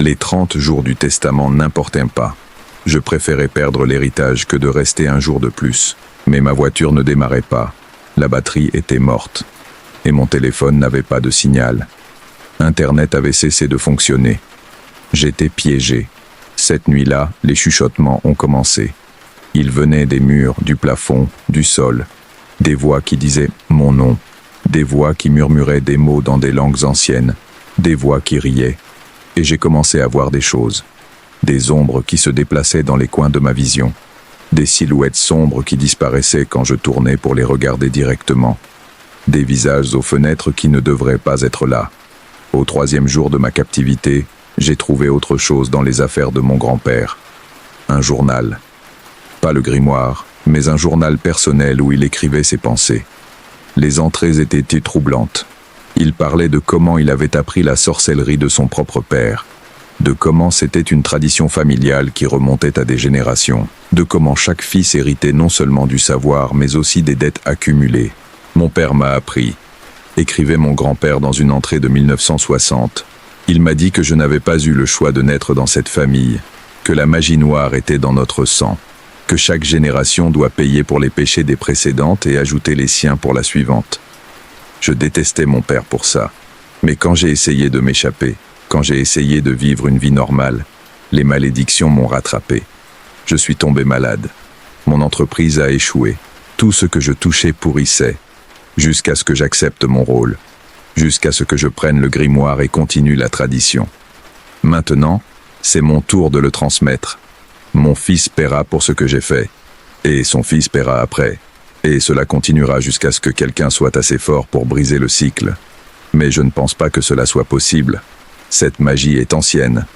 Les 30 jours du testament n'importaient pas. Je préférais perdre l'héritage que de rester un jour de plus. Mais ma voiture ne démarrait pas. La batterie était morte. Et mon téléphone n'avait pas de signal. Internet avait cessé de fonctionner. J'étais piégé. Cette nuit-là, les chuchotements ont commencé. Ils venaient des murs, du plafond, du sol. Des voix qui disaient mon nom. Des voix qui murmuraient des mots dans des langues anciennes. Des voix qui riaient. Et j'ai commencé à voir des choses. Des ombres qui se déplaçaient dans les coins de ma vision. Des silhouettes sombres qui disparaissaient quand je tournais pour les regarder directement. Des visages aux fenêtres qui ne devraient pas être là. Au 3e jour de ma captivité, j'ai trouvé autre chose dans les affaires de mon grand-père. Un journal. Pas le grimoire, mais un journal personnel où il écrivait ses pensées. Les entrées étaient troublantes. Il parlait de comment il avait appris la sorcellerie de son propre père, de comment c'était une tradition familiale qui remontait à des générations, de comment chaque fils héritait non seulement du savoir, mais aussi des dettes accumulées. Mon père m'a appris, écrivait mon grand-père dans une entrée de 1960. Il m'a dit que je n'avais pas eu le choix de naître dans cette famille, que la magie noire était dans notre sang, que chaque génération doit payer pour les péchés des précédentes et ajouter les siens pour la suivante. Je détestais mon père pour ça, mais quand j'ai essayé de m'échapper, quand j'ai essayé de vivre une vie normale, les malédictions m'ont rattrapé. Je suis tombé malade. Mon entreprise a échoué. Tout ce que je touchais pourrissait, jusqu'à ce que j'accepte mon rôle, jusqu'à ce que je prenne le grimoire et continue la tradition. Maintenant, c'est mon tour de le transmettre. Mon fils paiera pour ce que j'ai fait, et son fils paiera après, et cela continuera jusqu'à ce que quelqu'un soit assez fort pour briser le cycle. Mais je ne pense pas que cela soit possible. Cette magie est ancienne.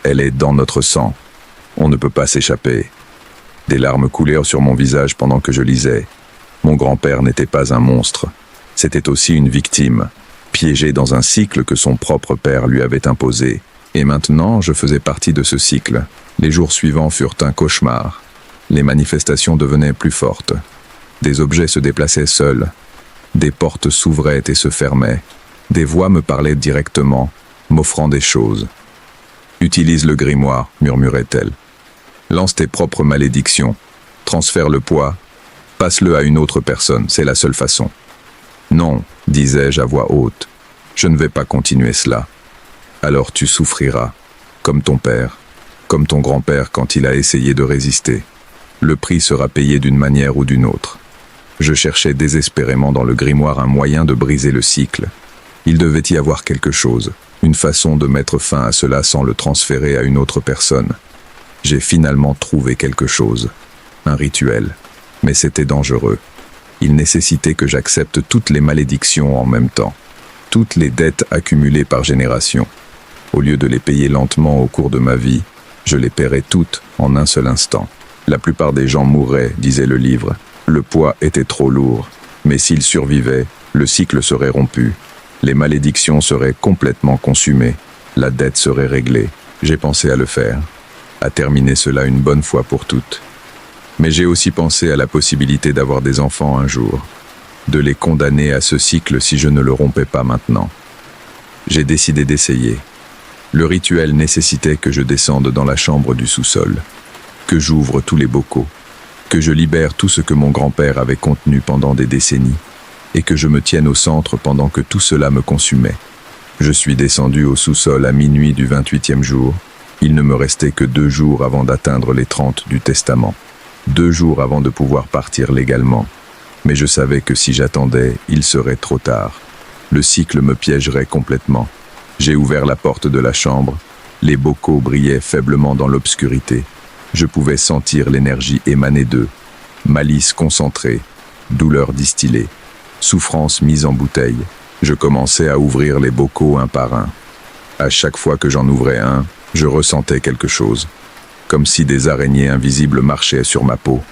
Elle est dans notre sang. On ne peut pas s'échapper. Des larmes coulèrent sur mon visage pendant que je lisais. Mon grand-père n'était pas un monstre. C'était aussi une victime, piégée dans un cycle que son propre père lui avait imposé. Et maintenant, je faisais partie de ce cycle. Les jours suivants furent un cauchemar. Les manifestations devenaient plus fortes. Des objets se déplaçaient seuls. Des portes s'ouvraient et se fermaient. Des voix me parlaient directement, m'offrant des choses. « Utilise le grimoire », murmurait-elle. « Lance tes propres malédictions. Transfère le poids. Passe-le à une autre personne, c'est la seule façon. »« Non », disais-je à voix haute. « Je ne vais pas continuer cela. Alors tu souffriras, comme ton père, comme ton grand-père quand il a essayé de résister. Le prix sera payé d'une manière ou d'une autre. » Je cherchais désespérément dans le grimoire un moyen de briser le cycle. Il devait y avoir quelque chose, une façon de mettre fin à cela sans le transférer à une autre personne. J'ai finalement trouvé quelque chose, un rituel, mais c'était dangereux. Il nécessitait que j'accepte toutes les malédictions en même temps, toutes les dettes accumulées par génération. Au lieu de les payer lentement au cours de ma vie, je les paierais toutes en un seul instant. La plupart des gens mourraient, disait le livre. Le poids était trop lourd, mais s'ils survivaient, le cycle serait rompu. Les malédictions seraient complètement consumées. La dette serait réglée. J'ai pensé à le faire, à terminer cela une bonne fois pour toutes. Mais j'ai aussi pensé à la possibilité d'avoir des enfants un jour, de les condamner à ce cycle si je ne le rompais pas maintenant. J'ai décidé d'essayer. Le rituel nécessitait que je descende dans la chambre du sous-sol, que j'ouvre tous les bocaux, que je libère tout ce que mon grand-père avait contenu pendant des décennies, et que je me tienne au centre pendant que tout cela me consumait. Je suis descendu au sous-sol à minuit du 28e jour. Il ne me restait que 2 jours avant d'atteindre les 30 du testament. 2 jours avant de pouvoir partir légalement. Mais je savais que si j'attendais, il serait trop tard. Le cycle me piégerait complètement. J'ai ouvert la porte de la chambre. Les bocaux brillaient faiblement dans l'obscurité. Je pouvais sentir l'énergie émaner d'eux. Malice concentrée, douleur distillée, souffrance mise en bouteille. Je commençais à ouvrir les bocaux un par un. À chaque fois que j'en ouvrais un, je ressentais quelque chose. Comme si des araignées invisibles marchaient sur ma peau.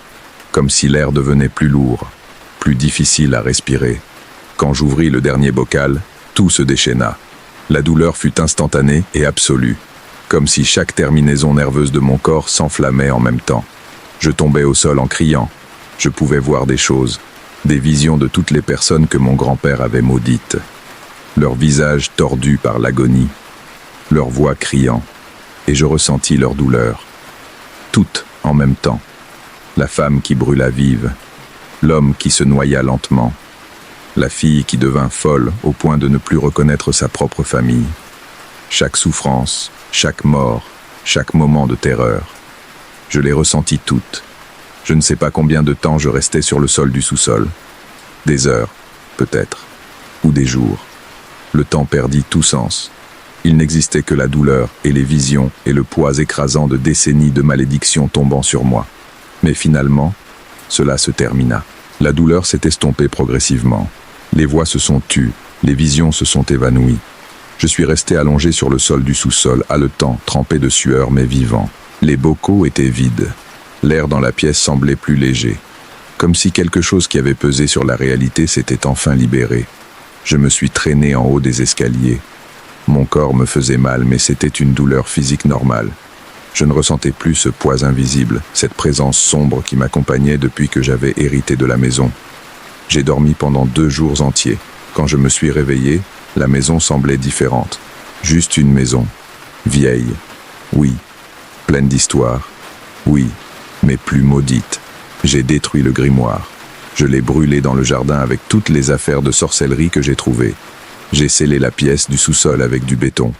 Comme si l'air devenait plus lourd, plus difficile à respirer. Quand j'ouvris le dernier bocal, tout se déchaîna. La douleur fut instantanée et absolue. Comme si chaque terminaison nerveuse de mon corps s'enflammait en même temps. Je tombais au sol en criant. Je pouvais voir des choses, des visions de toutes les personnes que mon grand-père avait maudites. Leurs visages tordus par l'agonie, leurs voix criant. et je ressentis leur douleur. Toutes en même temps. La femme qui brûla vive, l'homme qui se noya lentement, la fille qui devint folle au point de ne plus reconnaître sa propre famille. Chaque souffrance, chaque mort, chaque moment de terreur. Je les ressentis toutes. Je ne sais pas combien de temps je restais sur le sol du sous-sol. Des heures, peut-être, ou des jours. Le temps perdit tout sens. Il n'existait que la douleur et les visions et le poids écrasant de décennies de malédictions tombant sur moi. Mais finalement, cela se termina. La douleur s'est estompée progressivement. Les voix se sont tues, les visions se sont évanouies. Je suis resté allongé sur le sol du sous-sol, haletant, trempé de sueur mais vivant. Les bocaux étaient vides. L'air dans la pièce semblait plus léger. Comme si quelque chose qui avait pesé sur la réalité s'était enfin libéré. Je me suis traîné en haut des escaliers. Mon corps me faisait mal, mais c'était une douleur physique normale. Je ne ressentais plus ce poids invisible, cette présence sombre qui m'accompagnait depuis que j'avais hérité de la maison. J'ai dormi pendant 2 jours entiers. Quand je me suis réveillé, la maison semblait différente. Juste une maison. Vieille. Oui. Pleine d'histoire. Oui. Mais plus maudite. J'ai détruit le grimoire. Je l'ai brûlé dans le jardin avec toutes les affaires de sorcellerie que j'ai trouvées. J'ai scellé la pièce du sous-sol avec du béton.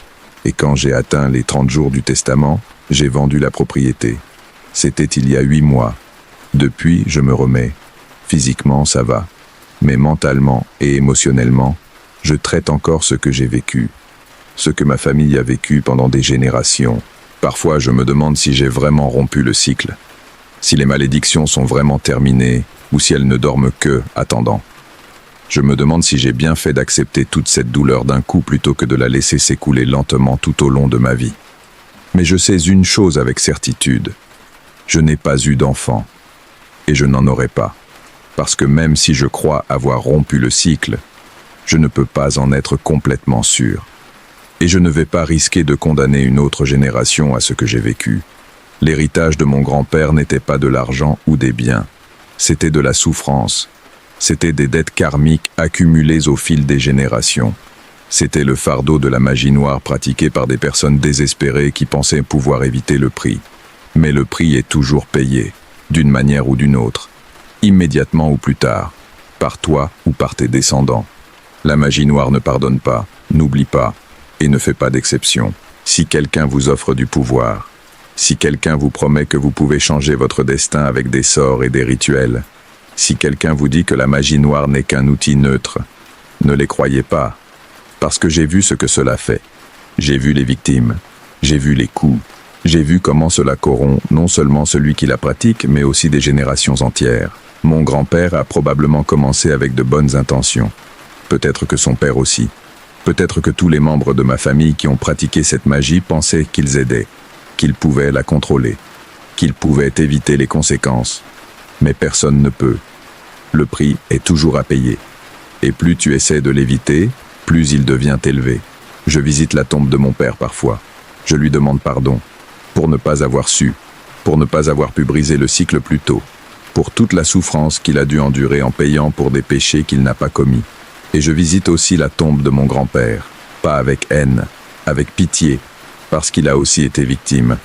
Et quand j'ai atteint les 30 jours du testament, j'ai vendu la propriété. C'était il y a 8 mois. Depuis, je me remets. Physiquement, ça va. Mais mentalement et émotionnellement, je traite encore ce que j'ai vécu. Ce que ma famille a vécu pendant des générations. Parfois, je me demande si j'ai vraiment rompu le cycle. Si les malédictions sont vraiment terminées, ou si elles ne dorment que, attendant. Je me demande si j'ai bien fait d'accepter toute cette douleur d'un coup plutôt que de la laisser s'écouler lentement tout au long de ma vie. Mais je sais une chose avec certitude. Je n'ai pas eu d'enfant. Et je n'en aurai pas. Parce que même si je crois avoir rompu le cycle, je ne peux pas en être complètement sûr. Et je ne vais pas risquer de condamner une autre génération à ce que j'ai vécu. L'héritage de mon grand-père n'était pas de l'argent ou des biens. C'était de la souffrance. C'était des dettes karmiques accumulées au fil des générations. C'était le fardeau de la magie noire pratiquée par des personnes désespérées qui pensaient pouvoir éviter le prix. Mais le prix est toujours payé, d'une manière ou d'une autre, immédiatement ou plus tard, par toi ou par tes descendants. La magie noire ne pardonne pas, n'oublie pas, et ne fait pas d'exception. Si quelqu'un vous offre du pouvoir, si quelqu'un vous promet que vous pouvez changer votre destin avec des sorts et des rituels, si quelqu'un vous dit que la magie noire n'est qu'un outil neutre, ne les croyez pas, parce que j'ai vu ce que cela fait. J'ai vu les victimes, j'ai vu les coups, j'ai vu comment cela corrompt non seulement celui qui la pratique, mais aussi des générations entières. Mon grand-père a probablement commencé avec de bonnes intentions. Peut-être que son père aussi. Peut-être que tous les membres de ma famille qui ont pratiqué cette magie pensaient qu'ils aidaient, qu'ils pouvaient la contrôler, qu'ils pouvaient éviter les conséquences. Mais personne ne peut. Le prix est toujours à payer. Et plus tu essaies de l'éviter, plus il devient élevé. Je visite la tombe de mon père parfois. Je lui demande pardon, pour ne pas avoir su, pour ne pas avoir pu briser le cycle plus tôt, pour toute la souffrance qu'il a dû endurer en payant pour des péchés qu'il n'a pas commis. Et je visite aussi la tombe de mon grand-père, pas avec haine, avec pitié, parce qu'il a aussi été victime,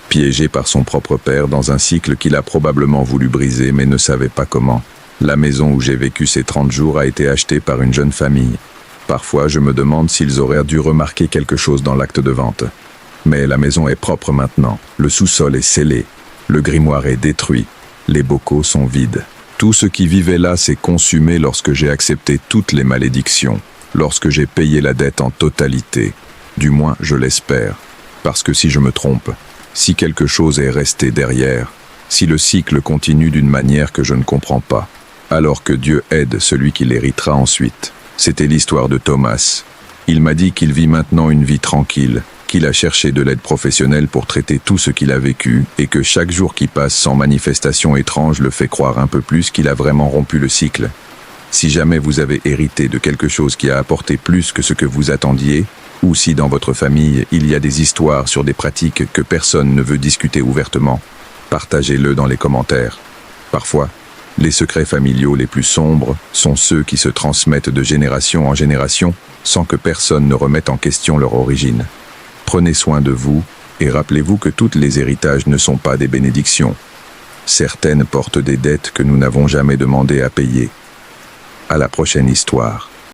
piégé par son propre père dans un cycle qu'il a probablement voulu briser mais ne savait pas comment. La maison où j'ai vécu ces 30 jours a été achetée par une jeune famille. Parfois, je me demande s'ils auraient dû remarquer quelque chose dans l'acte de vente. Mais la maison est propre maintenant, le sous-sol est scellé, le grimoire est détruit, les bocaux sont vides. Tout ce qui vivait là s'est consumé lorsque j'ai accepté toutes les malédictions, lorsque j'ai payé la dette en totalité. Du moins, je l'espère. Parce que si je me trompe, si quelque chose est resté derrière, si le cycle continue d'une manière que je ne comprends pas, alors que Dieu aide celui qui l'héritera ensuite. C'était l'histoire de Thomas. Il m'a dit qu'il vit maintenant une vie tranquille, qu'il a cherché de l'aide professionnelle pour traiter tout ce qu'il a vécu, et que chaque jour qui passe sans manifestation étrange le fait croire un peu plus qu'il a vraiment rompu le cycle. Si jamais vous avez hérité de quelque chose qui a apporté plus que ce que vous attendiez, ou si dans votre famille il y a des histoires sur des pratiques que personne ne veut discuter ouvertement, partagez-le dans les commentaires. Parfois, les secrets familiaux les plus sombres sont ceux qui se transmettent de génération en génération sans que personne ne remette en question leur origine. Prenez soin de vous Et rappelez-vous que tous les héritages ne sont pas des bénédictions. Certaines portent des dettes que nous n'avons jamais demandé à payer. À la prochaine histoire.